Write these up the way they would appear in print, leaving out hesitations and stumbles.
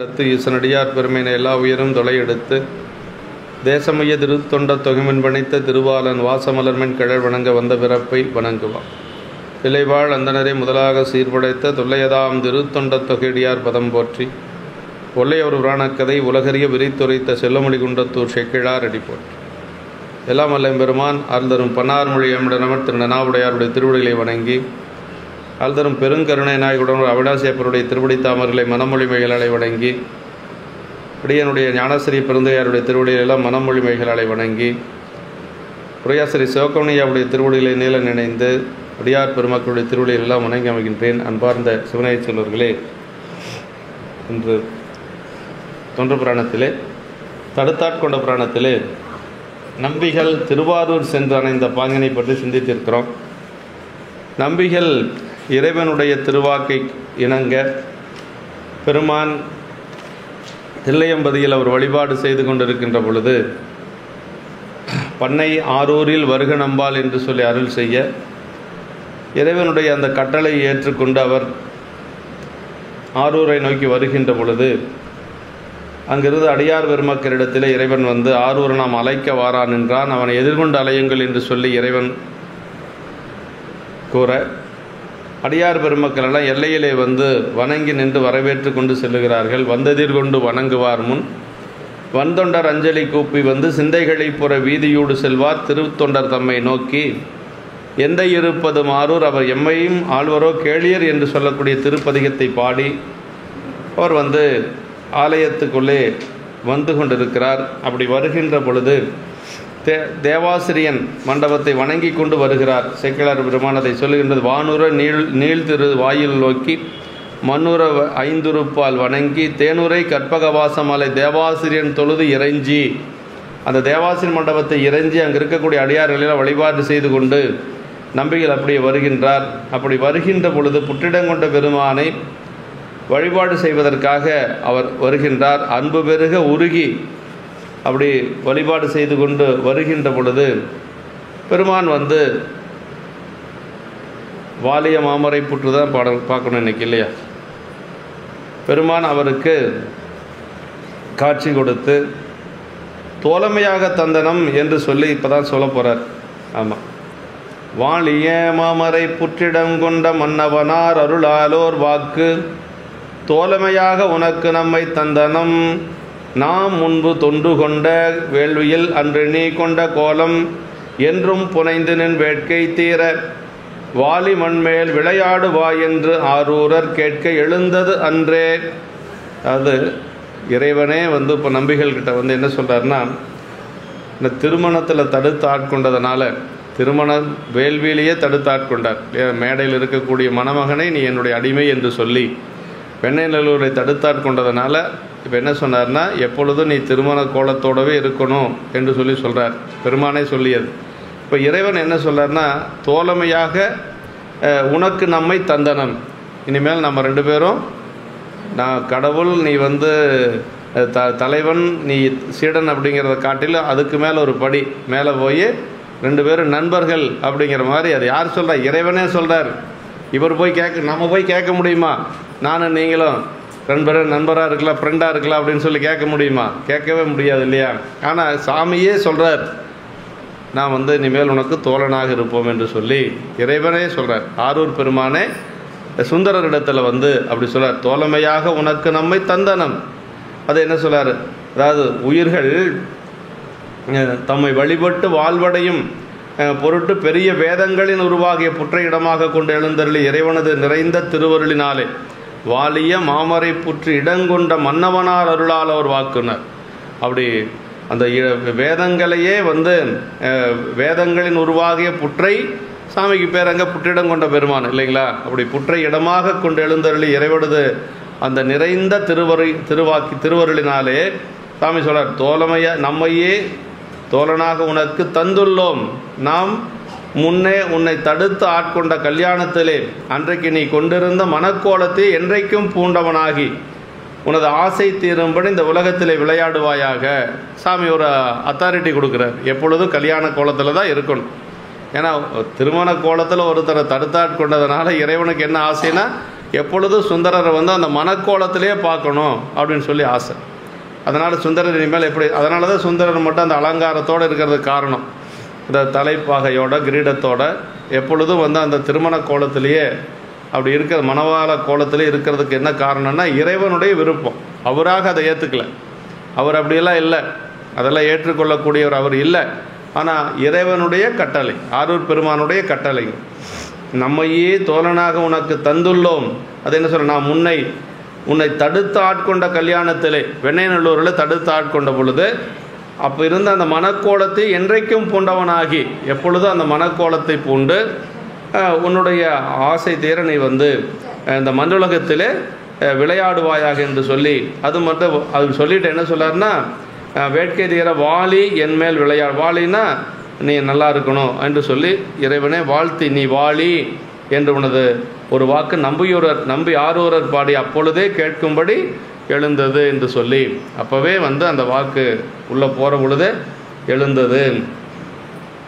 அடுத்து ஈசனடியார் பெருமையின எல்லா உயரும் தொலை எடுத்து தேசமைய திருத்தொண்ட தொகைமின் பணித்த திருவாளன் வாசமலர்மின் கிழல் வணங்க வந்த பிறப்பை வணங்குவான். இலைவாழ் அந்தனரை முதலாக சீர்படைத்த தொல்லையதாம் திருத்தொண்ட தொகையடியார் பதம் போற்றி ஒல்லையொரு புராணக்கதை உலகறிய விரித்துரைத்த செல்லமொழி குன்றத்தூர் செக்கிழார் அடி போற்றி. எல்லாம் அல்ல பெருமான் அருள்தரும் பன்னார் மொழி எம்மிடனவர் திரு நனாவுடையாருடைய திருவடிகளை வணங்கி அல்தரும் பெருங்கருணை நாயகுடன் அவிடாசியப்பருடைய திருவடி தாமர்களை மனமொழிமைகளாலை வணங்கி அடியனுடைய ஞானஸ்ரீ பெருந்தையாருடைய திருவடிகளெல்லாம் மனமொழிமைகளாலை வணங்கி உரையாசிரி சிவகவுனியாவுடைய திருவடிகளை நீல நினைந்து அடியார் பெருமக்களுடைய திருவடிகளெல்லாம் வணங்கி அமைகின்றேன். அன்பார்ந்த சிவனைய செல்வர்களே, இன்று தொன்று புராணத்திலே தடுத்தாட்கொண்ட புராணத்திலே நம்பிகள் திருவாரூர் சென்று அணைந்த பாங்கினை பற்றி சிந்தித்திருக்கிறோம். நம்பிகள் இறைவனுடைய திருவாக்கை இணங்க பெருமான் தில்லையம்பதியில் அவர் வழிபாடு செய்து கொண்டிருக்கின்ற பொழுது பண்ணை ஆரூரில் வருக நம்பால் என்று சொல்லி அருள் செய்ய இறைவனுடைய அந்த கட்டளை ஏற்றுக்கொண்டு அவர் ஆரூரை நோக்கி வருகின்ற பொழுது அங்கிருந்து அடியார் பெருமக்களிடத்தில் இறைவன் வந்து ஆரூரை நாம் அழைக்க வாரான் என்றான். அவனை எதிர்கொண்டு அலையுங்கள் என்று சொல்லி இறைவன் கூற அடியார் பெருமக்கள் எல்லாம் எல்லையிலே வந்து வணங்கி நின்று வரவேற்று கொண்டு செல்லுகிறார்கள். வந்ததிர் கொண்டு வணங்குவார் முன் வந்தொண்டர் அஞ்சலி கூப்பி வந்து சிந்தைகளை புற வீதியோடு செல்வார் திருத்தொண்டர் தம்மை நோக்கி எந்த இருப்பது மாறூர் அவர் எம்மையும் ஆழ்வரோ கேளியர் என்று சொல்லக்கூடிய திருப்பதிகத்தை பாடி அவர் வந்து ஆலயத்துக்குள்ளே வந்து கொண்டிருக்கிறார். அப்படி வருகின்ற பொழுது தேவாசிரியன் மண்டபத்தை வணங்கி கொண்டு வருகிறார். சேக்கிழார் பெருமான் அதை சொல்லுகின்றது. வானுர நீள் திரு வாயில் நோக்கி மண்ணுற ஐந்துருப்பால் வணங்கி தேனுரை கற்பகவாசமாலை தேவாசிரியன் தொழுது இறைஞ்சி அந்த தேவாசிரியன் மண்டபத்தை இறைஞ்சி அங்கே இருக்கக்கூடிய அடியார்களெல்லாம் வழிபாடு செய்து கொண்டு நம்பிகள் அப்படியே வருகின்றார். அப்படி வருகின்ற பொழுது புற்றிடங்கொண்ட பெருமானை வழிபாடு செய்வதற்காக அவர் வருகின்றார். அன்பு பெருக உருகி அப்படி வழிபாடு செய்து கொண்டு வருகின்ற பொழுது பெருமான் வந்து வாலிய மாமரை புற்று தான் பார்க்கணும் இன்னைக்கு இல்லையா. பெருமான் அவருக்கு காட்சி கொடுத்து தோழமையாக தந்தனம் என்று சொல்லி இப்போ தான் சொல்ல போகிறார். ஆமாம், வாலிய மாமரை புற்றிடம் கொண்ட மன்னவனார் அருளாலோர் வாக்கு தோழமையாக உனக்கு நம்மை தந்தனம் நாம் முன்பு தொண்டு கொண்ட வேள்வியில் அன்று நீ கொண்ட கோலம் என்றும் புனைந்து நின் வேட்கை தீர வாலி மண்மேல் விளையாடுவா என்று ஆரூரர் கேட்க எழுந்தது அன்றே. அது இறைவனே வந்து இப்போ நம்பிகள்கிட்ட வந்து என்ன சொல்கிறாருன்னா, இந்த திருமணத்தில் தடுத்து ஆட்கொண்டதுனால திருமண வேள்வியிலேயே தடுத்து ஆட்கொண்டார். மேடையில் இருக்கக்கூடிய மணமகனை நீ என்னுடைய அடிமை என்று சொல்லி வெண்ணை நல்லூரை தடுத்தாட்கொண்டதுனால இப்போ என்ன சொன்னார்னா, எப்பொழுதும் நீ திருமண கோலத்தோடவே இருக்கணும் என்று சொல்லி சொல்கிறார். பெருமானே சொல்லியது. இப்போ இறைவன் என்ன சொல்கிறார்னா, தோழமையாக உனக்கு நம்மை தந்தனம். இனிமேல் நம்ம ரெண்டு பேரும் நான் கடவுள் நீ வந்து தலைவன் நீ சீடன் அப்படிங்கிறத காட்டிலும் அதுக்கு மேலே ஒரு படி மேலே போய் ரெண்டு பேரும் நண்பர்கள் அப்படிங்கிற மாதிரி. அது யார் சொல்கிறா? இறைவனே சொல்கிறார். இவர் போய் நம்ம போய் கேட்க முடியுமா? நானும் நீங்களும் ரெண்டு பேரும் நண்பராக இருக்கலாம், ஃப்ரெண்டாக இருக்கலாம் அப்படின்னு சொல்லி கேட்க முடியுமா? கேட்கவே முடியாது இல்லையா. ஆனால் சாமியே சொல்கிறார், நான் வந்து இனிமேல் உனக்கு தோழனாக இருப்போம் என்று சொல்லி இறைவனே சொல்கிறார். ஆரூர் பெருமானே சுந்தரரிடத்தில் வந்து அப்படி சொல்கிறார், தோழமையாக உனக்கு நம்மை தந்தனம். அது என்ன சொல்கிறார்? அதாவது உயிர்கள் தம்மை வழிபட்டு வாழ்வடையும் பொருட்டு பெரிய வேதங்களின் உருவாகிய புற்றை இடமாக கொண்டு எழுந்தருளி இறைவனது நிறைந்த திருவருளினாலே வாலிய மாமரை புற்று இடங்கொண்ட மன்னவனார் அருளால் அவர் வாக்குனர். அப்படி அந்த வேதங்களையே வந்து வேதங்களின் உருவாகிய புற்றை சாமிக்கு பேர் அங்கே புற்றிடம் கொண்ட பெருமான் இல்லைங்களா. அப்படி புற்றை இடமாக கொண்டு எழுந்தருளி இறைவனது அந்த நிறைந்த திருவருளினாலே சாமி சொல்றார், தோழமையா நம்மையே தோழனாக உனக்கு தந்துள்ளோம். நாம் முன்னே உன்னை தடுத்து ஆட்கொண்ட கல்யாணத்திலே அன்றைக்கு நீ கொண்டிருந்த மனக்கோலத்தை என்றைக்கும் பூண்டவனாகி உனது ஆசை தீரும்படி இந்த உலகத்திலே விளையாடுவாயாக. சாமி ஒரு அத்தாரிட்டி கொடுக்குறார், எப்பொழுதும் கல்யாண கோலத்தில் தான் இருக்கணும். ஏன்னா திருமண கோலத்தில் ஒருத்தரை தடுத்தாட்கொண்டதுனால இறைவனுக்கு என்ன ஆசைனா எப்பொழுதும் சுந்தரரை வந்து அந்த மனக்கோலத்திலே பார்க்கணும் அப்படின்னு சொல்லி ஆசை. அதனால் சுந்தரர் இனிமேல் எப்படி, அதனால தான் சுந்தரர் மட்டும் அந்த அலங்காரத்தோடு இருக்கிறதுக்கு காரணம். இந்த தலைப்பாகையோட கிரீடத்தோட எப்பொழுதும் வந்து அந்த திருமண கோலத்திலேயே அப்படி இருக்கிற மணவாள கோலத்திலே இருக்கிறதுக்கு என்ன காரணம்னா இறைவனுடைய விருப்பம். அவராக அதை ஏற்றுக்கல, அவர் அப்படியெல்லாம் இல்லை, அதெல்லாம் ஏற்றுக்கொள்ளக்கூடியவர் அவர் இல்லை. ஆனால் இறைவனுடைய கட்டளை, ஆரூர் பெருமானுடைய கட்டளை, நம்மையே தோழனாக உனக்கு தந்துள்ளோம். அது என்ன சொல்ல, நான் உன்னை தடுத்து ஆட்கொண்ட கல்யாணத்திலே வெண்ணைநல்லூரில் தடுத்து ஆட்கொண்ட பொழுது அப்போ இருந்த அந்த மனக்கோலத்தை என்றைக்கும் பூண்டவனாகி எப்பொழுதும் அந்த மனக்கோலத்தை பூண்டு உன்னுடைய ஆசை தீர நீ வந்து இந்த மண்ணுலகத்திலே விளையாடுவாயாக என்று சொல்லி, அது மட்டும் அது சொல்லிட்டு என்ன சொல்லார்னா, வேட்கை தீர வாலி என்மேல் வாலின்னா நீ நல்லா இருக்கணும் என்று சொல்லி இறைவனே வாழ்த்தி நீ வாலி என்று உனது ஒரு வாக்கு நம்பி ஆரூரர் பாடி அப்பொழுதே கேட்கும்படி எழுந்தது என்று சொல்லி அப்போவே வந்து அந்த வாக்கு உள்ளே போகிற பொழுதே எழுந்தது.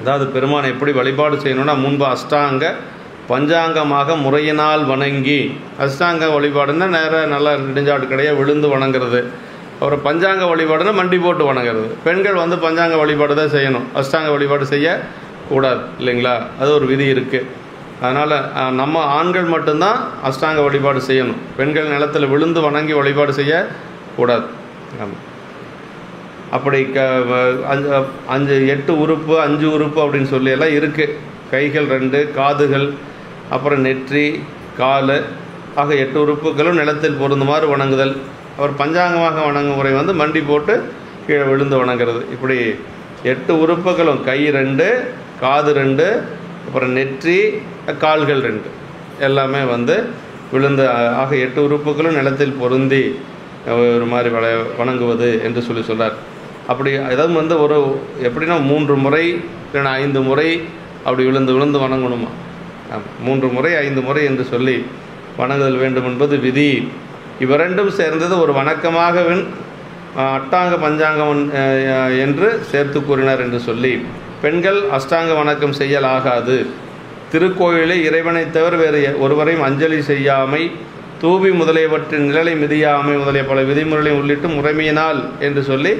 அதாவது பெருமானை எப்படி வழிபாடு செய்யணும்னா, முன்பு அஷ்டாங்க பஞ்சாங்கமாக முறையினால் வணங்கி, அஷ்டாங்க வழிபாடுன்னா நேராக நல்லா நெடுஞ்சாட்டு கடையாக விழுந்து வணங்குறது, அப்புறம் பஞ்சாங்க வழிபாடுன்னா மண்டி போட்டு வணங்குறது. பெண்கள் வந்து பஞ்சாங்க வழிபாடு தான் செய்யணும், அஷ்டாங்க வழிபாடு செய்யக்கூடாது இல்லைங்களா, அது ஒரு விதி இருக்குது. அதனால் நம்ம ஆண்கள் மட்டும்தான் அஷ்டாங்க வழிபாடு செய்யணும், பெண்கள் நிலத்தில் விழுந்து வணங்கி வழிபாடு செய்யக்கூடாது. அப்படி 8 உறுப்பு 5 உறுப்பு அப்படின்னு சொல்லி எல்லாம் இருக்குது. கைகள் 2, காதுகள், அப்புறம் நெற்றி, கால் ஆக 8 உறுப்புகளும் நிலத்தில் பொருந்துமாறு வணங்குதல். அவர் பஞ்சாங்கமாக வணங்கும் முறை வந்து மண்டி போட்டு கீழே விழுந்து வணங்குறது. இப்படி 8 உறுப்புகளும் கை 2, காது 2, அப்புறம் நெற்றி, கால்கள் 2 எல்லாமே வந்து விழுந்து ஆக 8 உறுப்புகளும் நிலத்தில் பொருந்தி ஒரு மாதிரி வணங்குவது என்று சொல்கிறார். அப்படி ஏதாவது வந்து ஒரு எப்படின்னா 3 முறை இல்லைன்னா 5 முறை அப்படி விழுந்து வணங்கணுமா, 3 முறை 5 முறை என்று சொல்லி வணங்குதல் வேண்டும் என்பது விதி. இவரெண்டும் சேர்ந்தது ஒரு வணக்கமாக அட்டாங்க பஞ்சாங்கம் என்று சேர்த்து கூறினார் என்று சொல்லி, பெண்கள் அஷ்டாங்க வணக்கம் செய்யல் ஆகாது, திருக்கோயிலே இறைவனை தவிர வேறு ஒருவரையும் அஞ்சலி செய்யாமை, தூவி முதலியவற்றின் நிழலை மிதியாமை முதலிய பல விதிமுறைகளையும் உள்ளிட்டு முறைமையினால் என்று சொல்லி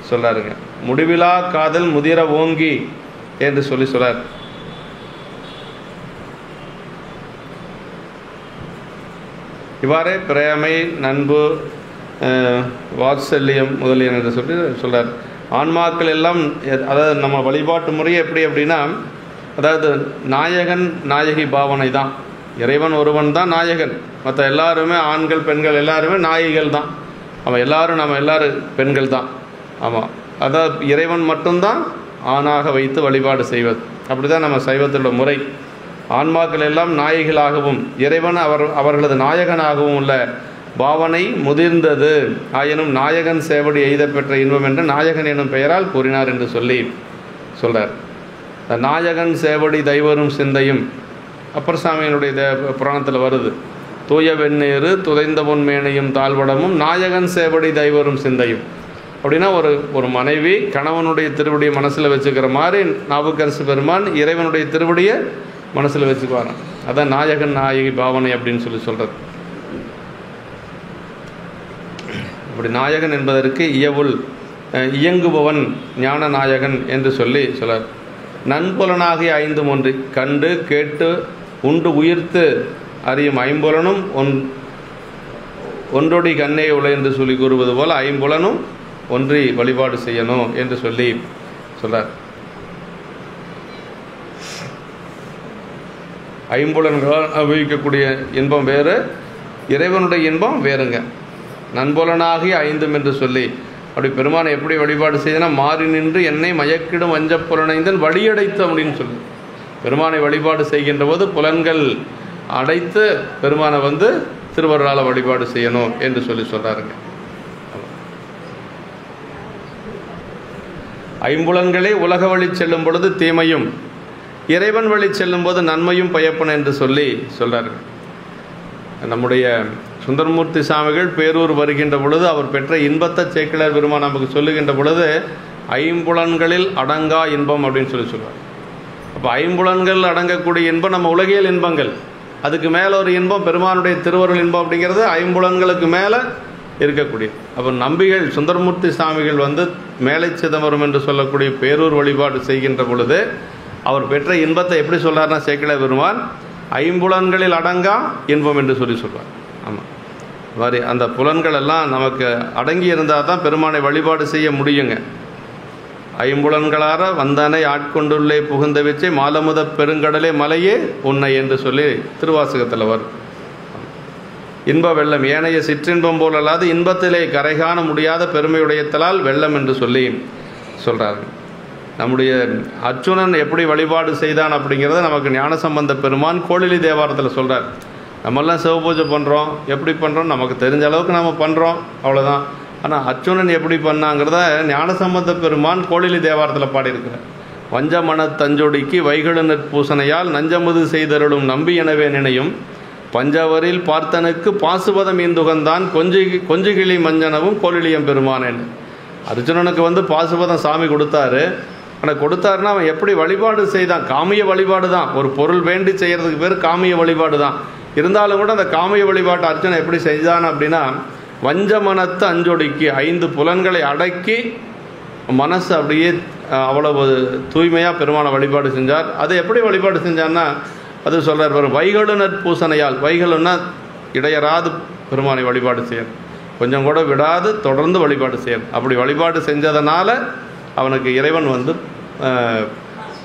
சொல்றாருங்க. முடிவிலா காதல் முதிர ஓங்கி என்று சொல்றார். இவ்வாறே பிரேமை, நண்பு, வாத்சல்யம் முதலியன என்று சொல்லி சொல்றார். ஆன்மாக்கள் எல்லாம் அதாவது நம்ம வழிபாட்டு முறை எப்படி அப்படின்னா, அதாவது நாயகன் நாயகி பாவனை தான். இறைவன் ஒருவன் தான் நாயகன், மற்ற எல்லாருமே ஆண்கள் பெண்கள் எல்லாருமே நாயகிகள் தான். நம்ம எல்லாரும் பெண்கள் தான். ஆமாம், அதாவது இறைவன் மட்டும்தான் ஆணாக வைத்து வழிபாடு செய்வது. அப்படி தான் நம்ம சைவத்திலுள்ள முறை. ஆன்மாக்கள் எல்லாம் நாயகிகளாகவும் இறைவன் அவர்களது நாயகனாகவும் உள்ள பாவனை முதிர்ந்தது. ஆயினும் நாயகன் சேவடி எய்த பெற்ற இன்பம் என்று நாயகன் எனும் பெயரால் கூறினார் என்று சொல்லி சொல்கிறார். நாயகன் சேவடி தைவரும் சிந்தையும் அப்பர் சாமியினுடைய புராணத்தில் வருது. தூய வெந்நீரு துதைந்த பொன்மேனையும் தாழ்வடமும் நாயகன் சேவடி தைவரும் சிந்தையும். அப்படின்னா ஒரு மனைவி கணவனுடைய திருவடியை மனசில் வச்சுக்கிற மாதிரி நாவுக்கரசு பெருமான் இறைவனுடைய திருவடியை மனசில் வச்சுக்குவாங்க. அதான் நாயகன் நாயகி பாவனை அப்படின்னு சொல்கிறது. அப்படி நாயகன் என்பதற்கு இயங்குபவன் ஞான நாயகன் என்று சொல்லி சொல்றார். நன்புலனாகிய 5 ஒன்று கண்டு கேட்டு உண்டு உயிர்த்து அறியும் 5புலனும் ஒன்றொடி கண்ணே உலை என்று சொல்லி கூறுவது போல் 5புலனும் ஒன்றி வழிபாடு செய்யணும் என்று சொல்லி சொல்றார். 5புலன்களால் அனுபவிக்கக்கூடிய இன்பம் வேறு, இறைவனுடைய இன்பம் வேறுங்க. நன்புலனாகிய 5 என்று சொல்லி அப்படி பெருமானை எப்படி வழிபாடு செய்யனா, மாறி நின்று என்னை மயக்கிடும் வஞ்சப்புலனைந்தன் வழியடைத்து அப்படின்னு சொல்லி பெருமானை வழிபாடு செய்கின்ற போது புலன்கள் அடைத்து பெருமானை வந்து திருவருளால் வழிபாடு செய்யணும் என்று சொல்றாருங்க. 5புலன்களே உலக வழி செல்லும் பொழுது தீமையும், இறைவன் வழி செல்லும் போது நன்மையும் பயப்பன என்று சொல்லி சொல்றார்கள். நம்முடைய சுந்தரமூர்த்தி சாமிகள் பேரூர் வருகின்ற பொழுது அவர் பெற்ற இன்பத்தை சேக்கிழார் பெருமான் நமக்கு சொல்லுகின்ற பொழுது 5புலன்களில் அடங்கா இன்பம் அப்படின்னு சொல்லுவார். அப்போ 5புலன்கள் அடங்கக்கூடிய இன்பம் நம்ம உலகியல் இன்பங்கள். அதுக்கு மேலே ஒரு இன்பம் பெருமானுடைய திருவருள் இன்பம் அப்படிங்கிறது ஐம்புலன்களுக்கு மேலே இருக்கக்கூடிய. அப்போ நம்பிகள் சுந்தரமூர்த்தி சுவாமிகள் வந்து மேலை சிதம்பரம் என்று சொல்லக்கூடிய பேரூர் வழிபாடு செய்கின்ற பொழுது அவர் பெற்ற இன்பத்தை எப்படி சொல்கிறார்னா சேக்கிழார் பெருமான் ஐம்புலன்களில் அடங்கா இன்பம் என்று சொல்லுவார். ஆமாம், மாதிரி அந்த புலன்கள் எல்லாம் நமக்கு அடங்கி இருந்தால் தான் பெருமானை வழிபாடு செய்ய முடியுங்க. ஐம்புலன்களார வந்தனை ஆட்கொண்டுள்ளே புகுந்த வச்சே மாலமுத பெருங்கடலே மலையே உன்னை என்று சொல்லி திருவாசகத்தில் வரும். இன்ப வெள்ளம் ஏனைய சிற்றின்பம் போல் அல்லாது இன்பத்திலே கரை காண முடியாத பெருமையுடையத்தலால் வெள்ளம் என்று சொல்லி சொல்கிறார்கள். நம்முடைய அர்ச்சுனன் எப்படி வழிபாடு செய்தான் அப்படிங்கிறத நமக்கு ஞானசம்பந்த பெருமான் கோளிலி தேவாரத்தில் சொல்கிறார். நம்மெல்லாம் சிவபூஜை பண்ணுறோம், எப்படி பண்ணுறோம் நமக்கு தெரிஞ்ச அளவுக்கு நம்ம பண்ணுறோம், அவ்வளோதான். ஆனால் அர்ச்சுனன் எப்படி பண்ணாங்கிறத ஞானசம்பந்த பெருமான் கோளிலி தேவாரத்தில் பாடியிருக்கிறார். வஞ்சமன தஞ்சொடிக்கு வைகழு நெற்பூசனையால் நஞ்சமுது செய்தருளும் நம்பி எனவே நினையும் பஞ்சவரில் பார்த்தனுக்கு பாசுபதம் இந்துகந்தான் கொஞ்சிகிளி மஞ்சனவும் கோலிலியம் பெருமானேன்னு. அர்ஜுனனுக்கு வந்து பாசுபதம் சாமி கொடுத்தாரு. ஆனால் கொடுத்தாருன்னா அவன் எப்படி வழிபாடு செய்தான்? காமிய வழிபாடு தான். ஒரு பொருள் வேண்டி செய்கிறதுக்கு பேர் காமிய வழிபாடு தான். இருந்தாலும் கூட அந்த காமிய வழிபாட்டை அர்ஜுனன் எப்படி செய்தான் அப்படின்னா, வஞ்சமனத்து அஞ்சொடிக்கு 5 புலன்களை அடக்கி மனசு அப்படியே அவ்வளவு தூய்மையாக பெருமான வழிபாடு செஞ்சார். அது எப்படி வழிபாடு செஞ்சான்னா அது சொல்கிறார் வரும் வைகழு நற்பூசனையால். வைகழுன்னா இடையராது பெருமானை வழிபாடு செய்யணும், கொஞ்சம் கூட விடாது தொடர்ந்து வழிபாடு செய்யணும். அப்படி வழிபாடு செஞ்சதனால அவனுக்கு இறைவன் வந்து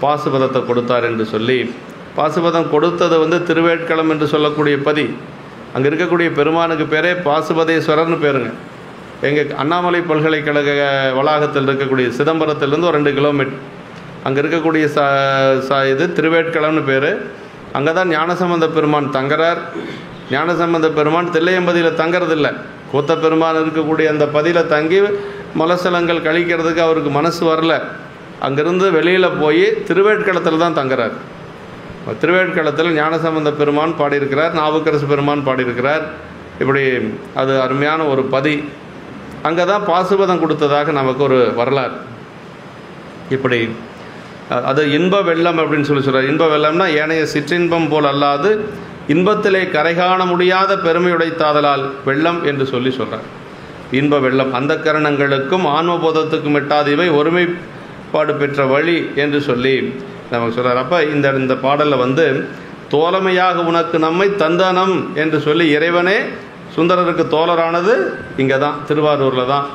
பாசுபதத்தை கொடுத்தார் என்று சொல்லி, பாசுபதம் கொடுத்தது வந்து திருவேட்களம் என்று சொல்லக்கூடிய பதி. அங்கே இருக்கக்கூடிய பெருமானுக்கு பேரே பாசுபதேஸ்வரர்னு பேருங்க. எங்கள் அண்ணாமலை பல்கலைக்கழக வளாகத்தில் இருக்கக்கூடிய சிதம்பரத்திலேருந்து ஒரு 2 கிலோமீட்டர் அங்கே இருக்கக்கூடிய இது திருவேட்களம்னு பேர். அங்கே தான் ஞானசம்பந்த பெருமான் தங்குறார். ஞானசம்பந்த பெருமான் தில்லையம்பதியில் தங்கிறதில்லை, கூத்த பெருமான் இருக்கக்கூடிய அந்த பதியில் தங்கி மலசலங்கள் கழிக்கிறதுக்கு அவருக்கு மனசு வரல. அங்கேருந்து வெளியில் போய் திருவேட்களத்தில் தான் தங்குறார். திருவேட்களத்தில் ஞானசம்பந்த பெருமான் பாடியிருக்கிறார், நாவுக்கரசு பெருமான் பாடியிருக்கிறார். இப்படி அது அருமையான ஒரு பதி. அங்கே தான் பாசுபதம் கொடுத்ததாக நமக்கு ஒரு வரலாறு. இப்படி அது இன்ப வெள்ளம் அப்படின்னு சொல்கிறார். இன்ப வெள்ளம்னா ஏனைய சிற்றின்பம் போல் அல்லாது இன்பத்திலே கரை காண முடியாத பெருமையுடைத்தாதலால் வெள்ளம் என்று சொல்கிறார். இன்ப வெள்ளம் அந்த கரணங்களுக்கும் ஆன்மபோதத்துக்கும் எட்டாதவை ஒருமைப்பாடு பெற்ற வழி என்று சொல்லி நமக்கு சொல்கிறார். அப்போ இந்த பாடலில் வந்து தோழமையாக உனக்கு நம்மை தந்தனம் என்று சொல்லி இறைவனே சுந்தரருக்கு தோழரானது இங்கே தான், திருவாரூரில் தான்.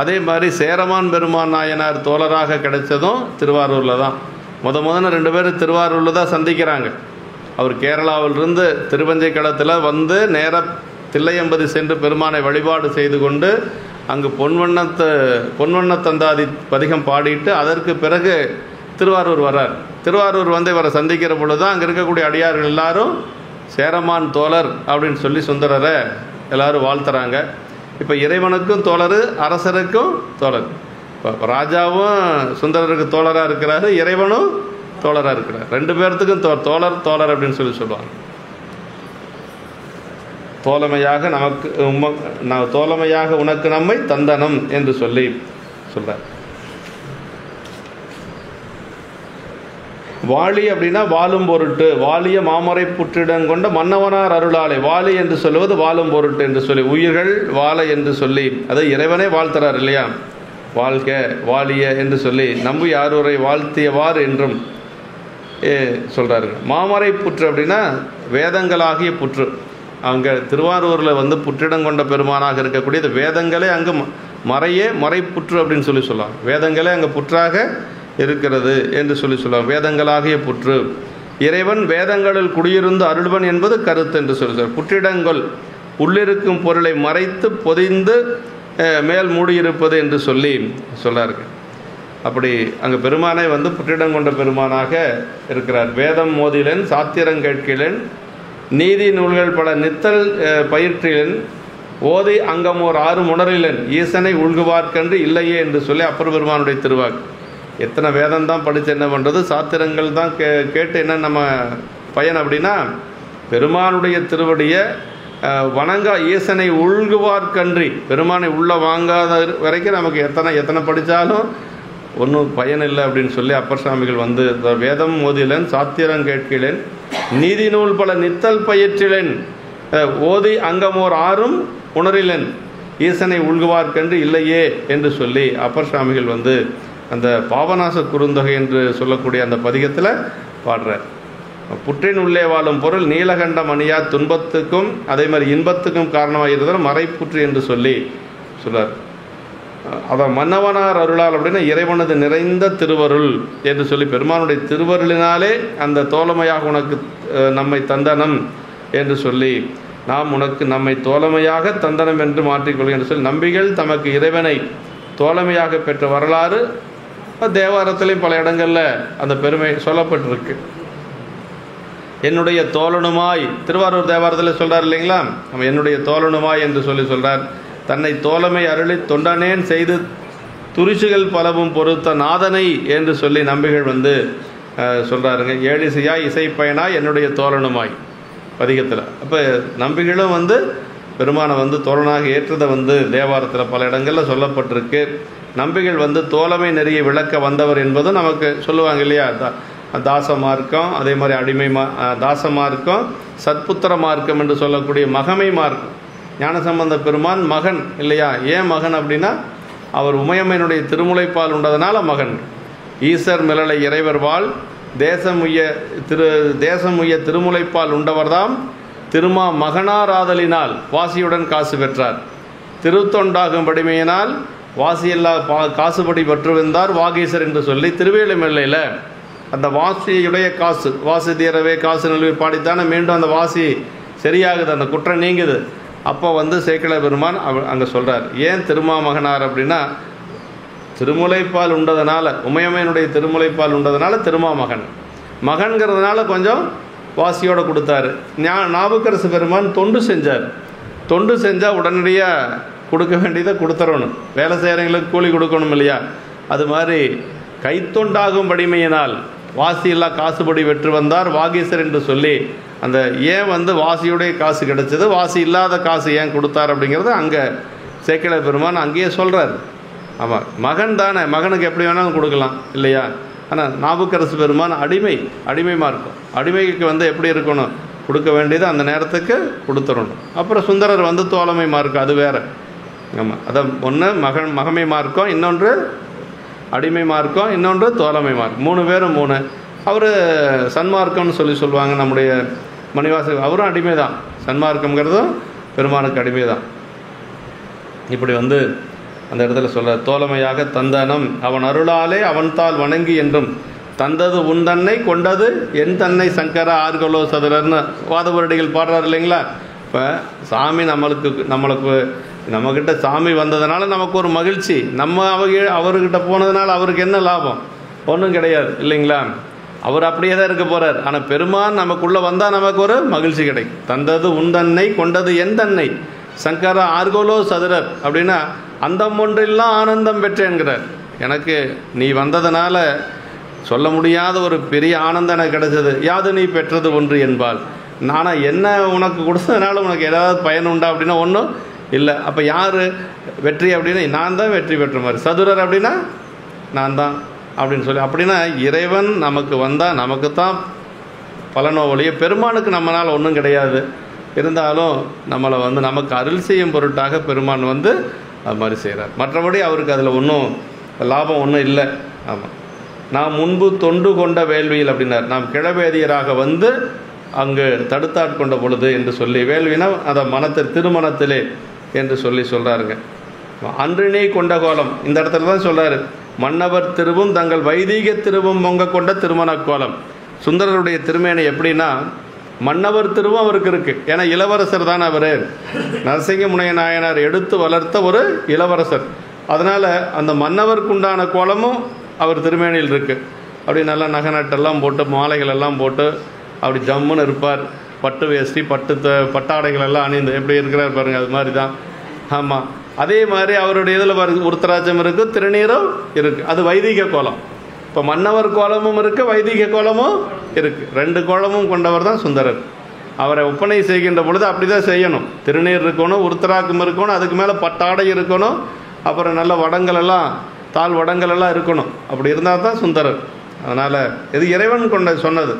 அதே மாதிரி சேரமான் பெருமான் நாயனார் தோழராக கிடைச்சதும் திருவாரூரில் தான். முதல்ல 2 பேரும் திருவாரூரில் தான் சந்திக்கிறாங்க. அவர் கேரளாவிலிருந்து திருவஞ்சைக்களத்தில் வந்து நேராக தில்லையம்பதி சென்று பெருமானை வழிபாடு செய்து கொண்டு அங்கு பொன்வண்ண தந்தாதி பதிகம் பாடிட்டு அதற்கு பிறகு திருவாரூர் வர்றார். திருவாரூர் வந்து இவரை சந்திக்கிற பொழுது தான் அங்கே இருக்கக்கூடிய அடியார்கள் எல்லாரும் சேரமான் தோழர் அப்படின்னு சொல்லி சுந்தரரை எல்லாரும் வாழ்த்துறாங்க. இப்போ இறைவனுக்கும் தோழர், அரசருக்கும் தோழர். இப்போ ராஜாவும் சுந்தரருக்கு தோழராக இருக்கிறாரு, இறைவனும் தோழராக இருக்கிறார். 2 பேர்த்துக்கும் தோழர் அப்படின்னு சொல்லுவாங்க. தோழமையாக உனக்கு நம்மை தந்தனம் என்று சொல்லி சொல்றார். வாலி அப்படின்னா வாழும் பொருட்டு, வாலிய மாமரை புற்றிடம் கொண்ட மன்னவனார் அருளாலே. வாலி என்று சொல்லுவது வாழும் பொருட்டு என்று சொல்லி, உயிர்கள் வாழ என்று சொல்லி, அதை இறைவனே வாழ்த்துறார் இல்லையா? வாழ்க வாலிய என்று சொல்லி நம்பி யாரூரை வாழ்த்தியவார் என்றும் சொல்கிறாரு. மாமரை புற்று அப்படின்னா வேதங்களாகிய புற்று. அங்கே திருவாரூரில் வந்து புற்றிடம் கொண்ட பெருமானாக இருக்கக்கூடியது வேதங்களே அங்கு மறைப்புற்று அப்படின்னு சொல்லலாம். வேதங்களே அங்கே புற்றாக இருக்கிறது என்று சொல்லுவாங்க. வேதங்களாகிய புற்று இறைவன் வேதங்களில் குடியிருந்து அருள்வன் என்பது கருத்து என்று சொல்கிறார். புற்றிடங்கள் உள்ளிருக்கும் பொருளை மறைத்து பொதிந்து மேல் மூடியிருப்பது என்று சொல்லி சொல்லார்கள். அப்படி அங்கே பெருமானை வந்து புற்றிடம் கொண்ட பெருமானாக இருக்கிறார். வேதம் மோதிலன், சாத்திரம் கேட்கிலன், நீதி நூல்கள் பல நித்தல் பயிற்றிலன், ஓதி அங்கமோர் 6 முணரிலன், ஈசனை உள்குவார்க்கன்று இல்லையே என்று சொல்லி அப்பர் பெருமானுடைய திருவாக்கு. எத்தனை வேதம் தான் படித்து என்ன பண்ணுறது, சாத்திரங்கள் தான் கேட்டு என்ன நம்ம பயன் அப்படின்னா, பெருமானுடைய திருவடியை வணங்கா ஈசனை உள்குவார்க்கன்றி, பெருமானை உள்ளே வாங்காத வரைக்கும் நமக்கு எத்தனை படித்தாலும் ஒன்றும் பயனில்லை அப்படின்னு சொல்லி அப்பர் சுவாமிகள் வந்து வேதம் மோதிலன் சாத்திரம் கேட்கிலேன் நீதி நூல் பல நித்தல் பயிற்றிலேன் ஓதி அங்கமோர் ஆறும் உணரிலன் ஈசனை உள்குவார்க்கென்று இல்லையே என்று சொல்லி அப்பர் சுவாமிகள் வந்து அந்த பாவநாச குறுந்தொகை என்று சொல்லக்கூடிய அந்த பதிகத்தில் பாடுறார். புற்றின் உள்ளே வாழும் பொருள் நீலகண்ட மணியா துன்பத்துக்கும் அதே மாதிரி இன்பத்துக்கும் காரணமாக இருந்தால் மறைப்புற்று என்று சொல்லி சொல்றார். அதான் மன்னவனார் அருளால் அப்படின்னா இறைவனது நிறைந்த திருவருள் என்று சொல்லி பெருமானுடைய திருவருளினாலே அந்த தோழமையாக உனக்கு நம்மை தந்தனம் என்று சொல்லி நாம் உனக்கு நம்மை தோழமையாக தந்தனம் என்று மாற்றிக்கொள்ளும் என்று சொல்லி நம்பிகள் தமக்கு இறைவனை தோழமையாக பெற்ற வரலாறு தேவாரத்திலையும் பல இடங்களில் அந்த பெருமை சொல்லப்பட்டிருக்கு. என்னுடைய தோழனுமாய் திருவாரூர் தேவாரத்தில் சொல்கிறார் இல்லைங்களா, நம்ம என்னுடைய தோழனுமாய் என்று சொல்லி சொல்கிறார். தன்னை தோழமை அருளி தொண்டனேன் செய்து துரிசுகள் பலவும் பொறுத்த நாதனை என்று சொல்லி நம்பிகள் வந்து சொல்கிறாருங்க. ஏழிசையாய் இசைப்பயனாய் என்னுடைய தோழனுமாய் பதிகத்தில். அப்போ நம்பிகளும் வந்து பெருமானை வந்து தோழனாக ஏற்றதை வந்து தேவாரத்தில் பல இடங்களில் சொல்லப்பட்டிருக்கு. நம்பிகள் வந்து தோழமை நெறிய விளக்க வந்தவர் என்பதும் நமக்கு சொல்லுவாங்க இல்லையா. தாச மார்க்கம், அதே மாதிரி அடிமை தாச மார்க்கம், சத்புத்திர மார்க்கம் என்று சொல்லக்கூடிய மகமை மார்க்கம். ஞானசம்பந்த பெருமான் மகன் இல்லையா. ஏன் மகன் அப்படின்னா அவர் உமையம்மனுடைய திருமுலைப்பால் உண்டதனால மகன். ஈசர் மிளலை இறைவர் வாழ் தேசமுய்ய திருமுலைப்பால் உண்டவர்தாம் திருமா மகனாராதலினால் வாசியுடன் காசு பெற்றார். திருத்தொண்டாகும் படிமையினால் வாசியெல்லா காசுபடி பெற்றுவந்தார் வாகீசர் என்று சொல்லி திருவேலுமெல்லையில் அந்த வாசியுடைய காசு வாசி தீரவே காசு நிலவி பாடித்தானே மீண்டும் அந்த வாசி சரியாகுது, அந்த குற்றம் நீங்குது. அப்போ வந்து சேக்கிழ பெருமான் அங்கே சொல்கிறார். ஏன் திருமாமகனார் அப்படின்னா திருமுலைப்பால் உண்டதுனால, உமையம்மையனுடைய திருமுலைப்பால் உண்டதுனால திருமாமகன். மகன்கிறதுனால கொஞ்சம் வாசியோடு கொடுத்தாரு. நாவுக்கரசு பெருமான் தொண்டு செஞ்சார். தொண்டு செஞ்சால் உடனடியாக கொடுக்க வேண்டியதை கொடுத்துடணும். வேலை செய்கிறவங்களுக்கு கூலி கொடுக்கணும் இல்லையா. அது மாதிரி கைத்தொண்டாகும் வடிமையினால் வாசியில்லா காசுபடி வெற்று வந்தார் வாகீசர் என்று சொல்லி அந்த ஏன் வந்து வாசியுடைய காசு கிடைச்சது, வாசி இல்லாத காசு ஏன் கொடுத்தார் அப்படிங்கிறது அங்கே சேக்கிழ பெருமான் அங்கேயே சொல்கிறார். ஆமாம், மகன் தானே, மகனுக்கு எப்படி வேணாலும் கொடுக்கலாம் இல்லையா. ஆனால் நாவுக்கரசு பெருமான் அடிமைமாக இருக்கும். அடிமைக்கு வந்து எப்படி இருக்கணும், கொடுக்க வேண்டியது அந்த நேரத்துக்கு கொடுத்துடணும். அப்புறம் சுந்தரர் வந்து தோழமை மார்க்கம், அது வேறு. ஆமாம், அதான் ஒன்று மகமை மார்க்கம், இன்னொன்று அடிமை மார்க்கம், இன்னொன்று தோழமை மார்க்கம். 3 பேரும் 3. அவர் சன்மார்க்கம்னு சொல்லுவாங்க. நம்முடைய மணிவாசகர் அவரும் அடிமை தான். சன்மார்க்கம்ங்கிறதும் பெருமானுக்கு அடிமை தான். இப்படி வந்து அந்த இடத்துல சொல்ல தோழமையாக தந்தனம் அவன் அருளாலே அவன்தால் வணங்கி என்றும் தந்தது உன் தன்னை கொண்டது என் தன்னை சங்கர ஆர்களோ சதுரர்னு வாதவரடிகள் பாடுறாரு இல்லைங்களா. இப்போ சாமி நம்மக்கிட்ட சாமி வந்ததுனால நமக்கு ஒரு மகிழ்ச்சி. நம்ம அவர்கிட்ட போனதுனால அவருக்கு என்ன லாபம்? ஒன்றும் கிடையாது இல்லைங்களா. அவர் அப்படியே தான் இருக்க போகிறார். ஆனால் பெருமான் நமக்குள்ளே வந்தால் நமக்கு ஒரு மகிழ்ச்சி கிடைக்கும். தந்தது உன் தன்னை கொண்டது என் தன்னை சங்கர ஆர்கோலோ சதுரர் அப்படின்னா அந்தம் ஒன்றெல்லாம் ஆனந்தம் பெற்றேன்கிறார். எனக்கு நீ வந்ததுனால சொல்ல முடியாத ஒரு பெரிய ஆனந்தம் எனக்கு கிடைச்சது. யாது நீ பெற்றது ஒன்று என்பால். ஆனால் என்ன உனக்கு கொடுத்ததுனால உனக்கு ஏதாவது பயன் உண்டா அப்படின்னா ஒன்றும் இல்லை. அப்போ யார் வெற்றி அப்படின்னா நான் தான் வெற்றி பெற்ற மாதிரி. சதுரர் அப்படின்னா நான் தான் அப்படின்னு சொல்லி அப்படின்னா இறைவன் நமக்கு வந்தால் நமக்கு தான் பலனோ ஒழிய பெருமானுக்கு நம்மளால் ஒன்றும் கிடையாது. இருந்தாலும் நம்மளை வந்து நமக்கு அருள் செய்யும் பொருட்டாக பெருமான் வந்து அது மாதிரி செய்கிறார். மற்றபடி அவருக்கு அதில் ஒன்றும் லாபம் ஒன்றும் இல்லை. ஆமாம், நாம் முன்பு தொண்டு கொண்ட வேள்வியில் அப்படின்னார். நாம் கிழவேதியராக வந்து அங்கு தடுத்தாட்கொண்ட பொழுது என்று சொல்லி வேள்வினா அதை திருமணத்திலே என்று சொல்கிறாருங்க. அன்றினை கொண்ட கோலம் இந்த இடத்துல தான் சொல்கிறாரு. மன்னவர் திருவும் தங்கள் வைதீக திருவும் பொங்க கொண்ட திருமண கோலம். சுந்தரருடைய திருமேனி எப்படின்னா மன்னவர் திருவும் அவருக்கு இருக்குது. ஏன்னா இளவரசர் தான் அவர். நரசிங்க முனைய நாயனார் எடுத்து வளர்த்த ஒரு இளவரசர். அதனால் அந்த மன்னவருக்குண்டான கோலமும் அவர் திருமேனியில் இருக்குது. அப்படி நல்லா நகை நட்டெல்லாம் போட்டு மாலைகள் எல்லாம் போட்டு அப்படி ஜம்முன்னு இருப்பார். பட்டு வேஷ்டி பட்டாடைகள் எல்லாம் அணிந்து எப்படி இருக்கிறார் பாருங்கள். அது மாதிரி தான். ஆமாம், அதே மாதிரி அவருடைய இதில் உருத்தராஜம் இருக்குது, திருநீரும் இருக்குது. அது வைதிக கோலம். இப்போ மன்னவர் கோலமும் இருக்குது, வைதிக கோலமும் இருக்குது. 2 கோலமும் கொண்டவர் தான் சுந்தரர். அவரை ஒப்பனை செய்கின்ற பொழுது அப்படி தான் செய்யணும். திருநீர் இருக்கணும், உருத்தராக்கம் இருக்கணும், அதுக்கு மேலே பட்டாடை இருக்கணும், அப்புறம் நல்ல வடங்கள் எல்லாம் தாழ்வடங்கள் எல்லாம் இருக்கணும். அப்படி இருந்தால் தான் சுந்தரர். அதனால் இது இறைவன் சொன்னது.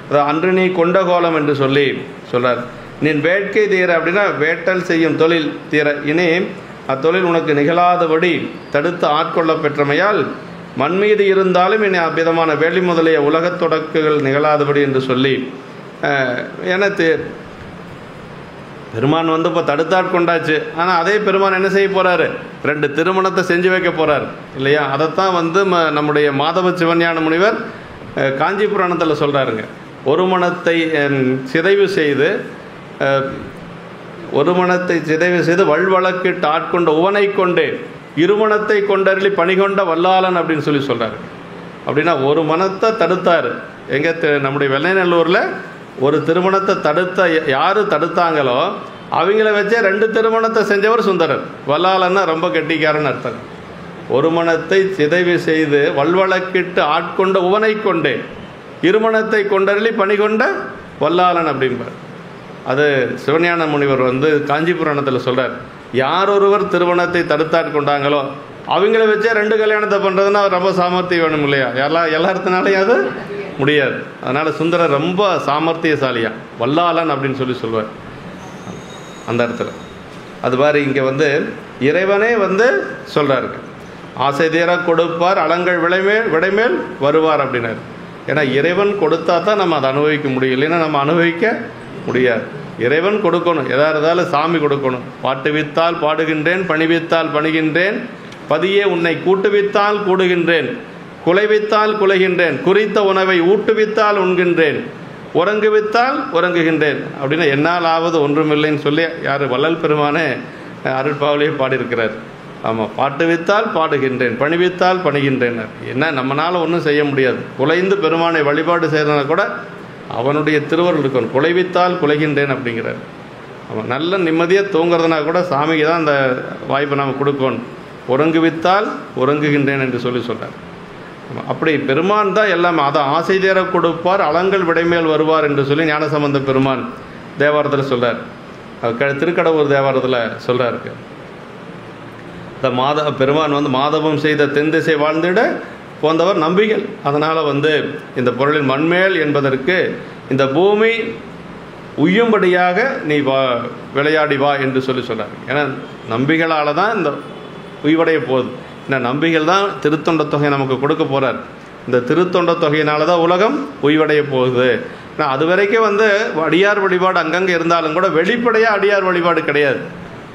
அது அன்று நீ கொண்ட கோலம் என்று சொல்லி சொல்கிறார். நீ வேட்கை தீர அப்படின்னா வேட்டல் செய்யும் தொழில் தீர, இனி அத்தொழில் உனக்கு நிகழாதபடி தடுத்து ஆட்கொள்ள பெற்றமையால் மண் மீது இருந்தாலும் இனி அவ்விதமான வேலி முதலிய உலகத் தொடக்குகள் நிகழாதபடி என்று சொல்லி எனக்கு பெருமான் இப்போ தடுத்தாட்கொண்டாச்சு. ஆனால் அதே பெருமான் என்ன செய்ய போகிறாரு? 2 திருமணத்தை செஞ்சு வைக்க போகிறார் இல்லையா? அதைத்தான் நம்முடைய மாதவ சிவஞான முனிவர் காஞ்சி புராணத்தில் சொல்கிறாருங்க. ஒரு மனத்தை சிதைவு செய்து வல்வழக்கிட்டு ஆட்கொண்ட உவனை கொண்டு இருமணத்தை கொண்டருளி பணிகொண்ட வல்லாளன் அப்படின்னு சொல்லி சொல்கிறாரு. அப்படின்னா ஒரு மனத்தை தடுத்தார். எங்கே? நம்முடைய வெள்ளைநல்லூரில் ஒரு திருமணத்தை யார் தடுத்தாங்களோ அவங்கள வச்சே 2 திருமணத்தை செஞ்சவர் சுந்தரர். வல்லாளன்னா ரொம்ப கெட்டிக்காரன்னு அர்த்தம். ஒரு மனத்தை சிதைவு செய்து வல்வழக்கிட்டு ஆட்கொண்ட உவனை கொண்டு இருமணத்தை கொண்டருளி பணிகொண்ட வல்லாளன் அப்படிம்பார். அது சிவஞான முனிவர் காஞ்சி புராணத்தில் சொல்கிறார். யார் ஒருவர் திருமணத்தை தடுத்தாட்கொண்டாங்களோ அவங்கள வச்சே 2 கல்யாணத்தை பண்ணுறதுன்னா ரொம்ப சாமர்த்தியம் வேணும் இல்லையா? எல்லாத்தினாலையும் அது முடியாது. அதனால் சுந்தரர் ரொம்ப சாமர்த்தியசாலியா வல்லாளன் அப்படின்னு சொல்லி சொல்வார் அந்த இடத்துல. அது மாதிரி இங்கே இறைவனே சொல்கிறாரு, ஆசை தீர கொடுப்பார் அலங்கள் விடைமேல் வருவார் அப்படின்னாரு. ஏன்னா இறைவன் கொடுத்தா தான் நம்ம அதை அனுபவிக்க முடியும், இல்லைன்னா நம்ம அனுபவிக்க முடியாது. இறைவன் கொடுக்கணும், எதாக இருந்தாலும் சாமி கொடுக்கணும். பாட்டுவித்தால் பாடுகின்றேன், பணிவித்தால் பணிகின்றேன், பதியே உன்னை கூட்டுவித்தால் கூடுகின்றேன், குலைவித்தால் குலைகின்றேன், குறித்த உணவை ஊட்டுவித்தால் உண்கின்றேன், உறங்குவித்தால் உறங்குகின்றேன் அப்படின்னா என்னால் ஆவது ஒன்றுமில்லைன்னு சொல்லி யார்? வள்ளல் பெருமானே அருட்பாவிலேயே பாடியிருக்கிறார். ஆமாம், பாட்டுவித்தால் பாடுகின்றேன், பணிவித்தால் பணிகின்றேன். என்ன நம்மளால் ஒன்றும் செய்ய முடியாது. குலைந்து பெருமானை வழிபாடு செய்கிறதுனா கூட அவனுடைய திருவருள் இருக்கணும். குலைவித்தால் குலைகின்றேன் அப்படிங்கிறார். அவன் நல்ல நிம்மதியாக தூங்குறதுனா கூட சாமிக்கு தான் அந்த வாய்ப்பை நாம் கொடுக்கணும். உறங்குவித்தால் உறங்குகின்றேன் என்று சொல்லி சொல்கிறார். அப்படி பெருமான் தான் எல்லாமே. அதை ஆசை தேர கொடுப்பார் அலங்கள் விடைமேல் வருவார் என்று சொல்லி ஞானசம்பந்த பெருமான் தேவாரத்தில் சொல்கிறார். திருக்கடவுர் தேவாரத்தில் சொல்கிறார். இந்த பெருமான் மாதவம் செய்த தென் திசை வாழ்ந்திட போந்தவர் நம்பிகள். அதனால் இந்த பொருளின் மண்மேல் என்பதற்கு இந்த பூமி உய்யும்படியாக நீ விளையாடி வா என்று சொல்லி சொல்கிறார். ஏன்னா நம்பிகளால் தான் இந்த உய்வடைய போகுது. ஏன்னா நம்பிகள் தான் திருத்தொண்ட தொகை நமக்கு கொடுக்க போகிறார். இந்த திருத்தொண்ட தொகையினால தான் உலகம் உய்வடைய போகுது. ஆனால் அது வரைக்கும் அடியார் வழிபாடு அங்கங்கே இருந்தாலும் கூட வெளிப்படையாக அடியார் வழிபாடு கிடையாது.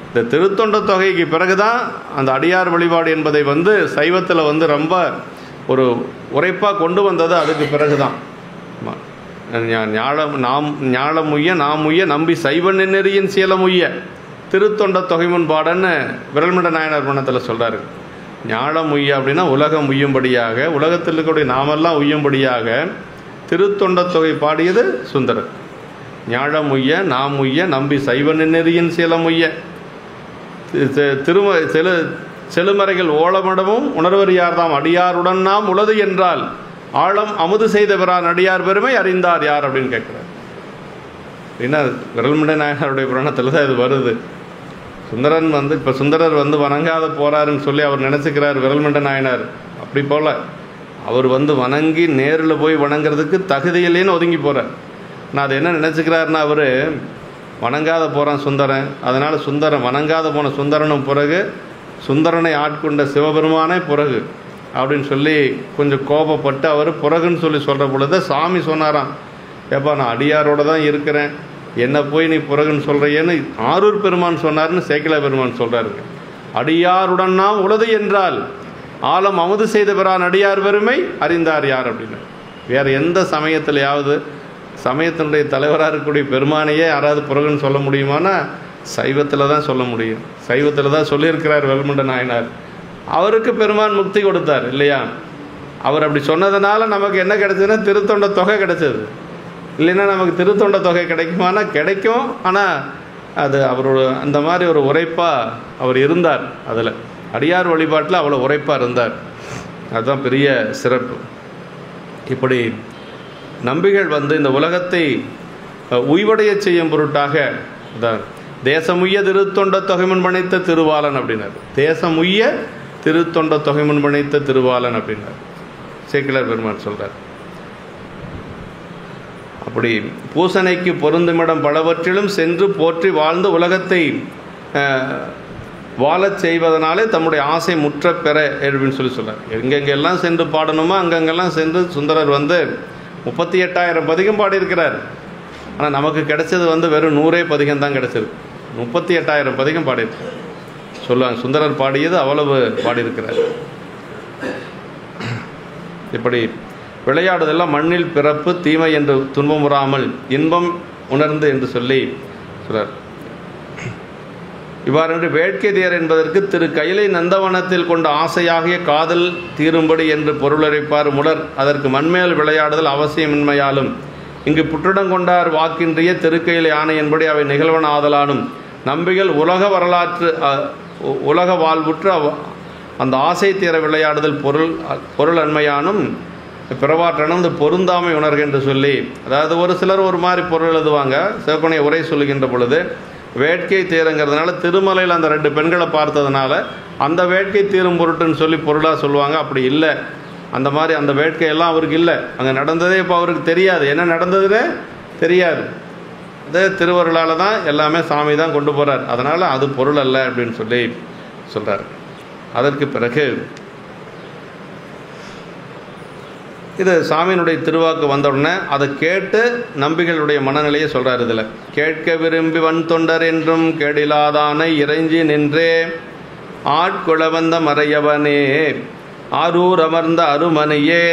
இந்த திருத்தொண்ட தொகைக்கு பிறகு தான் அந்த அடியார் வழிபாடு என்பதை சைவத்தில் ரொம்ப ஒரு உரைப்பாக கொண்டு வந்தது. அதுக்கு பிறகு தான் ஞாழமுய்ய நாமுய்ய நம்பி சைவ நெறியின் சீலமுய்ய திருத்தொண்ட தொகை முன்பாடன்னு விரல்மண்ட நாயனார் மனத்தில் சொல்கிறாரு. ஞாழமுய்ய அப்படின்னா உலகம் உய்யும்படியாக, உலகத்தில் இருக்கக்கூடிய நாமெல்லாம் உய்யும்படியாக திருத்தொண்ட தொகை பாடியது சுந்தரர். ஞாழமுய்ய நாமுய்ய நம்பி சைவ நெறியின் சீலமுய்ய செழுமறைகள் ஓலமடமும் உணர்வறியார் தாம் அடியாருடன் நாம் உளது என்றால் ஆழம் அமுது செய்த பிறான் அடியார் பெருமை அறிந்தார் யார் அப்படின்னு கேட்குறார். ஏன்னா விரல்மண்ட நாயனாருடைய புராணத்தில் தான் இது வருது. சுந்தரன் இப்போ சுந்தரர் வணங்காத போகிறாருன்னு சொல்லி அவர் நினச்சிக்கிறார் விரல்மண்ட நாயனார். அப்படி போல் அவர் வணங்கி நேரில் போய் வணங்குறதுக்கு தகுதியிலேன்னு ஒதுங்கி போகிறார். நான் அது என்ன நினச்சிக்கிறாருன்னா, அவர் வணங்காத போகிறான் சுந்தரன், அதனால் சுந்தரன் வணங்காத போன சுந்தரனும் பிறகு சுந்தரனை ஆட்கொண்ட சிவபெருமானே பிறகு அப்படின்னு சொல்லி கொஞ்சம் கோபப்பட்டு அவர் பிறகுன்னு சொல்லி சொல்கிற பொழுது சாமி சொன்னாராம், ஏப்பா நான் அடியாரோடு தான் இருக்கிறேன், என்னை போய் நீ பிறகுன்னு சொல்கிறையேன்னு ஆரூர் பெருமான் சொன்னார்னு சேக்கிழ பெருமான் சொல்கிறாருங்க. அடியாருடன் நாம் உளது என்றால் ஆழம் அமுது செய்த பிறான் அடியார் பெருமை அறிந்தார் யார் அப்படின்னு. வேறு எந்த சமயத்திலையாவது சமயத்தினுடைய தலைவராக இருக்கக்கூடிய பெருமானையே யாராவது பிறகுன்னு சொல்ல முடியுமானா சைவத்தில் தான் சொல்ல முடியும். சைவத்தில் தான் சொல்லியிருக்கிறார் விரல்மண்ட நாயனார். அவருக்கு பெருமான் முக்தி கொடுத்தார் இல்லையா? அவர் அப்படி சொன்னதுனால நமக்கு என்ன கிடைச்சதுன்னா திருத்தொண்ட தொகை கிடைச்சது. இல்லைன்னா நமக்கு திருத்தொண்ட தொகை கிடைக்குமானா கிடைக்கும். ஆனால் அது அவரோட அந்த மாதிரி ஒரு உரைப்பாக அவர் இருந்தார். அதில் அடியார் வழிபாட்டில் அவ்வளோ உரைப்பாக இருந்தார். அதுதான் பெரிய சிறப்பு. இப்படி நம்பிகள் இந்த உலகத்தை உய்வடைய செய்யும் பொருட்டாக தான் தேசமுய்ய திருத்தொண்ட தொகைமன் பணித்த திருவாளன் அப்படின்னாரு. தேசமுய்ய திருத்தொண்ட தொகை முன்பணித்த திருவாளன் அப்படின்னார் சேக்கிழார் பெருமான் சொல்கிறார். அப்படி பூசனைக்கு பொருந்துமிடம் பலவற்றிலும் சென்று போற்றி வாழ்ந்து உலகத்தை வாழச் செய்வதனாலே தம்முடைய ஆசை முற்ற பெற அப்படின்னு சொல்கிறார். எங்கெங்கெல்லாம் சென்று பாடணுமோ அங்கங்கெல்லாம் சென்று சுந்தரர் 38,000 பதிகம் பாடியிருக்கிறார். ஆனால் நமக்கு கிடைச்சது வெறும் 100 பதிகம் தான் கிடைச்சது. 38,000 பதிகம் பாடியிருக்கிறார். சொல்லுவாங்க சுந்தரர் பாடியது அவ்வளவு பாடியிருக்கிறார். இப்படி விளையாடுதெல்லாம் மண்ணில் பிறப்பு தீமை என்று துன்பமுறாமல் இன்பம் உணர்ந்து என்று சொல்லி சொல்றார். இவ்வாறு வேட்கை தேர் என்பதற்கு திரு கைலை நந்தவனத்தில் கொண்ட ஆசையாகிய காதல் தீரும்படி என்று பொருளுரைப்பார் முலர். அதற்கு மண்மேல் விளையாடுதல் அவசியமின்மையாலும் இங்கு புற்றிடங்கொண்டார் வாக்கின்றிய திருக்கையிலை ஆணை என்படி அவை நிகழ்வன ஆதலானும் நம்பிகள் உலக வாழ்வுற்று அந்த ஆசை தீர விளையாடுதல் பொருள் அண்மையானும் பிறவாற்றனும் இந்த பொருந்தாமை உணர்க என்று சொல்லி, அதாவது ஒரு சிலர் ஒரு மாதிரி பொருள் எழுதுவாங்க. சிவகோணை உரை சொல்லுகின்ற பொழுது வேட்கை தீருங்கிறதுனால திருமலையில் அந்த 2 பெண்களை பார்த்ததுனால அந்த வேட்கை தீரும் பொருட்டுன்னு சொல்லி பொருளாக சொல்லுவாங்க. அப்படி இல்லை, அந்த மாதிரி அந்த வேட்கையெல்லாம் அவருக்கு இல்லை. அங்கே நடந்ததே இப்போ அவருக்கு தெரியாது, என்ன நடந்ததுன்னு தெரியாது. அதே திருவருளால் தான் எல்லாமே சாமி தான் கொண்டு போகிறார். அதனால் அது பொருள் அல்ல அப்படின்னு சொல்லி சொல்கிறார். அதற்கு பிறகு இது சாமியினுடைய திருவாக்கு வந்த உடனே அதை கேட்டு நம்பிகளுடைய மனநிலையை சொல்கிறார். இதில் கேட்க விரும்பி வன் தொண்டர் என்றும் கேடிலாதானை இறைஞ்சி நின்றே ஆட்குளவந்த மறையவனே ஆரூர் அமர்ந்த அருமனையே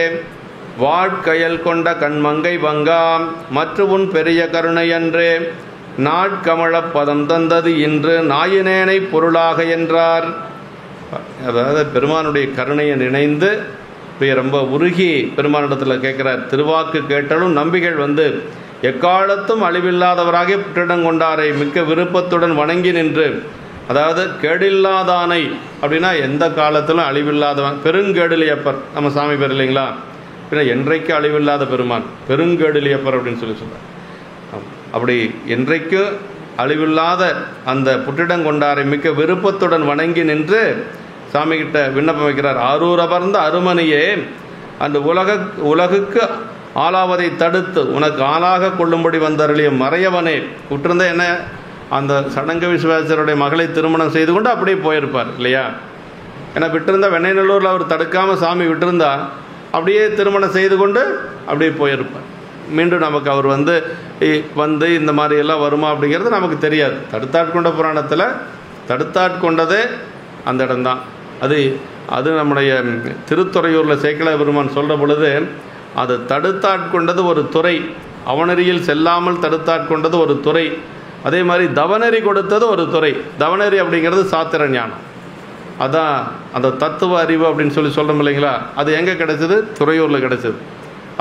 வாட்கயல் கொண்ட கண்மங்கை வங்காம் மற்ற உன் பெரிய கருணை அன்றே நாட்கமழப் பதம் தந்தது இன்று நாயினேனை பொருளாக என்றார். அதாவது பெருமானுடைய கருணையை நினைந்து ரொம்ப உருகி பெருமானிடத்தில் கேட்குறார். திருவாக்கு கேட்டாலும் நம்பிகள் எக்காலத்தும் அழிவில்லாதவராக புற்றிடங்கொண்டாரை மிக்க விருப்பத்துடன் வணங்கி நின்று, அதாவது கேடில்லாதானை அப்படின்னா எந்த காலத்திலும் அழிவில்லாதவன், பெருங்கேடிலியப்பர் நம்ம சாமி பேர் இல்லைங்களா, பின்ன என்றைக்கு அழிவில்லாத பெருமான் பெருங்கேடிலியப்பர் அப்படின்னு சொல்கிறார். அப்படி என்றைக்கு அழிவில்லாத அந்த புற்றிடங்கொண்டாரை மிக்க விருப்பத்துடன் வணங்கி நின்று சாமிகிட்ட விண்ணப்பம் வைக்கிறார். ஆரூர் அமர்ந்த அருமனையே அந்த உலகுக்கு ஆளாவதை தடுத்து உனக்கு ஆளாக கொள்ளும்படி வந்தருளிய மறையவனே. விட்டிருந்த என்ன, அந்த சடங்க விஸ்வாசருடைய மகளை திருமணம் செய்து கொண்டு அப்படியே போயிருப்பார் இல்லையா. ஏன்னா விட்டிருந்தா வெண்ணைநல்லூரில் அவர் தடுக்காமல் சாமி விட்டிருந்தா அப்படியே திருமணம் செய்து கொண்டு அப்படியே போயிருப்பார். மீண்டும் நமக்கு அவர் இந்த மாதிரி எல்லாம் வருமா அப்படிங்கிறது நமக்கு தெரியாது. தடுத்தாட்கொண்ட புராணத்தில் தடுத்தாட்கொண்டதே அந்த இடம்தான். அது நம்முடைய திருத்துறையூரில் சேக்கிழார் பெருமான் சொல்கிற பொழுது அது தடுத்தாட்கொண்டது ஒரு துறை, அவனறியில் செல்லாமல் தடுத்தாட்கொண்டது ஒரு துறை. அதே மாதிரி தவநெறி கொடுத்தது ஒரு துறை. தவநெறி அப்படிங்கிறது சாத்திர ஞானம், அதான் அந்த தத்துவ அறிவு அப்படின்னு சொல்கிறோம் இல்லைங்களா. அது எங்கே கிடைச்சது? துறையூரில் கிடைச்சது.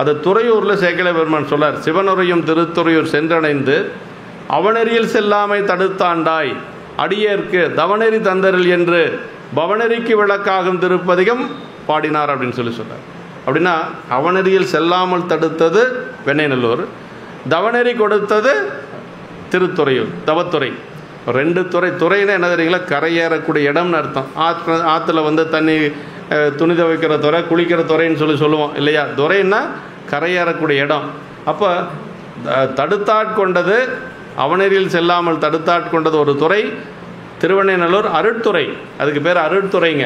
அது துறையூரில் சேக்கிழார் பெருமான் சொல்லார். சிவனுரையும் திருத்துறையூர் சென்றடைந்து அவனறியில் செல்லாமை தடுத்தாண்டாய் அடியேற்கு தவநெறி தந்தரில் என்று பவநெறிக்கு விளக்காகும் திருப்பதிகம் பாடினார் அப்படின்னு சொல்கிறார். அப்படின்னா அவனறியில் செல்லாமல் தடுத்தது வெண்ணைநல்லூர், தவநெறி கொடுத்தது திருத்துறையூர் தவத்துறை. 2 துறை. துறைன்னா என்ன தெரியுங்களா, கரையேறக்கூடிய இடம்னு அர்த்தம். ஆற்றுல தண்ணி துணி துவைக்கிற துறை, குளிக்கிற துறைன்னு சொல்லுவோம் இல்லையா. துறைன்னா கரையேறக்கூடிய இடம். அப்போ தடுத்தாட்கொண்டது அவனறியில் செல்லாமல் தடுத்தாட்கொண்டது ஒரு துறை. திருவெண்ணைநல்லூர் அருட்துறை, அதுக்கு பேர் அருட்துறைங்க.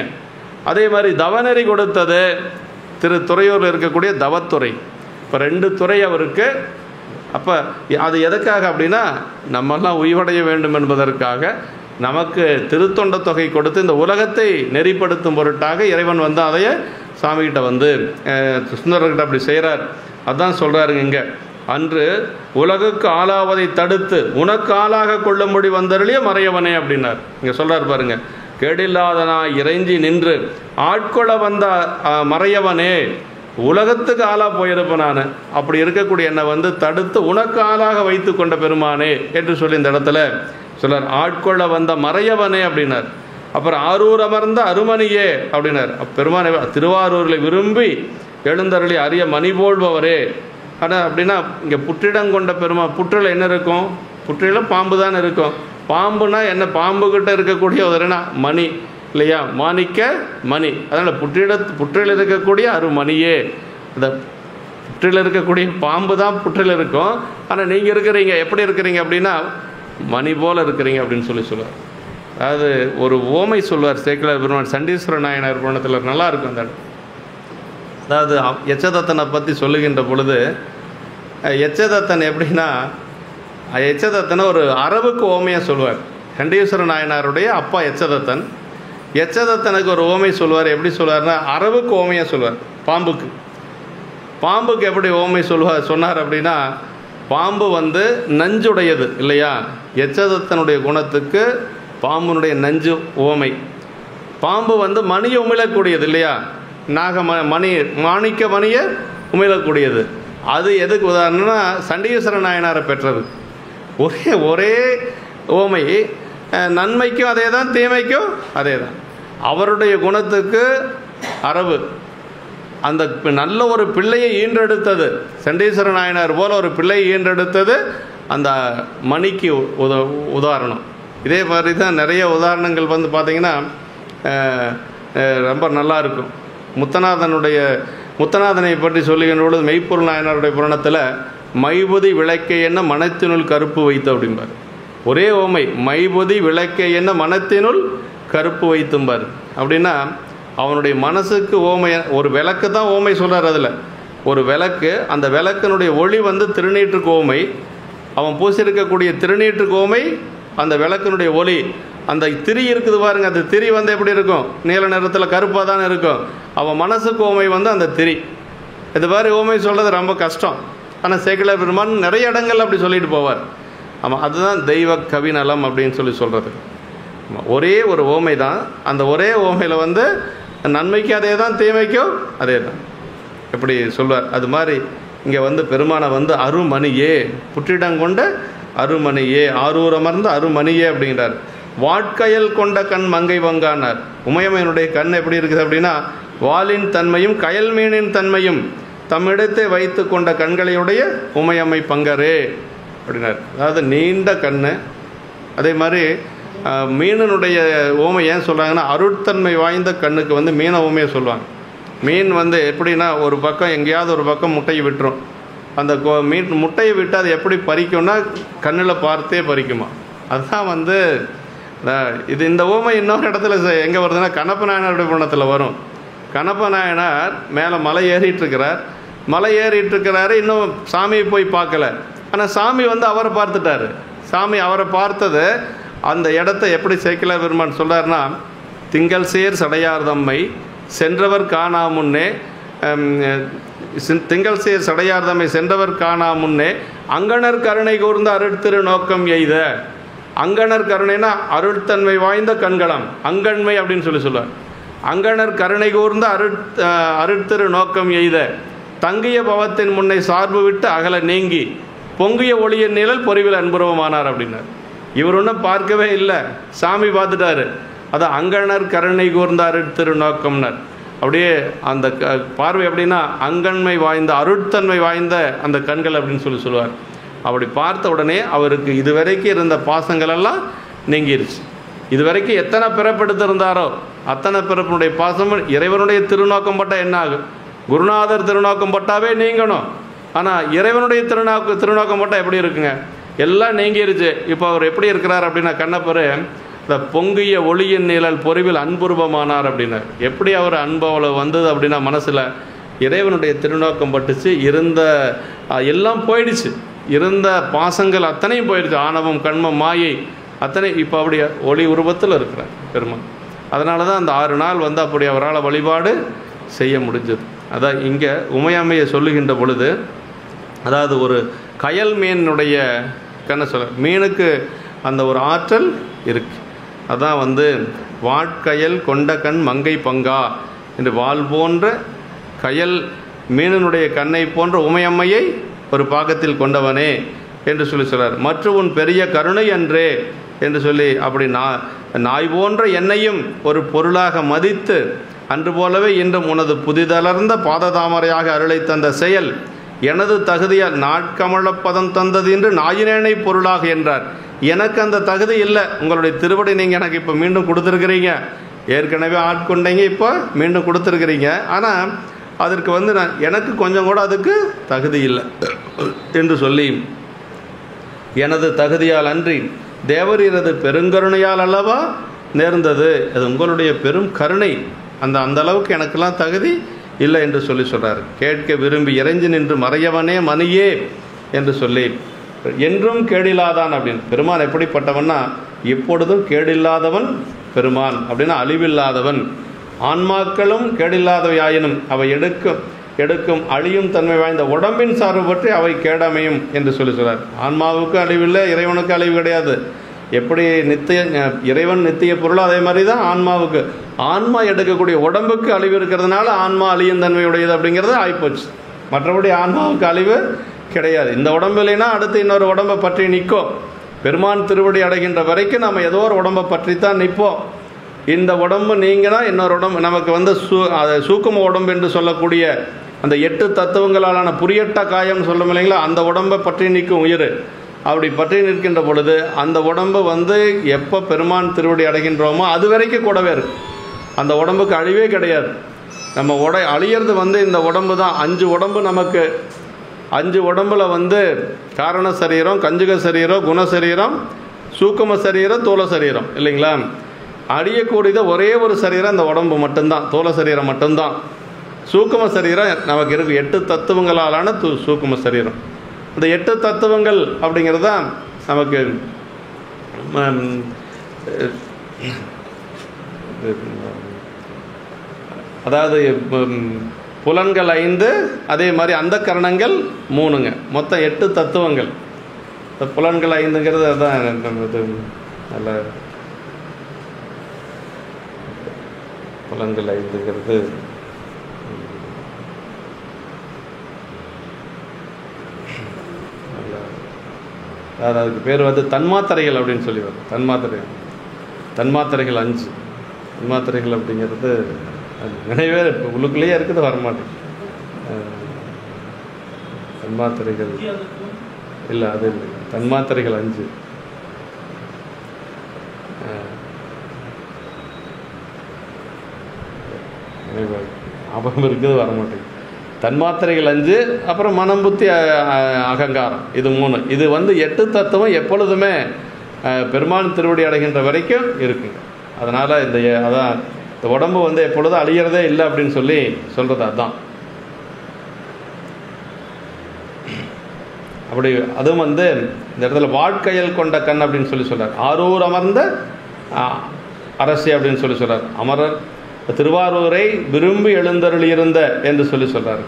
அதே மாதிரி தவநெறி கொடுத்தது துறையூரில் இருக்கக்கூடிய தவத்துறை. இப்போ 2 துறை அவருக்கு. அப்போ அது எதுக்காக அப்படின்னா நம்மெல்லாம் உய்வடைய வேண்டும் என்பதற்காக நமக்கு திருத்தொண்ட தொகை கொடுத்து இந்த உலகத்தை நெறிப்படுத்தும் பொருட்டாக இறைவன் அதைய சாமிகிட்ட சுந்தரர்கிட்ட அப்படி செய்கிறார். அதுதான் சொல்கிறாருங்க இங்கே. அன்று உலகுக்கு ஆளாவதை தடுத்து உனக்கு ஆளாக கொள்ளும்படி வந்தருளிய மறையவனே அப்படின்னார். இங்கே சொல்கிறார் பாருங்க. கேடில்லாதனா இறைஞ்சி நின்று ஆட்கொள்ள வந்த மறையவனே, உலகத்துக்கு ஆளாக போயிருப்பேன் நான், அப்படி இருக்கக்கூடிய என்னை தடுத்து உனக்கு ஆளாக வைத்து கொண்ட பெருமானே என்று சொல்லி இந்த இடத்துல சொல்றார். ஆட்கொள்ள வந்த மறையவனே அப்படின்னார். அப்புறம் ஆரூர் அமர்ந்த அருமணியே அப்படின்னார். பெருமானை திருவாரூரில் விரும்பி எழுந்தருளி அரிய மணி போல்பவரே. ஆனால் அப்படின்னா இங்கே புற்றிடங்கொண்ட பெருமாள். புற்றில் என்ன இருக்கும்? புற்றில பாம்பு தான் இருக்கும். பாம்புனா என்ன? பாம்புக்கிட்ட இருக்கக்கூடிய ஒரு மணி. இல்லையா, மாணிக்க மணி. அதனால் புற்றில் இருக்கக்கூடிய அருமணியே, அந்த புற்றில் இருக்கக்கூடிய பாம்பு தான் புற்றில் இருக்கும், ஆனால் நீங்கள் இருக்கிறீங்க எப்படி இருக்கிறீங்க அப்படின்னா மணி போல் இருக்கிறீங்க அப்படின்னு சொல்லுவார். அதாவது ஒரு ஓமை சொல்வார் சேக்கிழார் பெருமான் சண்டீஸ்வர நாயனார் புராணத்தில், நல்லா இருக்கும் அந்த. அதாவது எச்சதத்தனை பற்றி சொல்லுகின்ற பொழுது, எச்சதத்தன் எப்படின்னா, எச்சதத்தனை ஒரு அரபுக்கு ஓமையாக சொல்லுவார். சண்டீஸ்வர நாயனாருடைய அப்பா எச்சதத்தன். எச்சதத்தனுக்கு ஒரு ஓமை சொல்லுவார். எப்படி சொல்லுவார்னா அரபுக்கு ஓமையாக சொல்லுவார். பாம்புக்கு எப்படி ஓமை சொன்னார் அப்படின்னா, பாம்பு நஞ்சுடையது இல்லையா, எச்சதத்தனுடைய குணத்துக்கு பாம்புனுடைய நஞ்சு ஓமை. பாம்பு மணியை உமிழக்கூடியது இல்லையா, மாணிக்க மணியை உமிழக்கூடியது. அது எதுக்கு உதாரணம்னா சண்டீஸ்வர நாயனாரை பெற்றது. ஒரே ஓமை, நன்மைக்கும் அதே தான், தீமைக்கும் அதே தான். அவருடைய குணத்துக்கு அரபு அந்த நல்ல ஒரு பிள்ளையை ஈன்றெடுத்தது, சண்டீஸ்வர நாயனார் போல் ஒரு பிள்ளையை ஈன்றெடுத்தது அந்த மணிக்கு உதாரணம். இதே மாதிரி தான் நிறைய உதாரணங்கள் பார்த்திங்கன்னா ரொம்ப நல்லா இருக்கும். முத்தநாதனை பற்றி சொல்லுகின்ற பொழுது மெய்ப்பொருள் நாயனாருடைய புராணத்தில் மைபுதி விளக்கை என்ன மனத்தினுள் கருப்பு வைத்து அப்படிம்பார். ஒரே ஓமை, மைபுதி விளக்கை என்ன மனத்தினுள் கருப்பு வைத்தும்பார். அப்படின்னா அவனுடைய மனசுக்கு ஓமை, ஒரு விளக்கு தான் ஓமை சொல்கிறார். அதில் ஒரு விளக்கு, அந்த விளக்கினுடைய ஒளி திருநீற்றுக்கு ஓமை, அவன் பூசியிருக்கக்கூடிய திருநீற்றுக்கு ஓமை அந்த விளக்கினுடைய ஒளி. அந்த திரி இருக்குது பாருங்க, அந்த திரி எப்படி இருக்கும், நீல நிறத்தில் கருப்பாக தான் இருக்கும். அவன் மனசுக்கு ஓமை அந்த திரி. இது மாதிரி ஓமை சொல்கிறது ரொம்ப கஷ்டம். ஆனால் சேக்கிழார் பெருமான் நிறைய இடங்கள் அப்படி சொல்லிட்டு போவார். ஆமாம், அதுதான் தெய்வ கவிநலம் அப்படின்னு சொல்கிறது. ஒரே ஒரு ஓமை தான், அந்த ஒரே ஓமையில் நன்மைக்கும் அதே தான், தீமைக்கும் அதே தான், எப்படி சொல்வார். அது மாதிரி இங்கே பெருமானை அருமணியே, புற்றிடங்கொண்ட அருமணியே, ஆரூர் அமர்ந்த அருமணியே அப்படிங்கிறார். வாட்கயல் கொண்ட கண் மங்கை வங்கானார். உமையம்மையினுடைய கண் எப்படி இருக்குது அப்படின்னா, வாலின் தன்மையும் கயல் மீனின் தன்மையும் தம்மிடத்தை வைத்து கொண்ட கண்களையுடைய உமையம்மை பங்கரே அப்படின்னார். அதாவது நீண்ட கண். அதே மாதிரி மீனினுடைய ஓமை ஏன் சொல்கிறாங்கன்னா, அருட்தன்மை வாய்ந்த கண்ணுக்கு மீனை ஓமையை சொல்லுவாங்க. மீன் எப்படின்னா, ஒரு பக்கம் எங்கேயாவது ஒரு பக்கம் முட்டையை விட்டுரும். அந்த மீன் முட்டையை விட்டு அது எப்படி பறிக்கும்னா கண்ணில் பார்த்தே பறிக்குமா. அதுதான் இது. இந்த ஓமை இன்னொரு இடத்துல எங்கே வருதுன்னா, கண்ணப்ப நாயனாருடைய புராணத்தில் வரும். கண்ணப்ப நாயனார் மேலே மலை ஏறிட்டுருக்கிறாரு, இன்னும் சாமியை போய் பார்க்கல. ஆனால் சாமி அவரை பார்த்துட்டாரு. சாமி அவரை பார்த்தது அந்த இடத்த எப்படி சேக்கிழார் பெருமான் சொல்கிறாருன்னா, திங்கள் சேர் சடையார் தம்மை சென்றவர் காணா முன்னே, திங்கள் சேர் சடையார் தம்மை சென்றவர் காணா முன்னே அங்கணர் கருணை கூர்ந்த அருட்திரு நோக்கம் எய்த. அங்கணர் கருணைனா அருட்தன்மை வாய்ந்த கண்களம், அங்கண்மை அப்படின்னு சொல்லுவார். அங்கணர் கருணை கூர்ந்த அருட்திரு நோக்கம் எய்த தங்கிய பவத்தின் முன்னை சார்பு விட்டு அகல நீங்கி பொங்கிய ஒளியின் நிழல் பொறிவில் அன்புருவமானார் அப்படின்னார். இவர் ஒன்றும் பார்க்கவே இல்லை, சாமி பார்த்துட்டாரு. அதான் அங்கணர் கருணை கூர்ந்த அருட்திரு நோக்கம்னார். அப்படியே அந்த பார்வை எப்படின்னா அங்கண்மை வாய்ந்த அருட்தன்மை வாய்ந்த அந்த கண்கள் அப்படின்னு சொல்லுவார். அப்படி பார்த்த உடனே அவருக்கு இதுவரைக்கும் இருந்த பாசங்களெல்லாம் நீங்கிருச்சு. இதுவரைக்கும் எத்தனை பிறப்பெடுத்திருந்தாரோ அத்தனை பிறப்பினுடைய பாசமும் இறைவனுடைய திருநோக்கம் பட்டால் என்ன ஆகும்? குருநாதர் திருநோக்கம் பட்டாவே நீங்கணும். ஆனால் இறைவனுடைய திருநோக்கம் பட்டால் எப்படி இருக்குங்க? எல்லாம் நீங்கிருச்சு. இப்போ அவர் எப்படி இருக்கிறார் அப்படின்னா, கண்ணப்பர் இந்த பொங்கிய ஒளியின் நிழல் பொறிவில் அன்புருவமானார் அப்படின்னார். எப்படி அவர் அன்பு அவ்வளோ வந்தது அப்படின்னா, மனசில் இறைவனுடைய திருநோக்கம் பட்டுச்சு. இருந்த எல்லாம் போயிடுச்சு, இருந்த பாசங்கள் அத்தனையும் போயிடுச்சு, ஆணவம் கண்மம் மாயை அத்தனை இப்போ அப்படி ஒளி உருவத்தில் இருக்கிறார் பெருமான். அதனால தான் அந்த 6 நாள் அப்படி அவரால் வழிபாடு செய்ய முடிஞ்சது. அதான் இங்கே உமையம்மையை சொல்லுகின்ற பொழுது, அதாவது ஒரு கயல் மீனுடைய மீனுக்கு அந்த ஒரு ஆற்றல் இருக்கு. அதான் வாட்கயல் கொண்ட கண் மங்கை பங்கா என்று வால் போன்ற கயல் மீனினுடைய கண்ணை போன்ற உமையம்மையை ஒரு பாகத்தில் கொண்டவனே என்று சொல்கிறார். மற்ற உன் பெரிய கருணை அன்றே என்று சொல்லி அப்படி நாய் போன்ற என்னையும் ஒரு பொருளாக மதித்து அன்று போலவே இன்றும் உனது புதிதளர்ந்த பாததாமரையாக அருளை தந்த செயல் எனது தகுதியால் நாட்கமலப்பதம் தந்தது என்று நாயினேனை பொருளாக என்றார். எனக்கு அந்த தகுதி இல்லை, உங்களுடைய திருவடி நீங்கள் எனக்கு இப்போ மீண்டும் கொடுத்துருக்கிறீங்க, ஏற்கனவே ஆட்கொண்டீங்க, இப்போ மீண்டும் கொடுத்துருக்கிறீங்க, ஆனால் அதற்கு வந்து எனக்கு கொஞ்சம் கூட அதுக்கு தகுதி இல்லை என்று சொல்லி, எனது தகுதியால் அன்றி தேவரீரது பெருங்கருணையால் அல்லவா நேர்ந்தது, அது உங்களுடைய பெரும் கருணை, அந்த அளவுக்கு எனக்கெல்லாம் தகுதி இல்லை என்று சொல்கிறார். கேட்க விரும்பி இறைஞ்சி நின்று மறையவனே மணியே என்று சொல்லி, என்றும் கேடில்லாதான் அப்படின்னு. பெருமான் எப்படிப்பட்டவன்னா எப்பொழுதும் கேடில்லாதவன் பெருமான் அப்படின்னா அழிவில்லாதவன். ஆன்மாக்களும் கேடில்லாதவையாயினும் அவை எடுக்கும் அழியும் தன்மை வாய்ந்த உடம்பின் சார்பு பற்றி அவை கேடமையும் என்று சொல்கிறார். ஆன்மாவுக்கு அழிவில்லை, இறைவனுக்கு அழிவு கிடையாது. எப்படி இறைவன் நித்திய பொருளோ அதே மாதிரி தான் ஆன்மாவுக்கு. ஆன்மா எடுக்கக்கூடிய உடம்புக்கு அழிவு இருக்கிறதுனால ஆன்மா அழியும் தன்மையுடையது அப்படிங்கிறது ஆகிப்போச்சு. மற்றபடி ஆன்மாவுக்கு அழிவு கிடையாது. இந்த உடம்பு இல்லைன்னா அடுத்து இன்னொரு உடம்பை பற்றி நிற்கும். பெருமான் திருவடி அடைகின்ற வரைக்கும் நம்ம ஏதோ ஒரு உடம்பை பற்றி தான் நிற்போம். இந்த உடம்பு நீங்கன்னா இன்னொரு உடம்பு நமக்கு வந்து சூக்கும உடம்பு என்று சொல்லக்கூடிய அந்த 8 தத்துவங்களாலான புரியட்ட காயம் சொல்லும் இல்லைங்களா, அந்த உடம்பை பற்றி நிற்கும் உயிர். அப்படி பற்றி நிற்கின்ற பொழுது அந்த உடம்பு வந்து எப்போ பெருமான் திருவடி அடைகின்றோமோ அது வரைக்கும் கூடவே இருக்கு. அந்த உடம்புக்கு அழிவே கிடையாது. நம்ம அழியிறது வந்து இந்த உடம்பு தான். 5 உடம்பு நமக்கு. 5 உடம்புல வந்து காரண சரீரம், கஞ்சுக சரீரம், குணசரீரம், சூக்கும சரீரம், தோல சரீரம் இல்லைங்களா. அழியக்கூடியது ஒரே ஒரு சரீரம் இந்த உடம்பு மட்டும்தான், தோல சரீரம் மட்டும்தான். சூக்கும சரீரம் நமக்கு இருக்கு 8 தத்துவங்களாலான சூக்கும சரீரம். இந்த 8 தத்துவங்கள் அப்படிங்கிறது தான் நமக்கு அதாவது புலன்கள் 5, அதே மாதிரி அந்த கரணங்கள் 3ங்க. மொத்தம் 8 தத்துவங்கள். இந்த புலன்கள் 5ங்கிறது அதுதான் இது நல்ல புலன்கள் 5ங்கிறது அதாவது அதுக்கு பேர் வந்து தன்மாத்திரைகள் அப்படின்னு சொல்லி வரும். தன்மாத்திரைகள் 5 தன்மாத்திரைகள் அப்படிங்கிறது நினைவே உள்ளுக்குள்ளேயே இருக்குது, வரமாட்டேங்குது. தன்மாத்திரைகள் இல்லை, அது இல்லை. தன்மாத்திரைகள் 5 ஞாபகம் இருக்குது, வரமாட்டேங்குது. தன்மாத்திரைகள் 5, அப்புறம் மனம், புத்தி, அகங்காரம், இது 3. இது வந்து 8 தத்துவம் எப்பொழுதுமே பெருமான் திருவடி அடைகின்ற வரைக்கும் இருக்குங்க. அதனால் அதான் இந்த உடம்பு வந்து எப்பொழுதும் அழிகிறதே இல்லை அப்படின்னு சொல்லி சொல்கிறது அதுதான். அப்படி அதுவும் வந்து இந்த இடத்துல வாழ்க்கையில் கொண்ட கண் அப்படின்னு சொல்லி சொல்கிறார். ஆரூர் அமர்ந்த அரசி அப்படின்னு சொல்லி சொல்கிறார். அமரர் திருவாரூரை விரும்பி எழுந்தருள் இருந்த என்று சொல்லி சொல்கிறார்.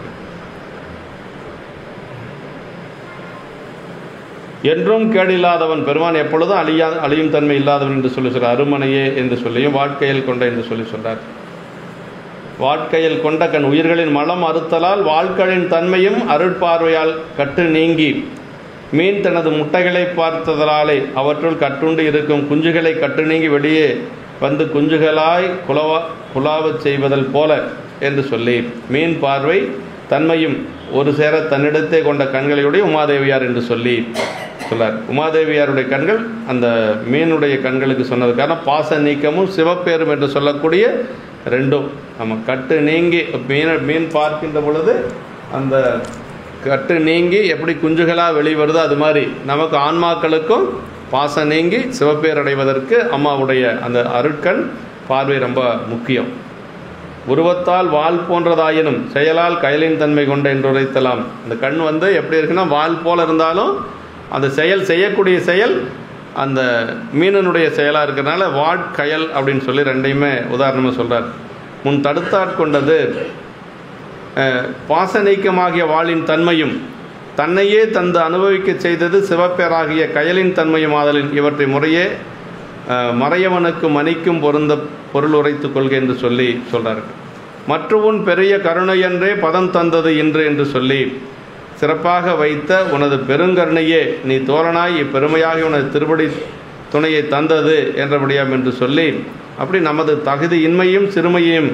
என்றும் கேடில்லாதவன் பெருமான் எப்பொழுதும் அழியும் தன்மை இல்லாதவன் என்று சொல்லி சொல்கிறார். அருமனையே என்று சொல்லியும் வாழ்க்கையில் கொண்ட என்று சொல்லி சொல்கிறார். வாழ்க்கையில் கொண்ட கண் உயிர்களின் மலம் அறுத்தலால் வாழ்க்கையின் தன்மையும் அருட்பார்வையால் கட்டு நீங்கி மீன் தனது முட்டைகளை பார்த்ததலாலே அவற்றுள் கட்டுண்டு இருக்கும் குஞ்சுகளை கட்டு நீங்கி வெளியே வந்து குஞ்சுகளாய் குலாவச் செய்வதல் போல என்று சொல்லி மீன் பார்வை தன்மையும் ஒரு சேர தன்னிடத்தே கொண்ட கண்களையுடைய உமாதேவியார் என்று சொல்லி சொல்லார். உமாதேவியாருடைய கண்கள் அந்த மீனுடைய கண்களுக்கு சொன்னதுக்கான பாச நீக்கமும் சிவப்பேரும் என்று சொல்லக்கூடிய 2ம் நம்ம கட்டு நீங்கி மீன் பார்க்கின்ற பொழுது அந்த கட்டு நீங்கி எப்படி குஞ்சுகளாக வெளிவருதோ அது மாதிரி நமக்கு ஆன்மாக்களுக்கும் பாசம் நீங்கி சிவப்பேர் அடைவதற்கு அம்மாவுடைய அந்த அருட்கண் பார்வை ரொம்ப முக்கியம். உருவத்தால் வால் போன்றதாயினும் செயலால் கயலின் தன்மை கொண்ட என்று உரைத்தலாம். அந்த கண் வந்து எப்படி இருக்குன்னா வால் போல் இருந்தாலும் அந்த செய்யக்கூடிய செயல் அந்த மீனனுடைய செயலாக இருக்கிறதுனால வாட்கயல் அப்படின்னு சொல்லி 2யுமே உதாரணமாக சொல்கிறார். முன் தடுத்தாட்கொண்டது பாசநீக்கமாகிய வாளின் தன்மையும் தன்னையே தந்து அனுபவிக்க செய்தது சிவப்பேராகிய கயலின் தன்மையும் ஆதலின் இவற்றை முறையே மறையவனுக்கு மணிக்கும் பொருள் உரைத்து கொள்க என்று சொல்லி சொல்கிறார். மற்றவன் பெரிய கருணையன்றே பதம் தந்தது இன்று என்று சொல்லி சிறப்பாக வைத்த உனது பெருங்கருணையே நீ தோழனாய் இப்பெருமையாகி உனது திருப்படி துணையை தந்தது என்றபடியாம் என்று சொல்லி அப்படி நமது தகுதி இன்மையும் சிறுமையும்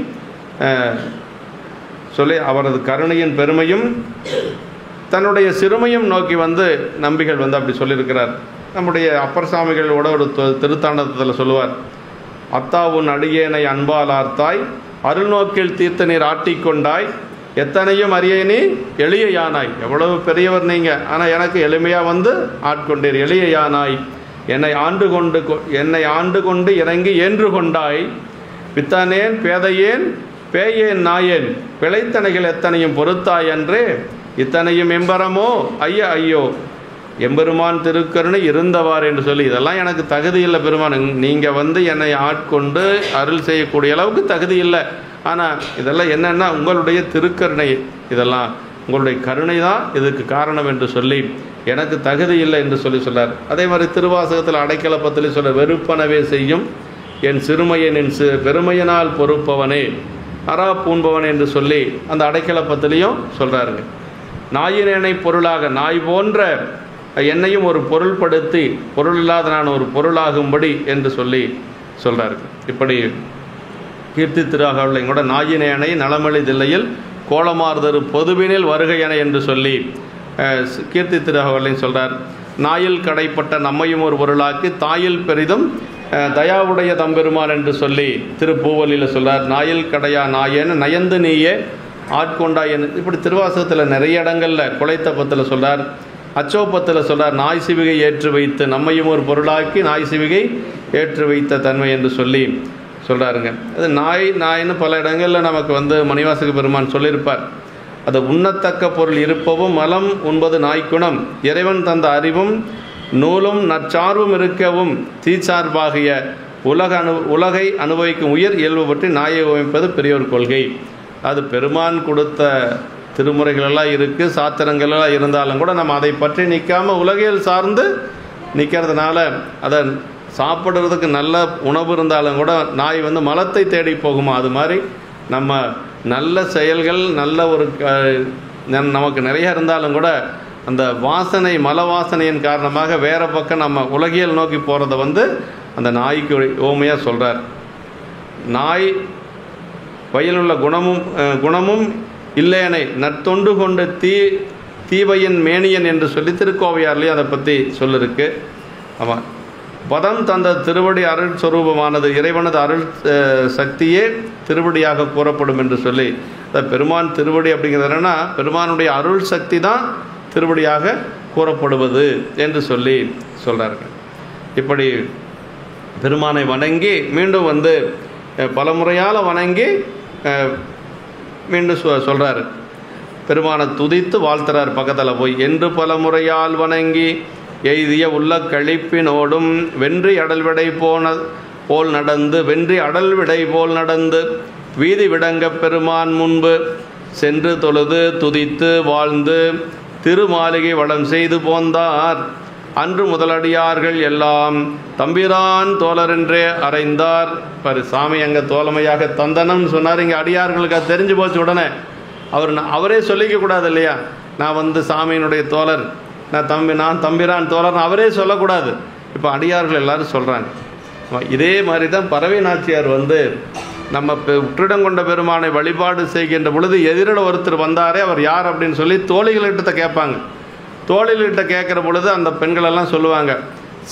சொல்லி அவரது கருணையின் பெருமையும் தன்னுடைய சிறுமையும் நோக்கி வந்து நம்பிகள் வந்து அப்படி சொல்லியிருக்கிறார். நம்முடைய அப்பர் சாமிகளோட ஒரு திருத்தாண்டத்தில் சொல்லுவார், அத்தா உன் அடியேனை அன்பால் ஆர்த்தாய், அருள்நோக்கில் தீர்த்த நீர் ஆட்டிக்கொண்டாய், எத்தனையும் அறியேனே எளிய யானாய். எவ்வளவு பெரியவர் நீங்கள், ஆனால் எனக்கு எளிமையாக வந்து ஆட்கொண்டீர். எளிய யானாய் என்னை ஆண்டு கொண்டு இறங்கி ஏன்று கொண்டாய், பித்தானேன் பேதையேன் பேயேன் நாயேன், பிழைத்தனைகள் எத்தனையும் பொறுத்தாய் அன்றே, இத்தனையும் எம்பரமோ ஐயா ஐயோ, எம்பெருமான் திருக்கருணை இருந்தவார் என்று சொல்லி, இதெல்லாம் எனக்கு தகுதி இல்லை பெருமான், நீங்கள் வந்து என்னை ஆட்கொண்டு அருள் செய்யக்கூடிய அளவுக்கு தகுதி இல்லை. ஆனால் இதெல்லாம் என்னென்னா உங்களுடைய திருக்கருணை, இதெல்லாம் உங்களுடைய கருணை தான் இதுக்கு காரணம் என்று சொல்லி எனக்கு தகுதி இல்லை என்று சொல்கிறார். அதே மாதிரி திருவாசகத்தில் அடைக்கலப்பத்தில் சொல்ல, வெறுப்பனவே செய்யும் என் சிறுமையன் என் பெருமையினால் பொறுப்பவனே அரா பூண்பவன் என்று சொல்லி அந்த அடைக்கலப்பத்திலையும் சொல்கிறாருங்க. நாயினேனை பொருளாக, நாய் போன்ற என்னையும் ஒரு பொருள்படுத்தி பொருள் இல்லாத நான் ஒரு பொருளாகும்படி என்று சொல்லி சொல்கிறார்கள். இப்படி கீர்த்தி திருவாகவலையும் கூட நாயினேனை நலமளி தில்லையில் கோலமார்தரு பொதுவினில் வருகையனை என்று சொல்லி கீர்த்தி திருவாகவலையும் சொல்கிறார். நாயில் கடைப்பட்ட நம்மையும் ஒரு பொருளாக்கி தாயில் பெரிதும் தயாவுடைய தம்பெருமான் என்று சொல்லி திருப்பூவலியில் சொல்கிறார். நாயில் கடையா நாயேன்னு நயந்து நீயே ஆட்கொண்டாய் என்று. இப்படி திருவாசகத்தில் நிறைய இடங்களில் குலைத்தப்பத்தில் சொல்கிறார். அச்சோப்பத்தில் சொல்கிறார், நாய் சிவிகை ஏற்று வைத்து நம்மையும் ஒரு பொருளாக்கி நாய் சிவிகை ஏற்று வைத்த தன்மை என்று சொல்லி சொல்கிறாருங்க. அது நாய்ன்னு பல இடங்களில் நமக்கு வந்து மணிவாசக பெருமான் சொல்லியிருப்பார். அது உண்ணத்தக்க பொருள் இருப்பவும் மலம் உண்பது நாய்க்குணம், இறைவன் தந்த அறிவும் நூலும் நற்சார்பும் இருக்கவும் தீச்சார்பாகிய உலகை அனுபவிக்கும் உயிர் இயல்பு பற்றி நாயை உமைப்பது பெரியோர் கொள்கை. அது பெருமான் கொடுத்த திருமுறைகளெல்லாம் இருக்குது, சாத்திரங்களெல்லாம் இருந்தாலும் கூட நம்ம அதை பற்றி நிற்காமல் உலகியல் சார்ந்து நிற்கிறதுனால, அதை சாப்பிட்றதுக்கு நல்ல உணவு இருந்தாலும் கூட நாய் வந்து மலத்தை தேடி போகுமா, அது மாதிரி நம்ம நல்ல செயல்கள் நல்ல ஒரு நமக்கு நிறைய இருந்தாலும் கூட அந்த வாசனை மல வாசனையின் காரணமாக வேறு பக்கம் நம்ம உலகியல் நோக்கி போகிறத வந்து அந்த நாய்க்கு ஓமையாக சொல்கிறார். நாய் வயலுள்ள குணமும் இல்லையனை நற்தொண்டு கொண்டு தீவையின் மேனியன் என்று சொல்லி திருக்கோவையார்லேயும் அதை பற்றி சொல்லிருக்கு. ஆமாம், பதம் தந்த திருவடி அருள் சொரூபமானது இறைவனது அருள் சக்தியே திருவடியாக கூறப்படும் என்று சொல்லி, பெருமான் திருவடி அப்படிங்கிறதுனா பெருமானுடைய அருள் சக்தி தான் திருவடியாக கூறப்படுவது என்று சொல்லி சொல்கிறார்கள். இப்படி பெருமானை வணங்கி மீண்டும் வந்து பல முறையால் வணங்கி மீண்டும் சொல்கிறார். பெருமானை துதித்து வாழ்த்துறார் பக்கத்தில் போய், என்று பல முறையால் வணங்கி எய்திய உள்ள கழிப்பினோடும் வென்றி அடல்விடை போல் நடந்து வீதி விடங்க பெருமான் முன்பு சென்று தொழுது துதித்து வாழ்ந்து திருமாளிகை வளம் செய்து போந்தார். அன்று முதலடியார்கள் எல்லாம் தம்பிரான் தோழரென்றே அறைந்தார். சாமி அங்கே தோழமையாக தந்தனம் சொன்னார். இங்கே அடியார்களுக்கு அது தெரிஞ்சு போச்சு. உடனே அவரே சொல்லிக்க கூடாது இல்லையா, நான் வந்து சாமியினுடைய தோழர், நான் தம்பிரான் தோழர் அவரே சொல்லக்கூடாது. இப்போ அடியார்கள் எல்லாரும் சொல்கிறாங்க. இதே மாதிரி தான் பறவை நாச்சியார் வந்து நம்ம உற்றிடங்கொண்ட பெருமானை வழிபாடு செய்கின்ற பொழுது எதிரில் ஒருத்தர் வந்தாரே, அவர் யார் அப்படின்னு சொல்லி தோழிகள்கிட்ட கேட்பாங்க. தோழிகள்கிட்ட கேட்குற பொழுது அந்த பெண்களெல்லாம் சொல்லுவாங்க,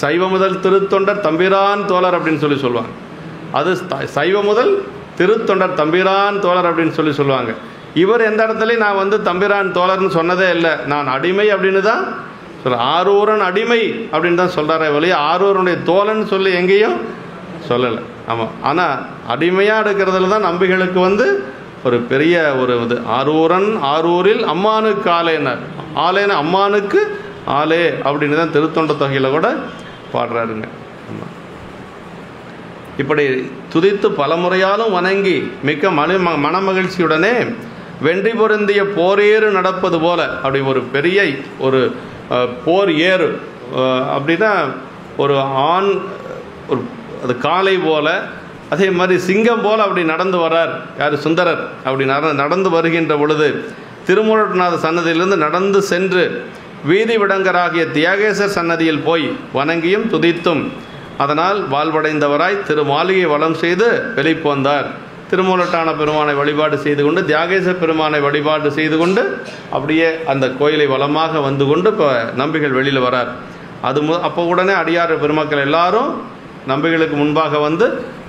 சைவ முதல் திருத்தொண்டர் தம்பிரான் தோழர் அப்படின்னு சொல்லுவாங்க. அது சைவ முதல் திருத்தொண்டர் தம்பிரான் தோழர் அப்படின்னு சொல்லுவாங்க. இவர் எந்த இடத்துலையும் நான் வந்து தம்பிரான் தோழர்னு சொன்னதே இல்லை, நான் அடிமை அப்படின்னு தான் ஆரூரன் அடிமை அப்படின்னு தான் சொல்கிறாரே வழியா ஆரூரனுடைய தோழன் சொல்லி எங்கேயும் சொல்லலை. ஆமாம், ஆனால் அடிமையாக இருக்கிறதுல தான் நம்பிகளுக்கு வந்து ஒரு பெரிய ஒரு இது. ஆரூரில் அம்மானுக்கு ஆலேனர், ஆலேன அம்மானுக்கு ஆலே அப்படின்னு தான் திருத்தொண்ட தொகையில் கூட பாடுறாருங்க. ஆமாம், இப்படி துதித்து பலமுறையாலும் வணங்கி மிக்க மனமகிழ்ச்சியுடனே வென்றி பொருந்திய போரேறு நடப்பது போல, அப்படி ஒரு பெரிய ஒரு போர் ஏறு அப்படின்னா ஒரு ஆண் ஒரு அது காளை போல, அதே மாதிரி சிங்கம் போல் அப்படி நடந்து வரார் யார், சுந்தரர். அப்படி நடந்து வருகின்ற பொழுது திருமூலநாத சன்னதியிலிருந்து நடந்து சென்று வீதி விடங்கராகிய தியாகேசர் சன்னதியில் போய் வணங்கியும் துதித்தும் அதனால் வாழ்வடைந்தவராய் திருமாளிகை வளம் செய்து வெளிப்போந்தார். திருமூலட்டான பெருமானை வழிபாடு செய்து கொண்டு தியாகேச பெருமானை வழிபாடு செய்து கொண்டு அப்படியே அந்த கோயிலை வளமாக வந்து கொண்டு இப்போ நம்பிகள் வெளியில் வரார். அப்போ உடனே அடியார் பெருமக்கள் எல்லாரும் நம்பிகளுக்கு முன்பாக வந்து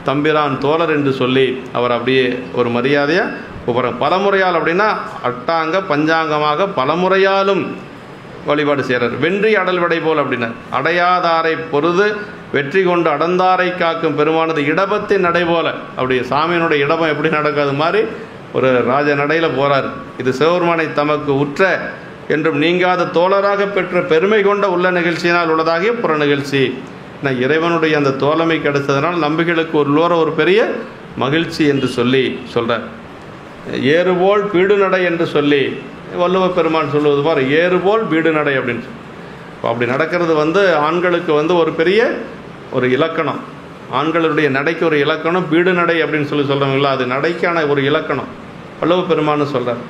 தம்பிரான் தோழர் என்று சொல்லி அவர் அப்படியே ஒரு மரியாதையாக கூப்பிட்றாங்க. பலமுறையால் அப்படின்னா அட்டாங்க பஞ்சாங்கமாக பலமுறையாலும் வழிபாடு செய்கிறார். வென்றி அடல் விடை போல் அப்படின்னா அடையாதாரை பொருது வெற்றி கொண்டு அடந்தாரை காக்கும் பெருமானது இடபத்தின் நடை போல, அப்படி சாமியினுடைய இடபம் எப்படி நடக்காது மாதிரி ஒரு ராஜ நடையில் போகிறார். இது சிவபெருமானை தமக்கு உற்ற என்றும் நீங்காத தோழராக பெற்ற பெருமை கொண்ட உள்ள நிகழ்ச்சியினால் உள்ளதாகிய புற நிகழ்ச்சி. நான் இறைவனுடைய அந்த தோழமை கிடைத்ததனால் நம்பிகளுக்கு ஒரு பெரிய மகிழ்ச்சி என்று சொல்லி சொல்கிறார். ஏறுபோல் பீடு நடை என்று சொல்லி வள்ளுவ பெருமான் சொல்லுவது பாரு, ஏறுபோல் பீடு நடை அப்படின்னு சொல்லி. அப்படி நடக்கிறது ஆண்களுக்கு ஒரு பெரிய ஒரு இலக்கணம், ஆண்களுடைய நடைக்கு ஒரு இலக்கணம் பீடு நடை அப்படின்னு சொல்லி சொல்கிறாங்களா, அது நடைக்கான ஒரு இலக்கணம் வள்ளுவ பெருமான்னு சொல்கிறார்.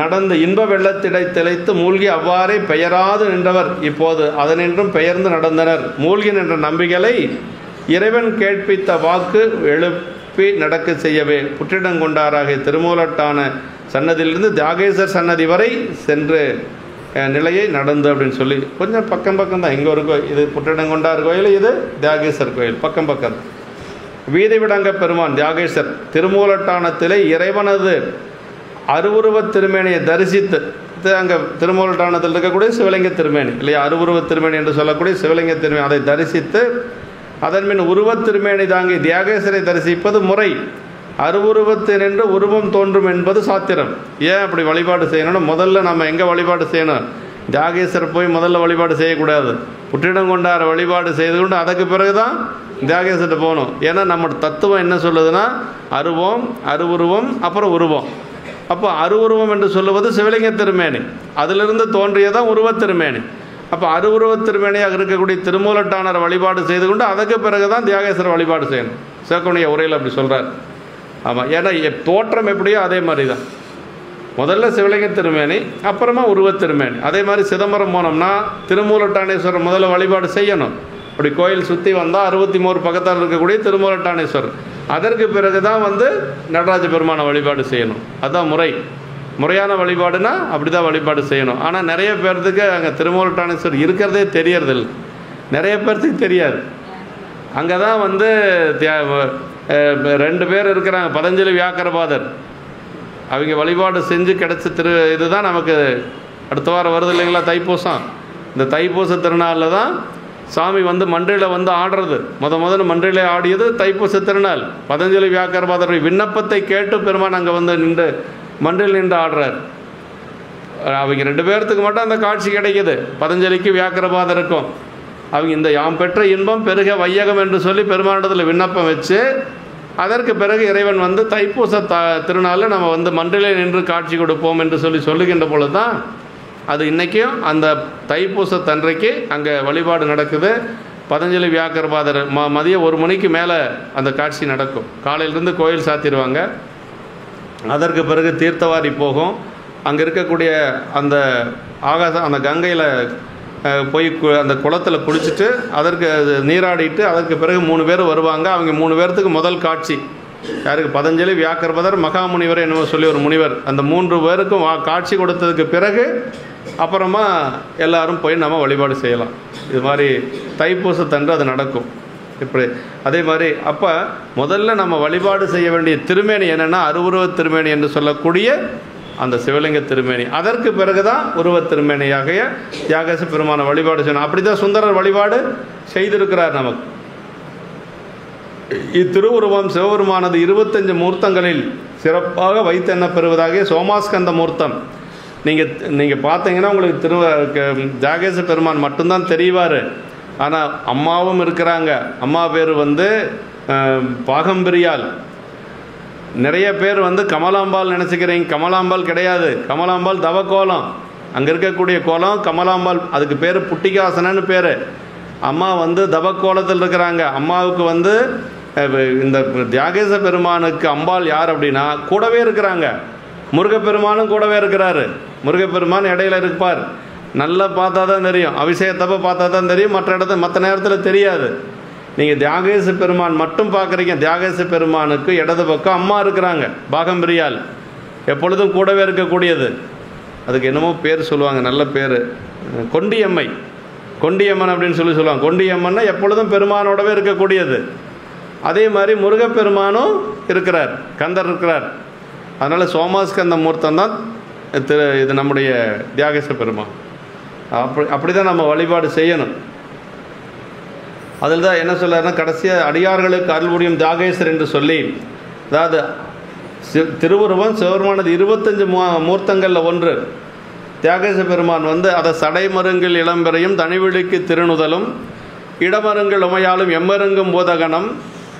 நடந்து இன்ப வெள்ளத்திடை திளைத்து மூழ்கி அவ்வாறே பெயராது நின்றவர் இப்போது அதனின்றும் பெயர்ந்து நடந்தனர். மூழ்கி நின்ற நம்பிகளை இறைவன் கேட்பித்த வாக்கு எழுப்பி நடக்க செய்யவே புற்றிடங்கொண்டாராக திருமூலட்டான சன்னதியிலிருந்து தியாகேசர் சன்னதி வரை சென்று நிலையை நடந்து அப்படின்னு சொல்லி கொஞ்சம் பக்கம் தான். இங்கே ஒரு கோயில், இது புற்றிடங்கொண்டார் கோயில், இது தியாகேசர் கோயில், பக்கம் வீதி விடங்க பெருமான் தியாகேசர் திருமூலட்டானத்திலே இறைவனது அருவுருவத் திருமேனியை தரிசித்து, அங்கே திருமூலட்டானத்தில் இருக்கக்கூடிய சிவலிங்க திருமேனி இல்லையா, அருவுருவத் திருமேனி என்று சொல்லக்கூடிய சிவலிங்க திருமேனி, அதை தரிசித்து அதன்பின் உருவத் திருமேனி தாங்கி தியாகேசரை தரிசிப்பது முறை. அருவுருவத்தினின்று உருவம் தோன்றும் என்பது சாத்திரம். ஏன் அப்படி வழிபாடு செய்யணும்னா, முதல்ல நம்ம எங்கே வழிபாடு செய்யணும், தியாகேசர் போய் முதல்ல வழிபாடு செய்யக்கூடாது, புற்றிடம் கொண்டார வழிபாடு செய்து கொண்டு அதுக்கு பிறகு தான் தியாகேசர்கிட்ட போகணும். ஏன்னா நம்ம தத்துவம் என்ன சொல்லுதுன்னா, அருவம், அருவுருவம், அப்புறம் உருவம். அப்போ அருவுருவம் என்று சொல்லுவது சிவலிங்க திருமேனி, அதிலிருந்து தோன்றியதான் உருவத் திருமேனி. அப்போ அருவுருவத் திருமேனியாக இருக்கக்கூடிய திருமூலட்டானர் வழிபாடு செய்து கொண்டு அதுக்கு பிறகு தான் தியாகேசர் வழிபாடு செய்யணும். சேக்கோனிய உரையில் அப்படி சொல்கிறார். ஆமாம், ஏன்னா தோற்றம் எப்படியோ அதே மாதிரி தான், முதல்ல சிவலிங்க திருமேனி, அப்புறமா உருவத் திருமேனி. அதே மாதிரி சிதம்பரம் போனோம்னா திருமூலட்டானேஸ்வரர் முதல்ல வழிபாடு செய்யணும். அப்படி கோயில் சுற்றி வந்தால் 63 பக்கத்தில் இருக்கக்கூடிய திருமூலட்டானேஸ்வரர், அதற்கு பிறகு தான் நடராஜ பெருமானை வழிபாடு செய்யணும். அதுதான் முறையான வழிபாடுனா அப்படி தான் வழிபாடு செய்யணும். ஆனால் நிறைய பேர்த்துக்கு அங்கே திருமூலட்டானேஸ்வரர் இருக்கிறதே தெரியறதில்லை, நிறைய பேர்த்துக்கு தெரியாது. அங்கே தான் 2 பேர் இருக்கிறாங்க, பதஞ்சலி வியாக்கரபாதர், அவங்க வழிபாடு செஞ்சு கிடைச்ச இதுதான் நமக்கு அடுத்த வாரம் வருது இல்லைங்களா, தைப்பூசம். இந்த தைப்பூச திருநாளில் தான் சாமி மன்றில் ஆடுறது, முதல்ல மன்றிலே ஆடியது தைப்பூச திருநாள். பதஞ்சலி வியாக்கரபாதருடைய விண்ணப்பத்தை கேட்டு பெருமான் அங்கே நின்று மன்றில் நின்று ஆடுறார். அவங்க 2 பேர்த்துக்கு மட்டும் அந்த காட்சி கிடைக்கிது, பதஞ்சலிக்கு வியாக்கரபாதருக்கும். அவங்க இந்த யாம் பெற்ற இன்பம் பெருக வையகம் என்று சொல்லி பெருமானிடத்தில் விண்ணப்பம் வச்சு அதற்கு பிறகு இறைவன் தைப்பூச திருநாளில் நம்ம மன்றிலே நின்று காட்சி கொடுப்போம் என்று சொல்லுகின்ற பொழுது தான் அது இன்றைக்கும் அந்த தைப்பூசத்தன்றைக்கு அங்கே வழிபாடு நடக்குது. பதஞ்சலி வியாக்கரபாதர் மதியம் 1 மணிக்கு மேலே அந்த காட்சி நடக்கும். காலையிலேருந்து கோயில் சாத்திடுவாங்க, அதற்கு பிறகு தீர்த்தவாரி போகும். அங்கே இருக்கக்கூடிய அந்த அந்த கங்கையில் போய் அந்த குளத்தில் குளிச்சுட்டு அதற்கு நீராடிட்டு அதற்கு பிறகு 3 பேர் வருவாங்க. அவங்க 3 பேர்த்துக்கு முதல் காட்சி யாருக்கு, பதஞ்சலி வியாக்கரபாதர் மகாமுனிவர் என்னவோ சொல்லி ஒரு முனிவர், அந்த 3 பேருக்கும் காட்சி கொடுத்ததுக்கு பிறகு அப்புறமா எல்லாரும் போய் நம்ம வழிபாடு செய்யலாம். இது மாதிரி தைப்பூசத்தன்று அது நடக்கும். இப்படி அதே மாதிரி அப்போ முதல்ல நம்ம வழிபாடு செய்ய வேண்டிய திருமேனி என்னென்னா அருவுருவத் திருமேனி என்று சொல்லக்கூடிய அந்த சிவலிங்க திருமேனி. அதற்கு பிறகு தான் உருவத் திருமேனியாக தியாகேச பெருமான வழிபாடு செய்யணும். அப்படி தான் சுந்தரர் வழிபாடு செய்திருக்கிறார் நமக்கு. இத்திருவுருவம் சிவபெருமானது 25 மூர்த்தங்களில் சிறப்பாக வைத்தெண்ண பெறுவதாக சோமாஸ்கந்த மூர்த்தம். நீங்கள் பார்த்தீங்கன்னா உங்களுக்கு தியாகேச பெருமான் மட்டும்தான் தெரிவார். ஆனால் அம்மாவும் இருக்கிறாங்க. அம்மா பேர் பாகம்பிரியால். நிறைய பேர் கமலாம்பாள் நினச்சிக்கிறீங்க, கமலாம்பாள் கிடையாது. கமலாம்பாள் தவக்கோலம், அங்கே இருக்கக்கூடிய கோலம் கமலாம்பாள், அதுக்கு பேர் புட்டிகாசனன்னு பேர். அம்மா தவக்கோலத்தில் இருக்கிறாங்க. அம்மாவுக்கு இந்த தியாகேச பெருமானுக்கு அம்பாள் யார் அப்படின்னா கூடவே இருக்கிறாங்க. முருகப்பெருமானும் கூடவே இருக்கிறாரு. முருகப்பெருமான் இடையில இருப்பார். நல்லா பார்த்தா தான் தெரியும், அபிஷேகத்தப்போ பார்த்தா தான் தெரியும், மற்ற நேரத்தில் தெரியாது. நீங்கள் தியாகேச பெருமான் மட்டும் பார்க்குறீங்க. தியாகேச பெருமானுக்கு இடது பக்கம் அம்மா இருக்கிறாங்க, பாகம்பிரியால், எப்பொழுதும் கூடவே இருக்கக்கூடியது. அதுக்கு என்னமோ பேர் சொல்லுவாங்க, நல்ல பேர், கொண்டியம்மை. கொண்டியம்மன் அப்படின்னு சொல்லுவாங்க. கொண்டியம்மன்னா எப்பொழுதும் பெருமானோடவே இருக்கக்கூடியது. அதே மாதிரி முருகப்பெருமானும் இருக்கிறார், கந்தர் இருக்கிறார். அதனால் சோமாஸ்கந்த மூர்த்தம் தான் இது நம்முடைய தியாகேச பெருமான். அப்படி தான் நம்ம வழிபாடு செய்யணும். அதில் தான் என்ன சொல்றாருன்னா, கடைசியாக அடியார்களுக்கு அருள் புரியும் தியாகேசர் என்று சொல்லி, அதாவது திருவுருவம் சிவபெருமானது 25 மூர்த்தங்களில் ஒன்று. தியாகேச பெருமான் அதை சடைமருங்கில் இளம்பெறையும் தனிவிழிக்கு திருநுதலும் இடமருங்கள் உமையாலும் எம்மருங்கும் போதகனம்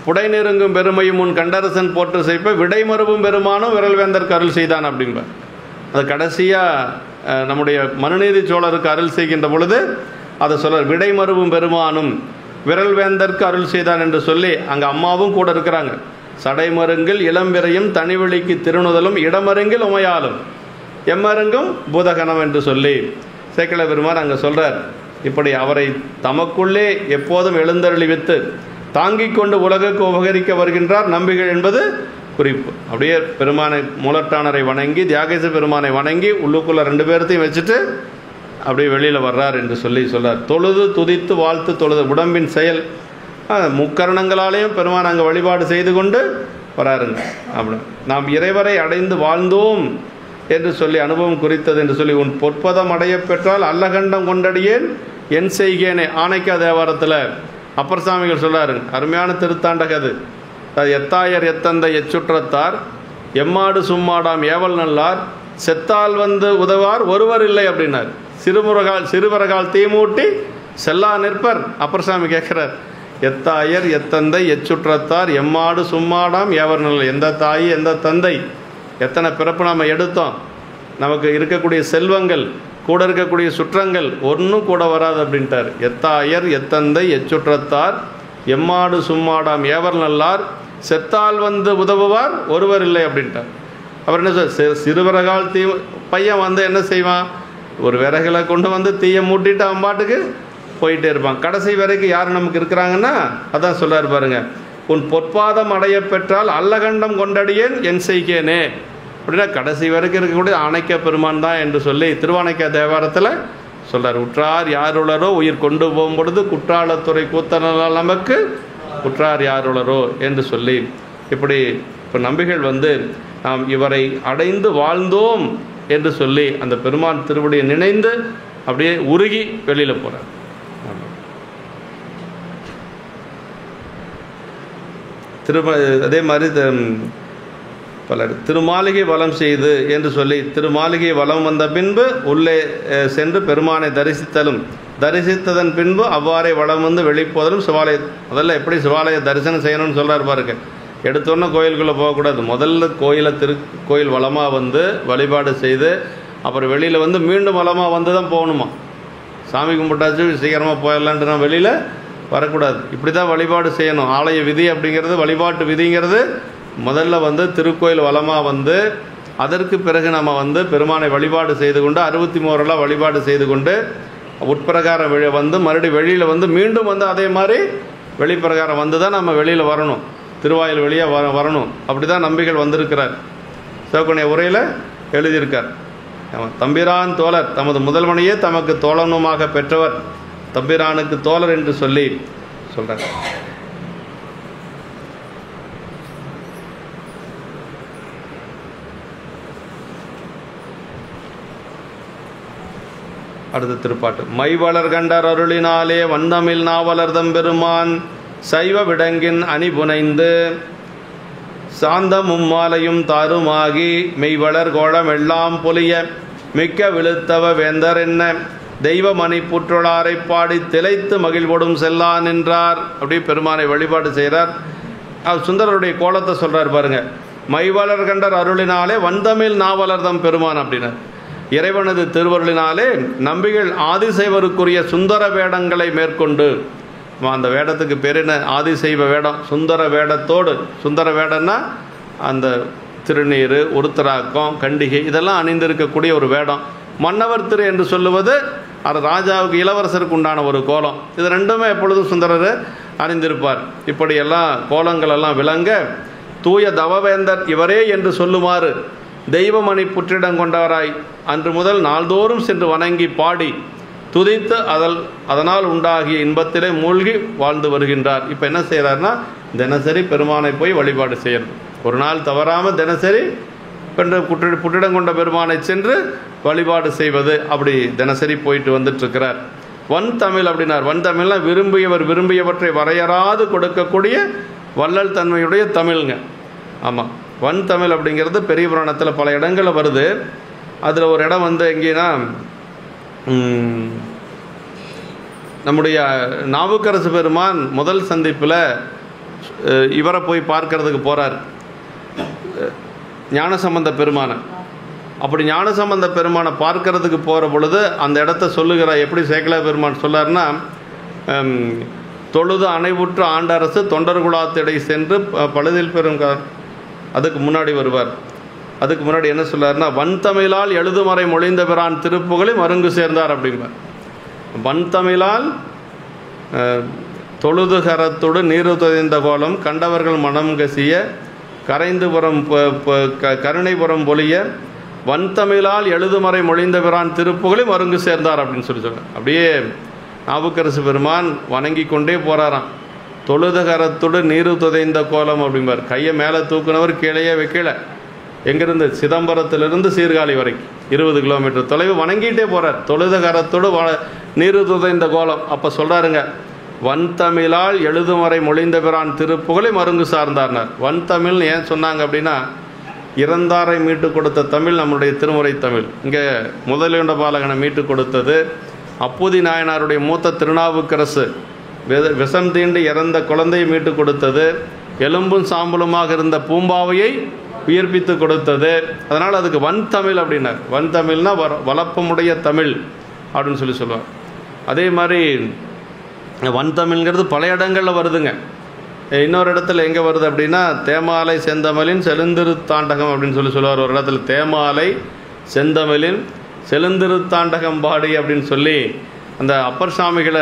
புடைநெருங்கும் பெருமையும் உன் கண்டரசன் போற்று செய்ப்ப விடைமருவும் பெருமானும் விரல்வேந்தற்கு அருள் செய்தான் அப்படிம்ப. அது கடைசியாக நம்முடைய மனுநீதி சோழருக்கு அருள் செய்கின்ற பொழுது அதை சொல்ல, விடைமருவும் பெருமானும் விரல்வேந்தற்கு அருள் செய்தான் என்று சொல்லி அங்கே அம்மாவும் கூட இருக்கிறாங்க. சடைமருங்கில் இளம்பெறையும் தனிவெளிக்கு திருநுதலும் இடமருங்கில் உமையாலும் எம்மருங்கும் பூதகணம் என்று சொல்லி சேக்கிழ பெருமான் அங்கே சொல்கிறார். இப்படி அவரை தமக்குள்ளே எப்போதும் எழுந்தருளிவித்து தாங்கிக் கொண்டு உலகுக்கு உபகரிக்க வருகின்றார் நம்பிகள் என்பது குறிப்பு. அப்படியே பெருமானை மூலட்டானரை வணங்கி தியாகேச பெருமானை வணங்கி உள்ளுக்குள்ளே 2 பேர்த்தையும் வச்சுட்டு அப்படியே வெளியில் வர்றார் என்று சொல்கிறார். தொழுது துதித்து வாழ்த்து தொழுது உடம்பின் செயல் முக்கரணங்களாலேயும் பெருமான் அங்கே வழிபாடு செய்து கொண்டு வராருங்க. அப்படி நாம் இறைவரை அடைந்து வாழ்ந்தோம் என்று சொல்லி அனுபவம் குறித்தது என்று சொல்லி, உன் பொற்பதம் அடைய பெற்றால் அல்லகண்டம் கொண்டடியேன் என் செய்கேனே ஆனைக்கா தேவாரத்தில் அப்பர் சாமிகள் சொல்கிறாருங்க. அருமையான திருத்தாண்டகது. எத்தாயர் எத்தந்தை எச்சுற்றத்தார் எம்மாடு சும்மாடாம் ஏவல் நல்லார் செத்தால் வந்து உதவார் ஒருவர் இல்லை அப்படின்னார். சிறுவரகால் தீமூட்டி செல்லா நிற்பர். அப்பர் சாமி கேட்குறார், எத்தாயர் எத்தந்தை எச்சுற்றத்தார் எம்மாடு சும்மாடாம் ஏவர் நல்ல. எந்த தாய் எந்த தந்தை, எத்தனை பிறப்பு நம்ம எடுத்தோம், நமக்கு இருக்கக்கூடிய செல்வங்கள் கூட இருக்கக்கூடிய சுற்றங்கள் ஒன்றும் கூட வராது அப்படின்ட்டார். எத்தாயர் எத்தந்தை எச்சுற்றத்தார் எம்மாடு சும்மாடாம் ஏவர் நல்லார் செத்தால் வந்து உதவுவார் ஒருவர் இல்லை அப்படின்ட்டார். அவர் என்ன சிறுவரகால் தீ பையன் என்ன செய்வான், ஒரு விறகுகளை கொண்டு தீயை மூட்டிட்டு அவன் பாட்டுக்கு போயிட்டே இருப்பான். கடைசி வரைக்கும் யார் நமக்கு இருக்கிறாங்கன்னா அதான் சொல்றாரு பாருங்க, உன் பொற்பாதம் அடைய பெற்றால் அல்லகண்டம் கொண்டடியேன் என் செய்கேனே அப்படின்னா கடைசி வரைக்கும் இருக்கக்கூடிய ஆனைக்க பெருமான் தான் என்று சொல்லி திருவானைக்கா தேவாரத்தில் சொல்றார். உற்றார் யாருளரோ உயிர் கொண்டு போகும் பொழுது குற்றாலத்துறை கூத்தனால் நமக்கு உற்றார் யாருளரோ என்று சொல்லி இப்படி இப்போ நம்பிகள் நாம் இவரை அடைந்து வாழ்ந்தோம் என்று சொல்லி அந்த பெருமான் திருவடியை நினைந்து அப்படியே உருகி வெளியில் போகிறார். அதே மாதிரி பலர் திருமாளிகை வலம் செய்து என்று சொல்லி திருமாளிகை வலம் வந்த பின்பு உள்ளே சென்று பெருமானை தரிசித்ததன் பின்பு அவ்வாறே வலம் வந்து வெளிப்போதலும் சிவாலய, அதெல்லாம் எப்படி சிவாலய தரிசனம் செய்யணும்னு சொல்கிறார் பாருங்க. எடுத்தோன்னே கோயிலுக்குள்ளே போகக்கூடாது. முதல்ல கோயில் வளமாக வழிபாடு செய்து அப்புறம் வெளியில் மீண்டும் வளமாக தான் போகணுமா. சாமி கும்பிட்டாச்சு சீக்கிரமாக போயிடலான்ட்டு நான் வெளியில் வரக்கூடாது. இப்படி தான் வழிபாடு செய்யணும். ஆலய விதி அப்படிங்கிறது, வழிபாட்டு விதிங்கிறது முதல்ல திருக்கோயில் வளமாக அதற்கு பிறகு நம்ம பெருமானை வழிபாடு செய்து கொண்டு 63 வழிபாடு செய்து கொண்டு உட்பிரகாரம் மறுபடியும் வெளியில் மீண்டும் அதே மாதிரி வெளிப்பிரகாரம் தான் நம்ம வெளியில் வரணும், திருவாயில் வெளியாக வரணும். அப்படி தான் நம்பிகள் வந்திருக்கிறார். சிவகுணைய உரையில் எழுதியிருக்கார். தம்பிரான் தோழர் தமது முதல்வனையே தமக்கு தோழனுமாக பெற்றவர் தம்பிரானுக்கு தோழர் என்று சொல்லி சொல்றார். அடுத்த திருப்பாட்டு. மைவளர் கண்டர் அருளினாலே வந்தமிழ் நாவலர் தம்பெருமான் சைவ விடங்கின் அணிபுனைந்து சாந்த மும்மாலையும் தாருமாகி மெய்வளர் கோலம் எல்லாம் பொலிய மிக்க விழுத்தவ வேந்தர் என்ன தெய்வமணி புற்றொழாரை பாடி திளைத்து மகிழ்வோடும் செல்லா நின்றார். அப்படி பெருமானை வழிபாடு செய்கிறார். சுந்தரருடைய கோலத்தை சொல்றார் பாருங்க. மைவளர் கண்டர் அருளினாலே வந்தமிழ் நாவலர் தம் பெருமான் அப்படின்னா இறைவனது திருவருளினாலே நம்பிகள் ஆதிசைவருக்குரிய சுந்தர வேடங்களை மேற்கொண்டு, அந்த வேடத்துக்கு பேர் என்ன, ஆதிசைவ வேடம். சுந்தர வேடத்தோடு, சுந்தர வேடம்னா அந்த திருநீர் உருத்தராக்கம் கண்டிகை இதெல்லாம் அணிந்திருக்கக்கூடிய ஒரு வேடம். மன்னவர் திரு என்று சொல்லுவது அது ராஜாவுக்கு இளவரசருக்கு உண்டான ஒரு கோலம். இது ரெண்டுமே எப்பொழுதும் சுந்தரர் அணிந்திருப்பார். இப்படியெல்லாம் கோலங்கள் எல்லாம் விளங்க தூய தவவேந்தர் இவரே என்று சொல்லுமாறு தெய்வமணி புற்றிடம் கொண்டவராய் அன்று முதல் நாள்தோறும் சென்று வணங்கி பாடி துதித்து அதனால் உண்டாகிய இன்பத்திலே மூழ்கி வாழ்ந்து வருகின்றார். இப்போ என்ன செய்கிறாருன்னா, தினசரி பெருமானை போய் வழிபாடு செய்யணும். ஒரு நாள் தவறாமல் தினசரி புற்றிடம் கொண்ட பெருமானை சென்று வழிபாடு செய்வது, அப்படி தினசரி போயிட்டு வந்துட்டுருக்கிறார். வன் தமிழ் அப்படின்னார். வன் தமிழ்னா விரும்பியவர் விரும்பியவற்றை வரையறாது கொடுக்கக்கூடிய வள்ளல் தன்மையுடைய தமிழ்ங்க. ஆமாம், வன் தமிழ் அப்படிங்கிறது பெரிய புராணத்தில் பல இடங்களில் வருது. அதில் ஒரு இடம் வந்து எங்கேன்னா, நம்முடைய நாவுக்கரசு பெருமான் முதல் சந்திப்பில் இவரை போய் பார்க்கறதுக்கு போகிறார், ஞானசம்பந்த பெருமானை. அப்படி ஞானசம்பந்த பெருமானை பார்க்கறதுக்கு போகிற பொழுது அந்த இடத்த சொல்லுகிறார். எப்படி சேக்கிழார் பெருமான் சொல்லார்னா, தொழுது அணைவுற்று ஆண்டரசு தொண்டர்குலாத்திடை சென்று பழுதில் பெரும். அதுக்கு முன்னாடி வருவார். அதுக்கு முன்னாடி என்ன சொல்லார்னா, வன் தமிழால் எழுதுமறை மொழிந்த பிரான் திருப்புகழை மருங்கு சேர்ந்தார் அப்படிம்பார். வன் தமிழால் தொழுதுகரத்தோடு நீரு தொதைந்த கோலம் கண்டவர்கள் மனம் கசிய கரைந்துபுறம் கருணைபுறம் பொலிய வன் தமிழால் எழுதுமறை மொழிந்த பிரான் திருப்புகழை மருங்கு சேர்ந்தார் அப்படின்னு சொல்கிறார். அப்படியே நாவுக்கரசு பெருமான் வணங்கி கொண்டே போகிறாராம். தொழுதுகரத்தோடு நீரு தொதைந்த கோலம் அப்படிம்பார். கையை மேலே தூக்குனவர் கீழேயே வைக்கல. எங்கேருந்து? சிதம்பரத்திலிருந்து சீர்காழி வரைக்கும் 20 கிலோமீட்டர் தொலைவு வணங்கிட்டே போகிறார். தொழுதுகரத்தோடு நீரு துதைந்த கோலம். அப்போ சொல்கிறாருங்க, வன் தமிழால் எழுதுமறை மொழிந்த பிரான் திருப்புகழை மருங்கு சார்ந்தார்னார். வன் தமிழ்னு ஏன் சொன்னாங்க அப்படின்னா, இறந்தாரை மீட்டு கொடுத்த தமிழ் நம்முடைய திருமுறை தமிழ். இங்கே முதலியுண்ட பாலகனை மீட்டு கொடுத்தது. அப்பூதி நாயனாருடைய மூத்த திருநாவுக்கரசு விஷம் தீண்டு இறந்த குழந்தையை மீட்டு கொடுத்தது. எலும்பும் சாம்பலுமாக இருந்த பூம்பாவையை உயிர்ப்பித்து கொடுத்தது. அதனால் அதுக்கு வன் தமிழ் அப்படின்னார். வன் தமிழ்னா வளப்பமுடைய தமிழ் அப்படின்னு சொல்லுவார். அதே மாதிரி வன் தமிழ்ங்கிறது பல இடங்களில் வருதுங்க. இன்னொரு இடத்துல எங்கே வருது அப்படின்னா, தேமாலை செந்தமிழின் செழுந்திருத்தாண்டகம் அப்படின்னு சொல்லுவார். ஒரு இடத்துல தேமாலை செந்தமிழின் செழுந்திருத்தாண்டகம் பாடி அப்படின்னு சொல்லி அந்த அப்பர் சாமிகளை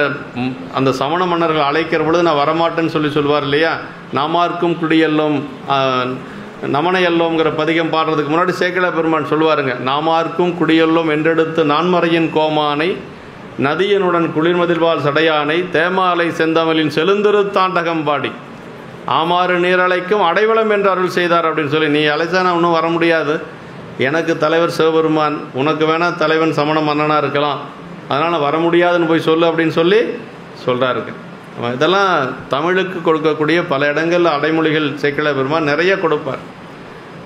அந்த சமண மன்னர்கள் அழைக்கிற பொழுது நான் வரமாட்டேன்னு சொல்லுவார் இல்லையா. நாமார்க்கும் குடியெல்லும் நமனையல்லோங்கிற பதிகம் பாடுறதுக்கு முன்னாடி சேக்கிழார் பெருமான் சொல்லுவாருங்க, நாமார்க்கும் குடியெல்லும் என்றெடுத்து நான்மறையின் கோமானை நதியனுடன் குளிர்மதில்வாள் சடையானை தேமாலை செந்தமிழின் செழுந்திருத்தாண்டகம் பாடி ஆமாறு நீரழைக்கும் அடைவளம் என்று அருள் செய்தார் அப்படின்னு சொல்லி, நீ அழைச்சா நான் இன்னும் வர முடியாது, எனக்கு தலைவர் சிவபெருமான், உனக்கு வேணால் தலைவன் சமண மன்னனாக இருக்கலாம், அதனால் வர முடியாதுன்னு போய் சொல்லு அப்படின்னு சொல்லி சொல்கிறாருங்க. இதெல்லாம் தமிழுக்கு கொடுக்கக்கூடிய பல இடங்களில் அடைமொழிகள் சேக்கிழார் பெருமான் நிறைய கொடுப்பார்.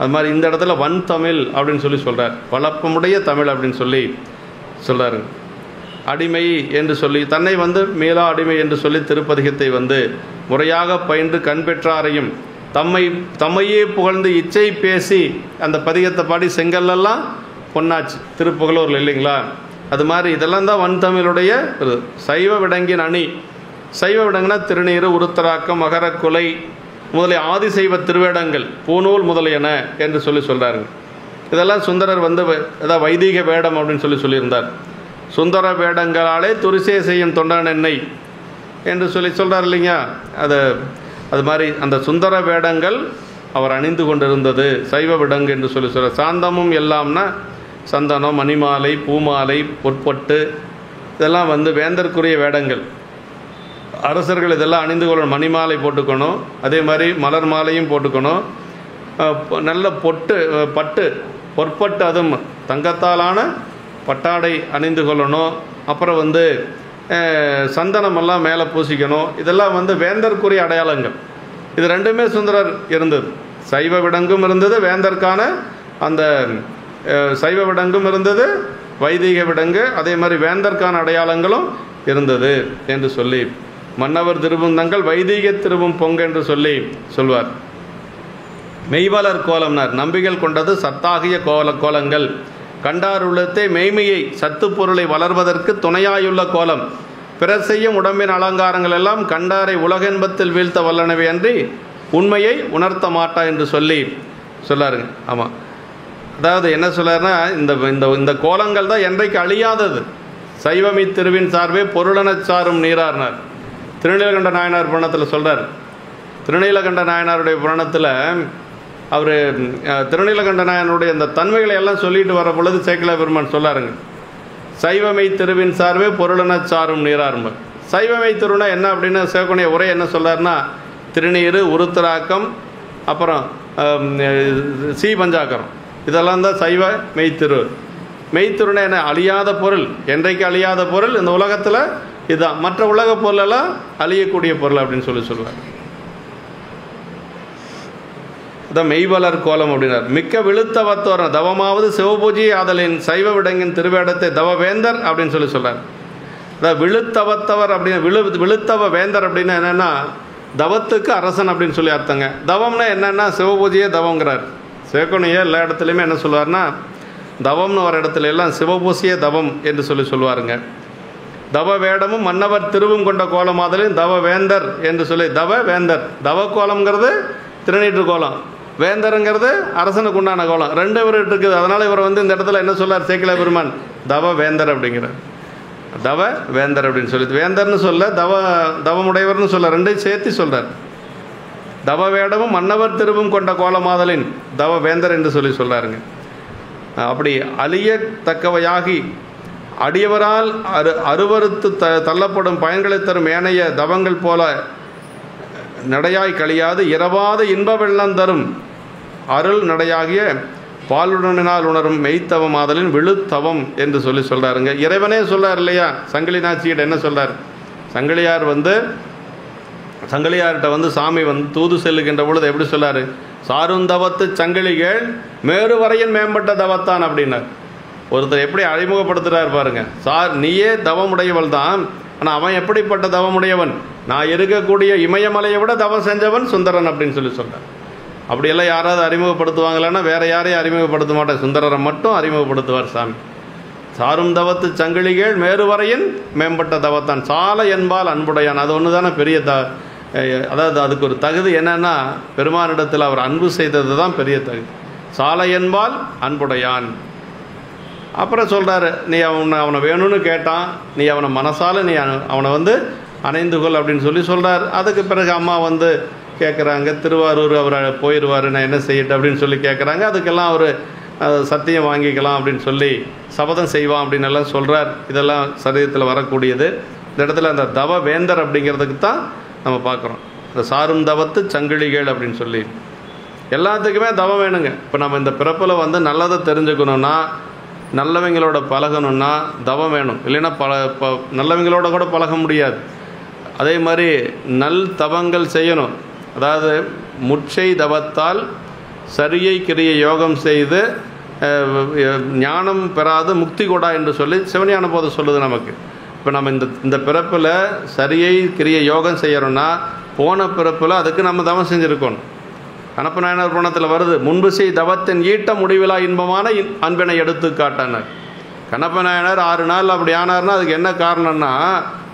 அது மாதிரி இந்த இடத்துல வன் தமிழ் அப்படின்னு சொல்லி சொல்கிறார். வளப்பமுடைய தமிழ் அப்படின்னு சொல்லி சொல்கிறாரு. அடிமை என்று சொல்லி தன்னை மேலா அடிமை என்று சொல்லி திருப்பதிகத்தை முறையாக பயின்று கண் பெற்றாரையும் தம்மையே புகழ்ந்து இச்சை பேசி அந்த பதிகத்தை பாடி செங்கல்லாம் பொன்னாச்சு திருப்புகழூரில் இல்லைங்களா. அது மாதிரி இதெல்லாம் தான் வன் தமிழுடைய சைவ விடங்கின் அணி. சைவ விடங்குனா திருநீறு, உருத்தராக்கம், மகரக்குலை முதலிய ஆதிசைவ திருவேடங்கள், பூநூல் முதலியன என்று சொல்கிறாருங்க. இதெல்லாம் சுந்தரர் ஏதாவது வைதீக வேடம் அப்படின்னு சொல்லியிருந்தார். சுந்தர வேடங்களாலே துரிசே செய்யும் தொண்டன் என்னை என்று சொல்கிறார் இல்லைங்க. அது மாதிரி அந்த சுந்தர வேடங்கள் அவர் அணிந்து கொண்டிருந்தது சைவ விடங்கு என்று சொல்கிறார். சாந்தமும் எல்லாம்னா சந்தனம், மணிமாலை, பூமாலை, பொற்பட்டு இதெல்லாம் வேந்தற்குரிய வேடங்கள். அரசர்கள் இதெல்லாம் அணிந்து கொள்ளணும். மணிமாலை போட்டுக்கணும், அதே மாதிரி மலர் மாலையும் போட்டுக்கணும், நல்ல பட்டு பொற்பட்டு அதுவும் தங்கத்தாலான பட்டாடை அணிந்து கொள்ளணும். அப்புறம் சந்தனமெல்லாம் மேலே பூசிக்கணும். இதெல்லாம் வேந்தற்குரிய அடையாளங்கள். இது ரெண்டுமே சுந்தரர் இருந்தது. சைவ விடங்கும் இருந்தது, வேந்தற்கான அந்த சைவ விடங்கும் இருந்தது, வைதிக விடங்கு, அதே மாதிரி வேந்தற்கான அடையாளங்களும் இருந்தது என்று சொல்லி மன்னவர் திருவுந்தங்கள் வைதிக திருவும் பொங்கு என்று சொல்வார். மெய்வலர் கோலம்னார். நம்பிகள் கொண்டது சத்தாகிய கோலங்கள் கண்டார் உள்ளத்தை மெய்மையை சத்து பொருளை வளர்வதற்கு துணையாயுள்ள கோலம் பிறர் செய்யும் உடம்பின் அலங்காரங்கள் எல்லாம் கண்டாரை உலகென்பத்தில் வீழ்த்த வல்லனவே அன்றி உண்மையை உணர்த்த மாட்டா என்று சொல்லாருங்க. ஆமாம், அதாவது என்ன சொல்லாருன்னா, இந்த கோலங்கள் தான் என்றைக்கு அழியாதது. சைவமி திருவின் சார்பே பொருளன சாரும் நீரார்னார். திருநீலகண்ட நாயனார் புராணத்தில் சொல்கிறார். திருநீலகண்ட நாயனாருடைய புராணத்தில் அவர் திருநீலகண்ட நாயனுடைய அந்த தன்மைகளை எல்லாம் சொல்லிட்டு வர பொழுது சேக்கிழார் பெருமான் சொல்லாருங்க. சைவமை திருவின் சார்பே பொருளென சாரும் நீரார்மர். சைவமை திருனா என்ன அப்படின்னு சேவகனுடைய உரை என்ன சொல்கிறாருன்னா, திருநீர், உருத்திராக்கம், அப்புறம் பஞ்சாக்கரம், இதெல்லாம் தான் சைவ மெய்த்திரு. மெய்த்திருனா என்ன? அழியாத பொருள், என்றைக்கு அழியாத பொருள் இந்த உலகத்தில் இதுதான். மற்ற உலக பொருளெல்லாம் அழியக்கூடிய பொருள் அப்படின்னு சொல்லுவார். அதான் மெய்வலர் கோலம் அப்படின்னார். மிக்க விழுத்தவத்தோர தவமாவது சிவபூஜை ஆதலின் சைவ விடங்கின் திருவேடத்தை தவவேந்தர் அப்படின்னு சொல்கிறார். அதான் விழுத்தவத்தவர் அப்படின்னு விழுத்தவ வேந்தர் அப்படின்னு என்னென்னா தவத்துக்கு அரசன் அப்படின்னு சொல்லி அர்த்தங்க. தவம்னா என்னென்னா சிவபூஜையே தவங்கிறார். சேக்கோனியே எல்லா இடத்துலையுமே என்ன சொல்லுவார்னா, தவம்னு வர இடத்துல எல்லாம் சிவபூசியே தவம் என்று சொல்லுவாருங்க. தவ வேடமும் மன்னவர் திருவும் கொண்ட கோலமாதலின் தவ வேந்தர் என்று சொல்லி தவ வேந்தர். தவ கோலம்ங்கிறது திருநீற்று கோலம், வேந்தருங்கிறது அரசனுக்கு உண்டான கோலம், ரெண்டு இவர்கிட்ட இருக்குது. அதனால் இவர் இந்த இடத்துல என்ன சொல்லார் சேக்கிழ பெருமான்? தவ வேந்தர் அப்படிங்கிறார். தவ வேந்தர் அப்படின்னு சொல்லி வேந்தர்னு சொல்ல, தவமுடையவர்னு சொல்ல, ரெண்டையும் சேர்த்து சொல்கிறார். தவ வேடமும் மன்னவர் திருவும் கொண்ட கோலமாதலின் தவ வேந்தர் என்று சொல்கிறாருங்க. அப்படி அழியத்தக்கவையாகி அடியவரால் அருவறுத்து தள்ளப்படும் பயன்களை தரும் ஏனைய தவங்கள் போல நடையாய் கழியாது இரவாத இன்ப வெள்ளம் தரும் அருள் நடையாகிய பாலுடனால் உணரும் மெய்த்தவம் ஆதலின் விழுத்தவம் என்று சொல்கிறாருங்க. இறைவனே சொல்கிறார் இல்லையா, சங்கிலி நாச்சியிட்ட என்ன சொல்கிறார்? சங்கிலியார்கிட்ட சாமி தூது செல்லுகின்ற பொழுது எப்படி சொல்லார்? சாருந்தவத்து சங்கிலிகள் மேறு வரையின் மேம்பட்ட தவத்தான் அப்படின்னார். ஒருத்தர் எப்படி அறிமுகப்படுத்துகிறார் பாருங்க. நீயே தவமுடையவள் தான், ஆனால் அவன் எப்படிப்பட்ட தவமுடையவன்? நான் இருக்கக்கூடிய இமயமலையை விட தவம் செஞ்சவன் சுந்தரன் அப்படின்னு சொல்கிறார். அப்படியெல்லாம் யாராவது அறிமுகப்படுத்துவாங்களான்னா வேற யாரையும் அறிமுகப்படுத்த மாட்டார், சுந்தரரை மட்டும் அறிமுகப்படுத்துவார் சாமி. சாரும் தவத்து சங்கிலிகள் மேறு வரையின் மேம்பட்ட தவத்தான் சால என்பால் அன்புடையான். அது ஒன்று தானே பெரிய அதாவது அதுக்கு ஒரு தகுதி என்னன்னா, பெருமானிடத்தில் அவர் அன்பு செய்தது தான் பெரிய தகுதி. சால என்பால் அன்புடையான். அப்புறம் சொல்கிறாரு, நீ அவனை வேணும்னு கேட்டான், நீ அவனை மனசால நீ அவனை அணைந்துகொள் அப்படின்னு சொல்கிறார். அதுக்கு பிறகு அம்மா கேட்குறாங்க, திருவாரூர் அவர் போயிடுவார், நான் என்ன செய்யட்டு அப்படின்னு சொல்லி கேட்குறாங்க. அதுக்கெல்லாம் அவர் சத்தியம் வாங்கிக்கலாம் அப்படின்னு சொல்லி சபதம் செய்வான் அப்படின்னு எல்லாம் சொல்கிறார். இதெல்லாம் சரீரத்தில் வரக்கூடியது. இந்த இடத்துல அந்த தவ வேந்தர் அப்படிங்கிறதுக்கு தான் நம்ம பார்க்குறோம். இந்த சாரும் தவத்து சங்கிலிகள் அப்படின்னு சொல்லி எல்லாத்துக்குமே தவம் வேணுங்க. இப்போ நம்ம இந்த பிறப்பில் நல்லதை தெரிஞ்சுக்கணுன்னா, நல்லவங்களோட பழகணுன்னா தவம் வேணும். இல்லைன்னா நல்லவங்களோட கூட பழக முடியாது. அதே மாதிரி நல் தவங்கள் செய்யணும். அதாவது முற்சை தவத்தால் சரியை கிரிய யோகம் செய்து ஞானம் பெறாது முக்தி கொடா என்று சொல்லி சிவஞான போதம் சொல்லுது நமக்கு. இப்போ நம்ம இந்த பிறப்பில் சரியை கிரிய யோகம் செய்யறோம்னா போன பிறப்பில் அதுக்கு நம்ம தவம் செஞ்சுருக்கணும். கணப்ப நாயனார் புராணத்தில் வருது, முன்பு செய் தவத்தின் ஈட்ட முடிவிலா இன்பமான அன்பினை எடுத்து காட்டினார். கணப்ப நாயனார் 6 நாள் அப்படி ஆனார்னா அதுக்கு என்ன காரணம்னா,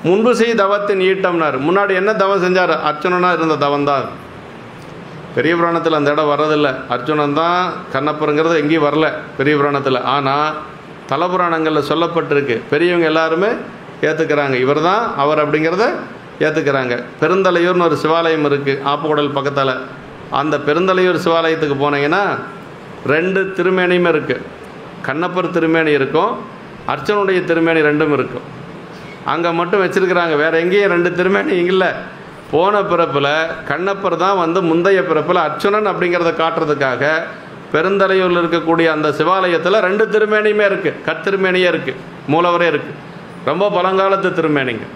முன்பு செய் தவத்தின் ஈட்டம்னார். முன்னாடி என்ன தவம் செஞ்சார்? அர்ச்சுனனா இருந்த தவம் தான். பெரிய புராணத்தில் அந்த இடம் வர்றதில்லை. அர்ச்சுனன் தான் கண்ணப்பருங்கிறது எங்கேயும் வரல பெரிய புராணத்தில். ஆனால் தல புராணங்களில் சொல்லப்பட்டிருக்கு. பெரியவங்க எல்லாருமே ஏற்றுக்கிறாங்க, இவர் தான் அவர் அப்படிங்கிறத ஏற்றுக்கிறாங்க. பெருந்தலையூர்னு ஒரு சிவாலயம் இருக்குது ஆப்பக்கூடல் பக்கத்தில். அந்த பெருந்தலையூர் சிவாலயத்துக்கு போனீங்கன்னா 2 திருமேனியுமே இருக்குது. கண்ணப்பர் திருமேனி இருக்கும், அர்ச்சனுடைய திருமேனி 2ம் இருக்கும். அங்கே மட்டும் வச்சுருக்கிறாங்க, வேறு எங்கேயும் 2 திருமேனி இல்லை. போன பிறப்பில் கண்ணப்பர் தான் முந்தைய பிறப்பில் அர்ச்சுனன் அப்படிங்கிறத காட்டுறதுக்காக பெருந்தலையூரில் இருக்கக்கூடிய அந்த சிவாலயத்தில் 2 திருமேனியுமே இருக்குது. கத்திருமேனியே இருக்குது, மூலவரே இருக்குது. ரொம்ப பழங்காலத்து திருமேனிங்க.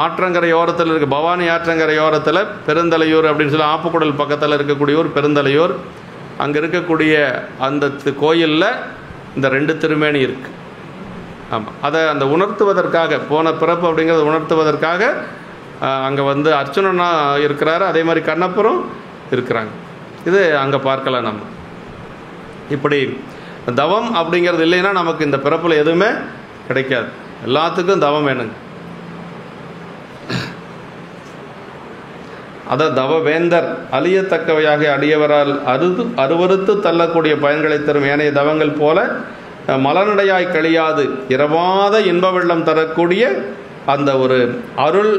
ஆற்றங்கரை ஓரத்தில் இருக்குது, பவானி ஆற்றங்கரை ஓரத்தில் பெருந்தலையூர் அப்படின்னு சொல்லி ஆப்பக்கூடல் பக்கத்தில் இருக்கக்கூடிய ஊர் பெருந்தலையூர். அங்கே இருக்கக்கூடிய அந்த கோயிலில் இந்த 2 திருமேனி இருக்குது. ஆமாம், அதை அந்த உணர்த்துவதற்காக, போன பிறப்பு அப்படிங்கிறத உணர்த்துவதற்காக அங்கே அர்ச்சுனனாக இருக்கிறாரு. அதே மாதிரி கண்ணப்பரும் இருக்கிறாங்க. இது அங்கே பார்க்கலாம் நம்ம. இப்படி தவம் அப்படிங்கிறது இல்லைன்னா நமக்கு இந்த பிறப்பில் எதுவுமே கிடைக்காது. எல்லாத்துக்கும் தவம் வேணுங்க. அதை தவவேந்தர் அழியத்தக்கவையாக அடியவரால் அருவறுத்து தள்ளக்கூடிய பயன்களை தரும் ஏனைய தவங்கள் போல மலநடையாய் கழியாது இரவாத இன்ப வெள்ளம் தரக்கூடிய அந்த ஒரு அருள்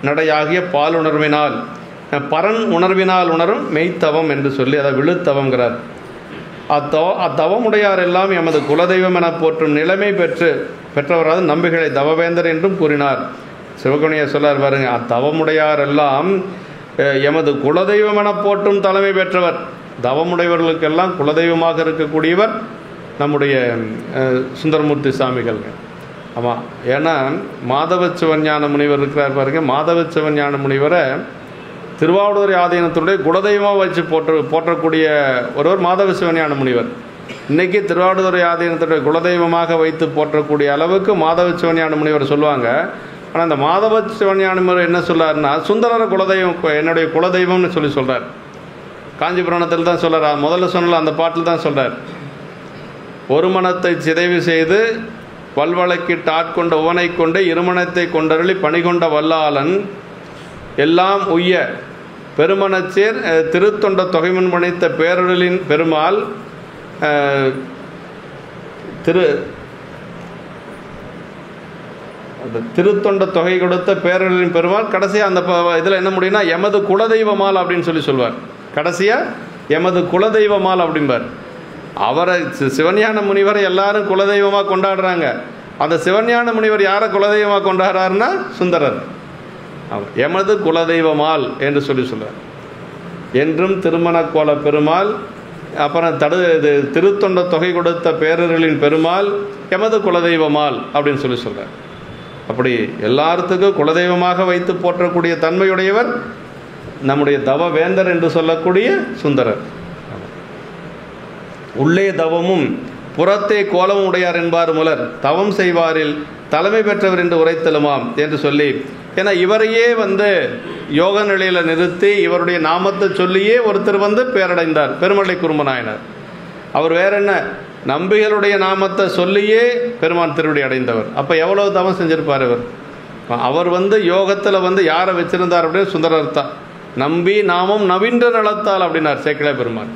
நடையாகிய பாலுணர்வினால் பரன் உணர்வினால் உணரும் மெய்த்தவம் என்று சொல்லி அதை அத்தவமுடையார் எல்லாம் எமது குலதெய்வம் என போற்றும் நிலைமை பெற்று பெற்றவராது நம்பிகளை தவவேந்தர் என்றும் கூறினார். சிவகணியை சொல்லார் பாருங்க, அத்தவமுடையார் எல்லாம் எமது குலதெய்வம் என போற்றும் தலைமை பெற்றவர். தவமுடையவர்களுக்கெல்லாம் குலதெய்வமாக இருக்கக்கூடியவர் நம்முடைய சுந்தரமூர்த்தி சாமிகள். ஆமாம், ஏன்னா மாதவ சிவஞான முனிவர் இருக்கிறார் பாருங்க. மாதவ சிவஞான முனிவரை திருவாவடுதுறை ஆதீனத்துடைய குலதெய்வமாக வச்சு போற்றக்கூடிய ஒருவர் மாதவ சிவஞான முனிவர். இன்றைக்கி திருவாவடுதுறை ஆதீனத்துடைய குலதெய்வமாக வைத்து போற்றக்கூடிய அளவுக்கு மாதவ சிவஞான முனிவர் சொல்லுவாங்க. ஆனால் அந்த மாதவ சிவஞான முனிவர் என்ன சொல்கிறாருன்னா, சுந்தரர குலதெய்வம் என்னுடைய குலதெய்வம்னு சொல்கிறார். காஞ்சி புராணத்தில் தான் சொல்கிறார். முதல்ல சொன்னல அந்த பாட்டில் தான் சொல்கிறார். ஒரு மனத்தை சிதைவு செய்து வல்வழக்கிட்டு ஆட்கொண்ட உவனை கொண்டு இருமணத்தை கொண்டருளி பணிகொண்ட வல்லாளன் எல்லாம் உய்ய பெருமனச்சேர் திருத்தொண்ட தொகைமுன் பணித்த பேரருளின் பெருமாள் திருத்தொண்ட தொகை கொடுத்த பேரருளின் பெருமாள். கடைசியாக அந்த இதில் என்ன முடியும்னா எமது குலதெய்வமால் அப்படின்னு சொல்லுவார். கடைசியாக எமது குலதெய்வமால் அப்படிம்பார். அவரை சிவஞான முனிவரை எல்லாரும் குலதெய்வமாக கொண்டாடுறாங்க. அந்த சிவஞான முனிவர் யாரை குலதெய்வமாக கொண்டாடுறாருன்னா சுந்தரர். எமது குலதெய்வமால் என்று சொல்லுவார். என்றும் திருமண கோல பெருமாள், அப்புறம் திருத்தொண்ட தொகை கொடுத்த பேரர்களின் பெருமாள், எமது குலதெய்வமால் அப்படின்னு சொல்கிறார். அப்படி எல்லாத்துக்கும் குலதெய்வமாக வைத்து போற்றக்கூடிய தன்மையுடையவர் நம்முடைய தவவேந்தர் என்று சொல்லக்கூடிய சுந்தரர். உள்ளே தவமும் புறத்தே கோலமும் உடையார் என்பார் முலர், தவம் செய்வாரில் தலைமை பெற்றவர் என்று உரைத்தலுமாம் என்று சொல்லி, ஏன்னா இவரையே யோக நிலையில் நிறுத்தி இவருடைய நாமத்தை சொல்லியே ஒருத்தர் பேரடைந்தார், பெருமலை குறும்பநாயனார். அவர் வேற என்ன, நம்பிகளுடைய நாமத்தை சொல்லியே பெருமான் திருவடி அடைந்தவர். அப்போ எவ்வளவு தவம் செஞ்சிருப்பார் இவர். அவர் யோகத்தில் யாரை வச்சிருந்தார் அப்படின்னு சுந்தரர் தான். நம்பி நாமம் நவீன்ற நலத்தால் அப்படின்னார் சேக்கிழ பெருமான்.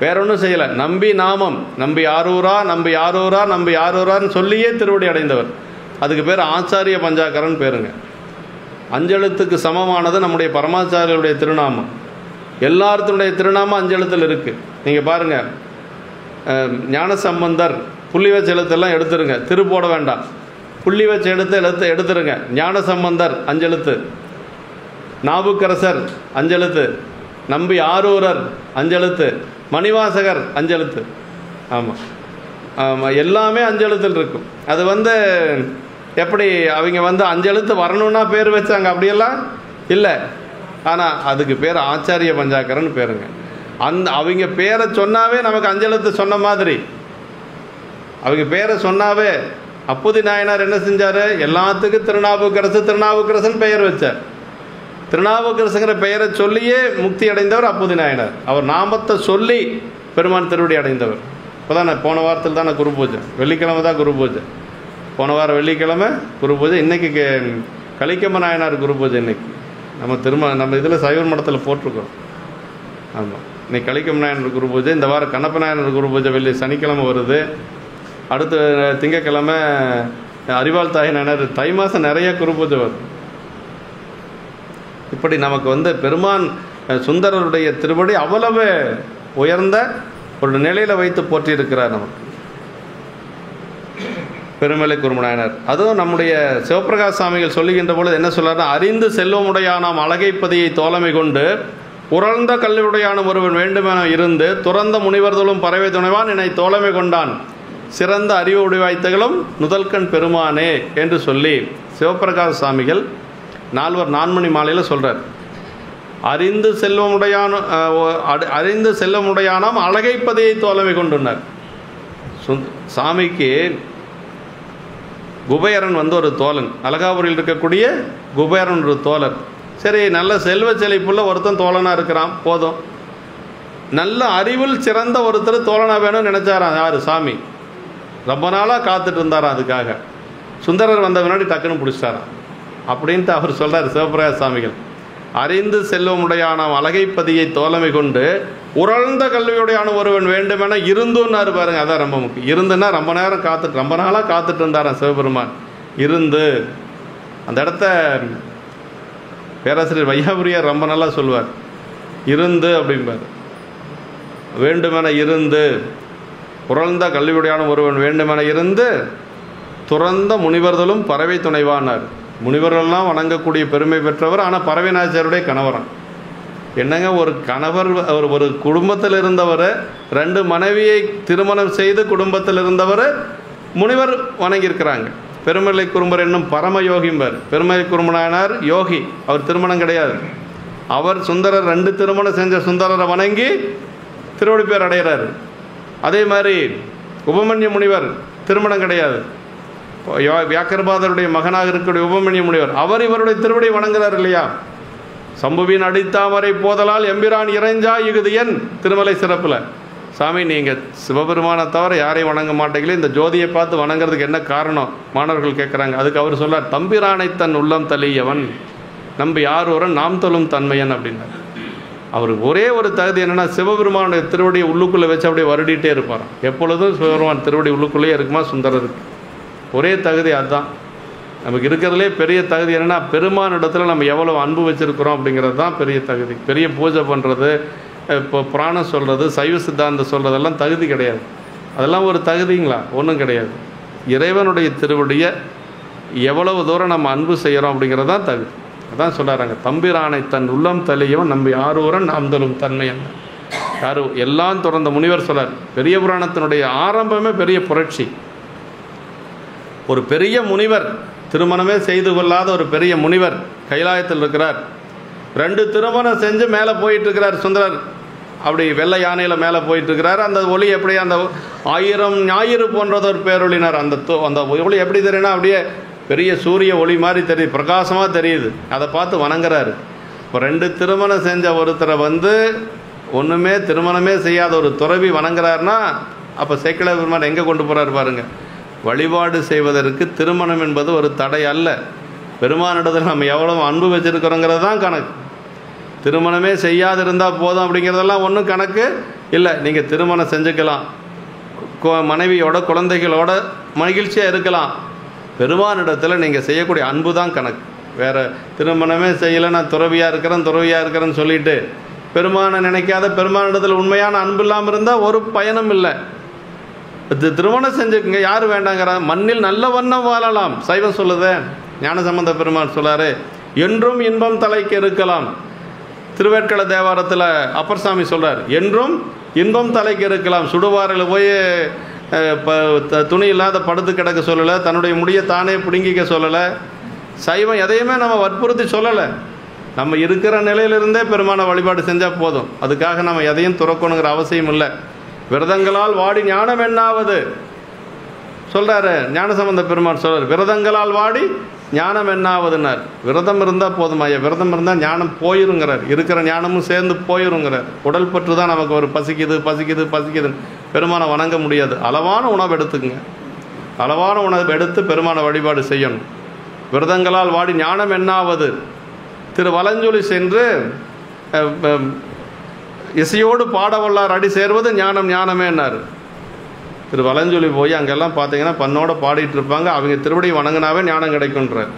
வேற ஒன்றும் செய்யலை. நம்பி நாமம், நம்பி ஆரூரா நம்பி ஆரூரா நம்பி ஆரூரான்னு சொல்லியே திருவடி அடைந்தவர். அதுக்கு பேர் ஆச்சாரிய பஞ்சாக்கரன் பேருங்க. அஞ்செழுத்துக்கு சமமானது நம்முடைய பரமாச்சாரியருடைய திருநாமம். எல்லாத்தினுடைய திருநாமம் அஞ்செழுத்தில் இருக்குது. நீங்கள் பாருங்கள், ஞானசம்பந்தர் புள்ளி வச்ச எழுத்தெல்லாம் எடுத்துருங்க, திரு போட வேண்டாம். புள்ளி வச்ச எடுத்துருங்க. ஞானசம்பந்தர் அஞ்செழுத்து, நாவுக்கரசர் அஞ்செழுத்து, நம்பி ஆரூரர் அஞ்செழுத்து, மணிவாசகர் அஞ்செழுத்து. ஆமாம் ஆமாம், எல்லாமே அஞ்செழுத்தில் இருக்கும். அது எப்படி அவங்க அஞ்செழுத்து வரணும்னா பேர் வச்சாங்க, அப்படியெல்லாம் இல்லை. ஆனால் அதுக்கு பேர் ஆச்சாரிய பஞ்சாக்கரன் பேருங்க. அவங்க பேரை சொன்னாவே நமக்கு அஞ்செழுத்து சொன்ன மாதிரி. அவங்க பேரை சொன்னாவே அப்புதி நாயனார் என்ன செஞ்சார், எல்லாத்துக்கும் திருநாவுக்கரசன் பெயர் வச்சார். திருநாவுக்கரசுங்கிற பெயரை சொல்லியே முக்தி அடைந்தவர் அப்புதி நாயனார். அவர் நாமத்தை சொல்லி பெருமான் திருவடி அடைந்தவர். இப்போ தான் போன வாரத்தில் தான் குரு பூஜை, வெள்ளிக்கிழமை தான் குரு பூஜை. போன வாரம் வெள்ளிக்கிழமை குரு பூஜை. இன்றைக்கி கலிக்கம்ம நாயனார் குரு பூஜை. இன்றைக்கி நம்ம இதில் சைவர் மடத்தில் போட்டிருக்கோம். ஆமாம், இன்னைக்கு கலிக்கம்ம நாயனார் குரு பூஜை. இந்த வாரம் கண்ணப்ப நாயனார் குரு பூஜை சனிக்கிழமை வருது. அடுத்து திங்கக்கிழமை அறிவாள் தாய் நாயனார். தை மாதம் நிறைய குரு பூஜை வருது. இப்படி நமக்கு பெருமான் சுந்தரருடைய திருவடி அவ்வளவு உயர்ந்த ஒரு நிலையில் வைத்து போற்றியிருக்கிறார் நமக்கு பெருமலை குறும்பநாயனார். அதுவும் நம்முடைய சிவபிரகாஷ் சாமிகள் சொல்லுகின்ற பொழுது என்ன சொல்றாருன்னா, அறிந்து செல்வமுடையானாம் அழகைப்பதியை தோழமை கொண்டு உறழ்ந்த கல்வியுடையான ஒருவன் வேண்டுமென இருந்து துறந்த முனிவர்களும் பறவை துணைவான் என்னை தோழமை கொண்டான் சிறந்த அறிவு உடைவாய்த்தகளும் நுதல்கண் பெருமானே என்று சொல்லி சிவபிரகாஷ் சாமிகள் நால்வர் நான்மணி மாலையில் சொல்கிறார். அறிந்து செல்வமுடையானாம் அழகைப்பதியை தோழமை கொண்டுனார். சாமிக்கு குபேரன் ஒரு தோழன், அலகாபுரியில் இருக்கக்கூடிய குபேரன் ஒரு தோழர். சரி, நல்ல செல்வ செழிப்புள்ள ஒருத்தன் தோழனாக இருக்கிறான், போதும். நல்ல அறிவில் சிறந்த ஒருத்தர் தோழனாக வேணும்னு நினச்சாராம் யார், சாமி. ரொம்ப நாளாக காத்துட்டு இருந்தாராம். அதுக்காக சுந்தரர் வந்த முன்னாடி டக்குன்னு பிடிச்சிட்டாராம். அப்படின்ட்டு அவர் சொல்கிறார் சிவபிரகாஷ் சாமிகள். அறிந்து செல்வமுடையானாம் அழகைப்பதியை தோழமை கொண்டு உறழ்ந்த கல்வியுடையான ஒருவன் வேண்டுமென இருந்துன்னாரு பாருங்க. அதான் ரொம்ப முக்கியம். இருந்துன்னா ரொம்ப நேரம் ரொம்ப நாளாக காத்துட்டு இருந்தாராம் சிவபெருமான். இருந்து அந்த இடத்த பேராசிரியர் வையாபுரியார் ரொம்ப நல்லா சொல்லுவார். இருந்து அப்படிம்பார். வேண்டுமென இருந்து, உறழ்ந்த கல்வியுடையான ஒருவன் வேண்டுமென இருந்து துறந்த முனிவர்களும் பறவை துணைவானார். முனிவர்கள்லாம் வணங்கக்கூடிய பெருமை பெற்றவர். ஆனால் பறவை நாச்சியாருடைய கணவரான். என்னங்க, ஒரு கணவர் ஒரு குடும்பத்தில் இருந்தவர் 2 மனைவியை திருமணம் செய்து குடும்பத்தில் இருந்தவர் முனிவர் வணங்கியிருக்கிறாங்க. பெருமலை குறும்பர் என்னும் பரம யோகிம்பர். பெருமலை குறும்பனானார் யோகி, அவர் திருமணம் கிடையாது. அவர் சுந்தரர் 2 திருமணம் செஞ்ச சுந்தரரை வணங்கி திருவடி பேர் அடைகிறார். அதே மாதிரி உபமன்ய முனிவர் திருமணம் கிடையாது. வியாக்கரபாதருடைய மகனாக இருக்கக்கூடிய உபமன்ய முனிவர், அவர் இவருடைய திருவடி வணங்குறார் இல்லையா? சம்புவின் அடித்தாமரை போதலால் எம்பிரான் இறைஞ்சா இகுது என் திருமலை சிறப்பில். சாமி, நீங்கள் சிவபெருமானை தவிர யாரையும் வணங்க மாட்டீங்களே, இந்த ஜோதியை பார்த்து வணங்குறதுக்கு என்ன காரணம் மாணவர்கள் கேட்குறாங்க. அதுக்கு அவர் சொல்லார், தம்பிரானை தன் உள்ளம் தள்ளியவன் நம்பி யார் ஒரு நாம் தொழும் தன்மையன் அப்படின்னார். அவருக்கு ஒரே ஒரு தகுதி என்னென்னா, சிவபெருமானுடைய திருவடியை உள்ளுக்குள்ளே வச்சு அப்படியே வருடிட்டே இருப்பார். எப்பொழுதும் சிவபெருமான் திருவடி உள்ளுக்குள்ளேயே இருக்குமா சுந்தரருக்கு. ஒரே தகுதி அதுதான். நமக்கு இருக்கிறதுலே பெரிய தகுதி என்னென்னா, பெருமானிடத்தில் நம்ம எவ்வளோ அன்பு வச்சுருக்கிறோம் அப்படிங்கிறது தான் பெரிய தகுதி. பெரிய பூஜை பண்ணுறது, இப்போ புராணம் சொல்கிறது, சைவ சித்தாந்தம் சொல்கிறதெல்லாம் தகுதி கிடையாது. அதெல்லாம் ஒரு தகுதிங்களா? ஒன்றும் கிடையாது. இறைவனுடைய திருவடியை எவ்வளவு தூரம் நம்ம அன்பு செய்கிறோம் அப்படிங்கிறது தான் தகுதி. அதான் சொல்கிறாங்க, தம்பிரானை தன் உள்ளம் தள்ளியவன் நம்பி யாரூரன் நாம் தரும் தன்மை என்ன. யாரு எல்லாம் துறந்த முனிவர் சொல்லார். பெரிய புராணத்தினுடைய ஆரம்பமே பெரிய புரட்சி. ஒரு பெரிய முனிவர், திருமணமே செய்து கொள்ளாத ஒரு பெரிய முனிவர் கைலாயத்தில் இருக்கிறார். 2 திருமணம் செஞ்சு மேலே போயிட்டு இருக்கிறார் சுந்தரர். அப்படி வெள்ளை யானையில் மேலே போயிட்டு இருக்கிறார். அந்த ஒளி எப்படி, அந்த 1000 ஞாயிறு போன்றது ஒரு பேரொழினார். அந்த ஒளி எப்படி தெரியுன்னா, அப்படியே பெரிய சூரிய ஒளி மாதிரி தெரியுது, பிரகாசமாக தெரியுது. அதை பார்த்து வணங்குறாரு. இப்போ 2 திருமணம் செஞ்ச ஒருத்தரை ஒன்றுமே திருமணமே செய்யாத ஒரு துறவி வணங்குறாருன்னா, அப்போ சேக்கிழ பெருமான் எங்கே கொண்டு போகிறார் பாருங்கள். வழிபாடு செய்வதற்கு திருமணம் என்பது ஒரு தடை அல்ல. பெருமானிடத்தில் நம்ம எவ்வளோ அன்பு வச்சுருக்கிறோங்கிறது தான் கணக்கு. திருமணமே செய்யாதிருந்தால் போதும் அப்படிங்கிறதெல்லாம் ஒன்றும் கணக்கு இல்லை. நீங்கள் திருமணம் செஞ்சுக்கலாம், மனைவியோட குழந்தைகளோட மகிழ்ச்சியாக இருக்கலாம். பெருமானிடத்தில் நீங்கள் செய்யக்கூடிய அன்பு தான் கணக்கு. வேறு திருமணமே செய்யலை, நான் துறவியாக இருக்கிறேன்னு சொல்லிட்டு பெருமானை நினைக்காத, பெருமானிடத்தில் உண்மையான அன்பு இல்லாமல் இருந்தால் ஒரு பயனும் இல்லை. திருமணம் செஞ்சுக்குங்க, யார் வேண்டாங்கிறா? மண்ணில் நல்ல வண்ணம் வாழலாம் சைவம் சொல்லுது. ஞானசம்பந்த பெருமான் சொல்லாரு, என்றும் இன்பம் தலைக்கு இருக்கலாம். திருவேற்கள தேவாரத்தில் அப்பர் சாமி சொல்கிறார், என்றும் இன்பம் தலைக்கு இருக்கலாம். சுடுவாரில் போய் துணி இல்லாத படுத்து கிடக்க சொல்லலை, தன்னுடைய முடியை தானே பிடுங்கிக்க சொல்லலை. சைவம் எதையுமே நம்ம வற்புறுத்தி சொல்லலை. நம்ம இருக்கிற நிலையிலிருந்தே பெருமான வழிபாடு செஞ்சால் போதும். அதுக்காக நம்ம எதையும் துறக்கணுங்கிற அவசியம் இல்லை. விரதங்களால் வாடி ஞானம் என்னாவது சொல்கிறாரு ஞானசம்பந்த பெருமான் சொல்கிறார். விரதங்களால் வாடி ஞானம் என்னாவதுன்னார். விரதம் இருந்தால் போதும் ஐயா, விரதம் இருந்தால் ஞானம் போயிருங்கிறார். இருக்கிற ஞானமும் சேர்ந்து போயிருங்கிறார். உடல் பற்று தான் நமக்கு ஒரு பசிக்குதுன்னு பெருமானை வணங்க முடியாது. அளவான உணவு எடுத்துக்குங்க, அளவான உணவு எடுத்து பெருமான வழிபாடு செய்யணும். விரதங்களால் வாடி ஞானம் என்னாவது. திரு வலஞ்சொலி சென்று இசையோடு பாடவல்லார் அடி சேர்வது ஞானம் ஞானமேன்னார். திரு வலஞ்சொலி போய் அங்கெல்லாம் பார்த்தீங்கன்னா பண்ணோட பாடிட்டு இருப்பாங்க. அவங்க திருவடி வணங்கினாவே ஞானம் கிடைக்குன்றார்.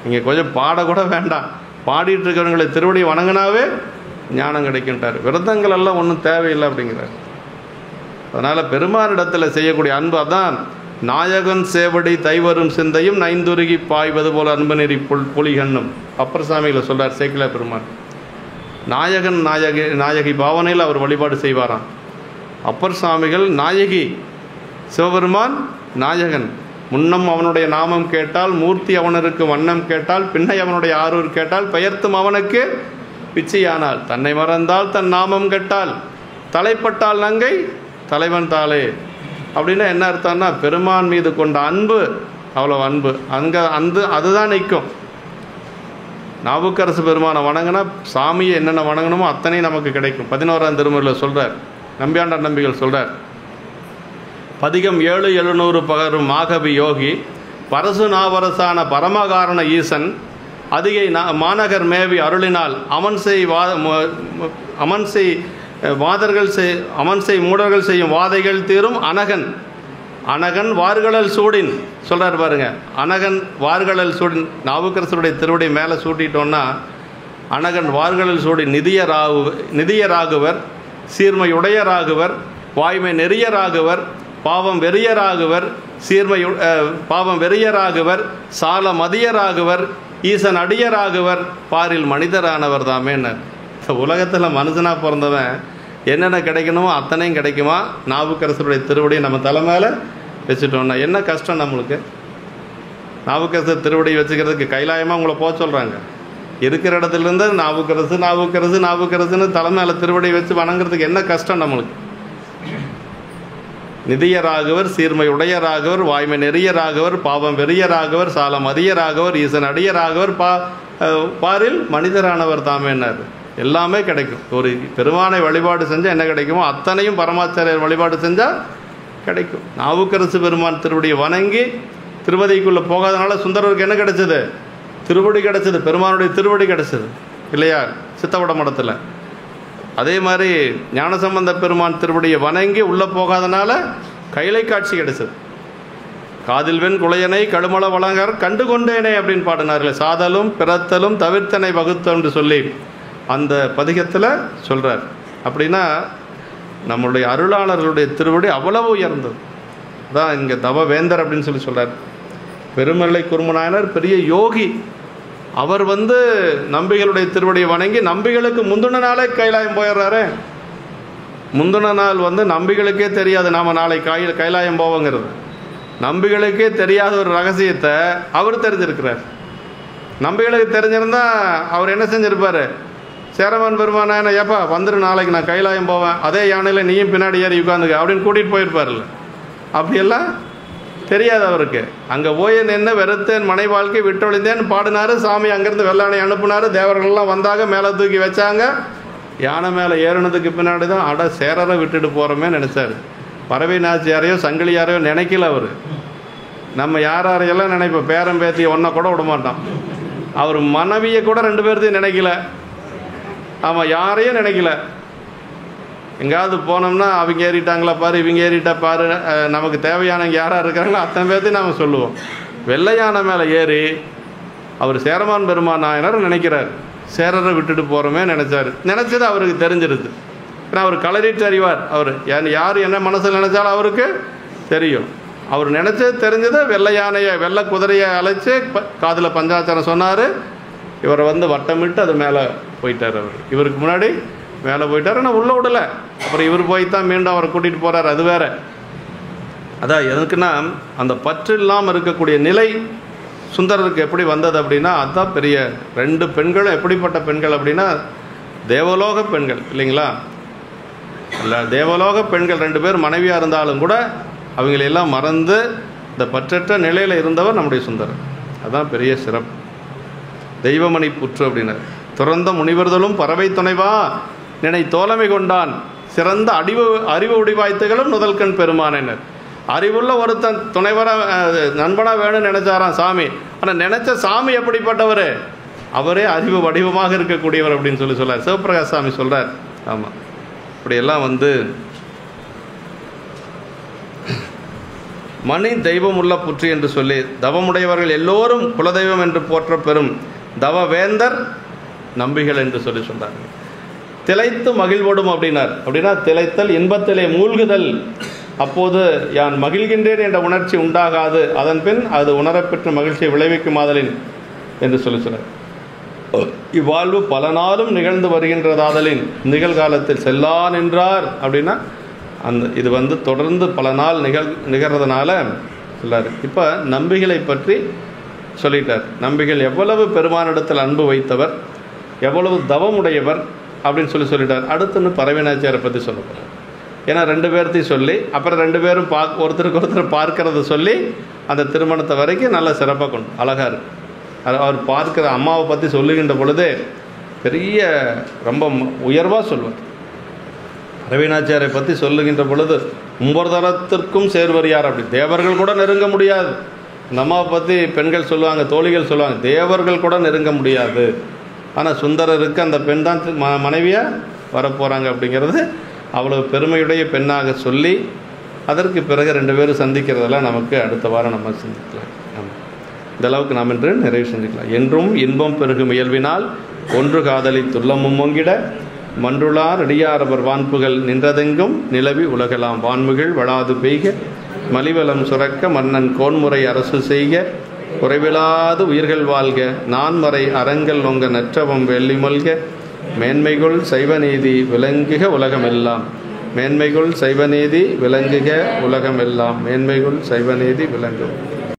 நீங்கள் கொஞ்சம் பாடக்கூட வேண்டாம், பாடிட்டு இருக்கிறவங்களை திருவடி வணங்கினாவே ஞானம் கிடைக்கின்றார். விரதங்கள் எல்லாம் ஒன்றும் தேவையில்லை அப்படிங்கிறார். அதனால் பெருமானிடத்தில் செய்யக்கூடிய அன்பு அதான். நாயகன் சேவடி தைவரும் சிந்தையும் நைந்துருகி பாய்வது போல அன்பு நெறி புலிகண்ணும் அப்பர் சாமியில் சொல்கிறார் சேக்கிழ பெருமான். நாயகன் நாயகி பாவனையில் அவர் வழிபாடு செய்வாராம். அப்பர் சாமிகள் நாயகி, சிவபெருமான் நாயகன். முன்னம் அவனுடைய நாமம் கேட்டால், மூர்த்தி அவனருக்கு வண்ணம் கேட்டால், பின்னை அவனுடைய ஆரூர் கேட்டால், பெயர்த்தும் அவனுக்கு பிச்சையானால், தன்னை மறந்தால் தன் நாமம் கேட்டால், தலைப்பட்டால் நங்கை தலைவன் தாளே. அப்படின்னா என்ன அர்த்தம்னா, பெருமான் மீது கொண்ட அன்பு அவ்வளோ அன்பு அதுதான் நிற்கும். நாவுக்கரசு பெருமானை வணங்கினா சாமியை என்னென்ன வணங்கணுமோ அத்தனையும் நமக்கு கிடைக்கும். 11ஆம் திருமுறையில் சொல்கிறார் நம்பியாண்டார் நம்பிகள் சொல்கிறார். பதிகம் 7-700 பகரும் மாகவி யோகி பரசு நாவரசான பரமகாரண ஈசன் அதிகை மாநகர் மேவி அருளினால் அமன் செய் மூடர்கள் செய்யும் வாதைகள் தீரும் அனகன் வார்கழல் சூடின் சொல்கிறார் பாருங்க. அனகன் வார்கழல் சூடின் நாவுக்கரசருடைய திருவடி மேலே சூட்டிட்டோன்னா, அனகன் வார்கழல் சூடி நிதியராகுவர், சீர்மையுடையராகுவர், வாய்மை நெறியராகுவர், பாவம் வெறியராகுவர், சீர்மை பாவம் வெறியராகுவர், சால மதியராகுவர், ஈசன் அடியராகுவர், பாரில் மனிதரானவர் தாமே. உலகத்தில் மனுஷனாக பிறந்தவன் என்னென்ன கிடைக்கணுமோ அத்தனையும் கிடைக்குமா? நாவுக்கரசருடைய திருவடியை நம்ம தலை மேலே வச்சுட்டோம்னா என்ன கஷ்டம் நம்மளுக்கு? நாவுக்கரசர் திருவடியை வச்சுக்கிறதுக்கு கைலாயமாக உங்களை போக சொல்கிறாங்க. இருக்கிற இடத்துலேருந்து நாவுக்கரசு நாவுக்கரசு நாவுக்கரசுன்னு தலை மேலே திருவடியை வச்சு வணங்குறதுக்கு என்ன கஷ்டம் நம்மளுக்கு? நிதியராகவர், சீர்மை உடையராகவர், வாய்மை நெறியராகவர், பாவம் வெறியராகவர், சால மதியராகவர், ஈசன் அடியராகவர், பாரில் மனிதரானவர் தாமேன்னார். எல்லாமே கிடைக்கும். ஒரு பெருமானை வழிபாடு செஞ்சால் என்ன கிடைக்குமோ அத்தனையும் பரமாச்சாரியர் வழிபாடு செஞ்சால் கிடைக்கும். நாவுக்கரசு பெருமான் திருவடியை வணங்கி திருவதிக்குள்ளே போகாதனால சுந்தரருக்கு என்ன கிடைச்சது? திருவடி கிடைச்சது, பெருமானுடைய திருவடி கிடைச்சது இல்லையா சித்தவட மடத்தில். அதே மாதிரி ஞானசம்பந்த பெருமான் திருவடியை வணங்கி உள்ளே போகாதனால கைலை காட்சி கிடைச்சது. காதில் வெண் குளையனை கடுமள வழங்கார் கண்டு கொண்டேனே அப்படின்னு பாடினார்கள். சாதலும் பிறத்தலும் தவிர்த்தனை வகுத்தன்று சொல்லி அந்த பதிகத்தில் சொல்கிறார். அப்படின்னா நம்மளுடைய அருளாளர்களுடைய திருவடி அவ்வளவு உயர்ந்தது. தான் இங்கே தவவேந்தர் அப்படின்னு சொல்லி சொல்கிறார். பெருமலை குருமநாயனர் பெரிய யோகி. அவர் நம்பிகளுடைய திருவடியை வணங்கி நம்பிகளுக்கு முந்தின நாளே கைலாயம் போயிடுறாரு. முந்தின நாள் நம்பிகளுக்கே தெரியாது நாம் நாளை கைலாயம் போவோங்கிறது. நம்பிகளுக்கே தெரியாத ஒரு ரகசியத்தை அவர் தெரிஞ்சிருக்கிறார். நம்பிகளுக்கு தெரிஞ்சிருந்தா அவர் என்ன செஞ்சிருப்பார்? சேரமான் பெருமானாயன ஏப்பா வந்துரு, நாளைக்கு நான் கைலாயம் போவேன், அதே யானையில் நீயும் பின்னாடி ஏறி உட்காந்துக்க அப்படின்னு கூட்டிகிட்டு போயிருப்பார்ல. அப்படியெல்லாம் தெரியாது அவருக்கு. அங்கே போய் நின்று வெறுத்தேன் மனை வாழ்க்கை விட்டொழிந்தேன்னு பாடினார். சாமி அங்கேருந்து வெள்ளானை அனுப்புனார். தேவர்கள்லாம் வந்தாங்க, மேலே தூக்கி வச்சாங்க. யானை மேலே ஏறினதுக்கு பின்னாடி தான் அட சேரரை விட்டுட்டு போகிறோமே நினச்சார். பறவை நாச்சியாரையோ சங்கிலியாரையோ நினைக்கல அவர். நம்ம யாரையெல்லாம் நினைப்போம், பேரம் பேத்தி ஒன்றை கூட விட மாட்டான். அவர் மனைவியை கூட 2 பேர்த்தையும் நினைக்கல. ஆமாம், யாரையும் நினைக்கல. எங்கேயாவது போனோம்னா அவங்க ஏறிட்டாங்களா பாரு, இவங்க ஏறிட்டா பாரு, நமக்கு தேவையானவங்க யாராக இருக்கிறாங்களோ அத்தனை பேர்த்தையும் நாம் சொல்லுவோம். வெள்ளை யானை மேலே ஏறி அவர் சேரமான் பெருமான் நாயனர் நினைக்கிறார். சேரரை விட்டுட்டு போகிறோமே நினச்சார். நினச்சது அவருக்கு தெரிஞ்சிருது. ஏன்னா அவர் கலரிட்டு அறிவார். அவர் யார் என்ன மனசில் நினச்சாலும் அவருக்கு தெரியும். அவர் நினச்சது தெரிஞ்சது வெள்ளை யானையை வெள்ளை குதிரையை அழைச்சி காதில் பஞ்சாச்சாரம் சொன்னார். இவரை வட்டமிட்டு அது மேலே போயிட்டார். அவர் இவருக்கு முன்னாடி மேலே போயிட்டார். ஆனால் உள்ளே விடலை. அப்புறம் இவர் போய் தான் மீண்டும் அவரை கூட்டிகிட்டு போகிறார். அது வேற. அதான் எதுக்குன்னா அந்த பற்று இல்லாமல் இருக்கக்கூடிய நிலை சுந்தரருக்கு எப்படி வந்தது அப்படின்னா அதுதான் பெரிய. 2 பெண்களும் எப்படிப்பட்ட பெண்கள் அப்படின்னா தேவலோக பெண்கள் இல்லைங்களா? இல்லை, தேவலோக பெண்கள் 2 பேர் மனைவியாக இருந்தாலும் கூட அவங்களெல்லாம் மறந்து இந்த பற்றற்ற நிலையில் இருந்தவர் நம்முடைய சுந்தரர். அதுதான் பெரிய சிறப்பு. தெய்வமணி புற்று அப்படின்னார். துறந்த முனிவர்களும் பறவை துணைவா நினை தோழமை கொண்டான் சிறந்த அறிவு உடிவாய்த்துகளும் நுதல்கண் பெருமானினர். அறிவுள்ள ஒருத்தன் துணைவராக நண்பனாக வேணும்னு நினைச்சாராம் சாமி. ஆனால் நினைச்ச சாமி எப்படிப்பட்டவர்? அவரே அறிவு வடிவமாக இருக்கக்கூடியவர் அப்படின்னு சொல்கிறார் சிவபிரகாஷ் சாமி சொல்கிறார். ஆமாம், இப்படியெல்லாம் மணி தெய்வம் உள்ள புற்று என்று சொல்லி தவமுடையவர்கள் எல்லோரும் குலதெய்வம் என்று போற்ற பெறும் தவவேந்தர் நம்பிகள் என்று சொல்லி சொன்னார்கள். திளைத்து மகிழ்வோடும் அப்படின்னார். அப்படின்னா திளைத்தல், இன்பத்திலே மூழ்குதல். அப்போது யான் மகிழ்கின்றேன் என்ற உணர்ச்சி உண்டாகாது, அதன் பின் அது உணரப்பெற்ற மகிழ்ச்சியை விளைவிக்கும் ஆதலின் என்று சொல்லி சொன்னார். இவ்வாழ்வு பல நாளும் நிகழ்ந்து வருகின்றதாதலின் நிகழ்காலத்தில் செல்லா நின்றார். அப்படின்னா இது தொடர்ந்து பல நாள் நிகழ்றதுனால சொல்லார். இப்போ நம்பிகளை பற்றி சொல்லிட்டார். நம்பிகள் எவ்வளவு பெருமானிடத்தில் அன்பு வைத்தவர், எவ்வளவு தவமுடையவர் அப்படின்னு சொல்லிட்டார். அடுத்துன்னு பறவைநாச்சியாரை பற்றி சொல்ல போகிறார். ஏன்னா 2 பேர்த்தையும் சொல்லி அப்புறம் 2 பேரும் ஒருத்தருக்கு ஒருத்தர் பார்க்கறத சொல்லி அந்த திருமணத்தை வரைக்கும் நல்ல சிறப்பாக கொண்டு அழகாக இருக்கு. அவர் பார்க்குற அம்மாவை பற்றி சொல்லுகின்ற பொழுது பெரிய ரொம்ப உயர்வாக சொல்வார். பறவைநாச்சியாரை பற்றி சொல்லுகின்ற பொழுது 9 தரத்திற்கும் சேர்வர் யார்? அப்படி தேவர்கள் கூட நெருங்க முடியாது. இந்த அம்மாவை பற்றி பெண்கள் சொல்லுவாங்க, தோழிகள் சொல்லுவாங்க, தேவர்கள் கூட நெருங்க முடியாது. ஆனால் சுந்தரருக்கு அந்த பெண் தான் மனைவியாக வரப்போகிறாங்க அப்படிங்கிறது அவ்வளவு பெருமையுடைய பெண்ணாக சொல்லி அதற்கு பிறகு 2 பேரும் சந்திக்கிறதெல்லாம் நமக்கு அடுத்த வாரம் நம்ம சிந்திக்கலாம். இந்த அளவுக்கு நாம் இன்று நிறைவு செஞ்சுக்கலாம். என்றும் இன்பம் பெருகும் இயல்பினால் ஒன்று காதலி துள்ளமும் மொங்கிட மன்றுளார் அடியாரவர் வான்புகள் நின்றதெங்கும் நிலவி உலகலாம் வான்முகில் வளாது பெய்க மலிவளம் சுரக்க மன்னன் கோன்முறை அரசு செய்க குறைவிலாது உயிர்கள் வாழ்க நான்மறை அறங்கள் ஒங்க நற்றவம் வெள்ளிமல்க மேன்மைகுள் சைவநீதி விளங்குக உலகமெல்லாம் மேன்மைகுள் சைவநீதி விளங்குக உலகமெல்லாம் மேன்மைகுள் சைவநீதி விளங்கும்.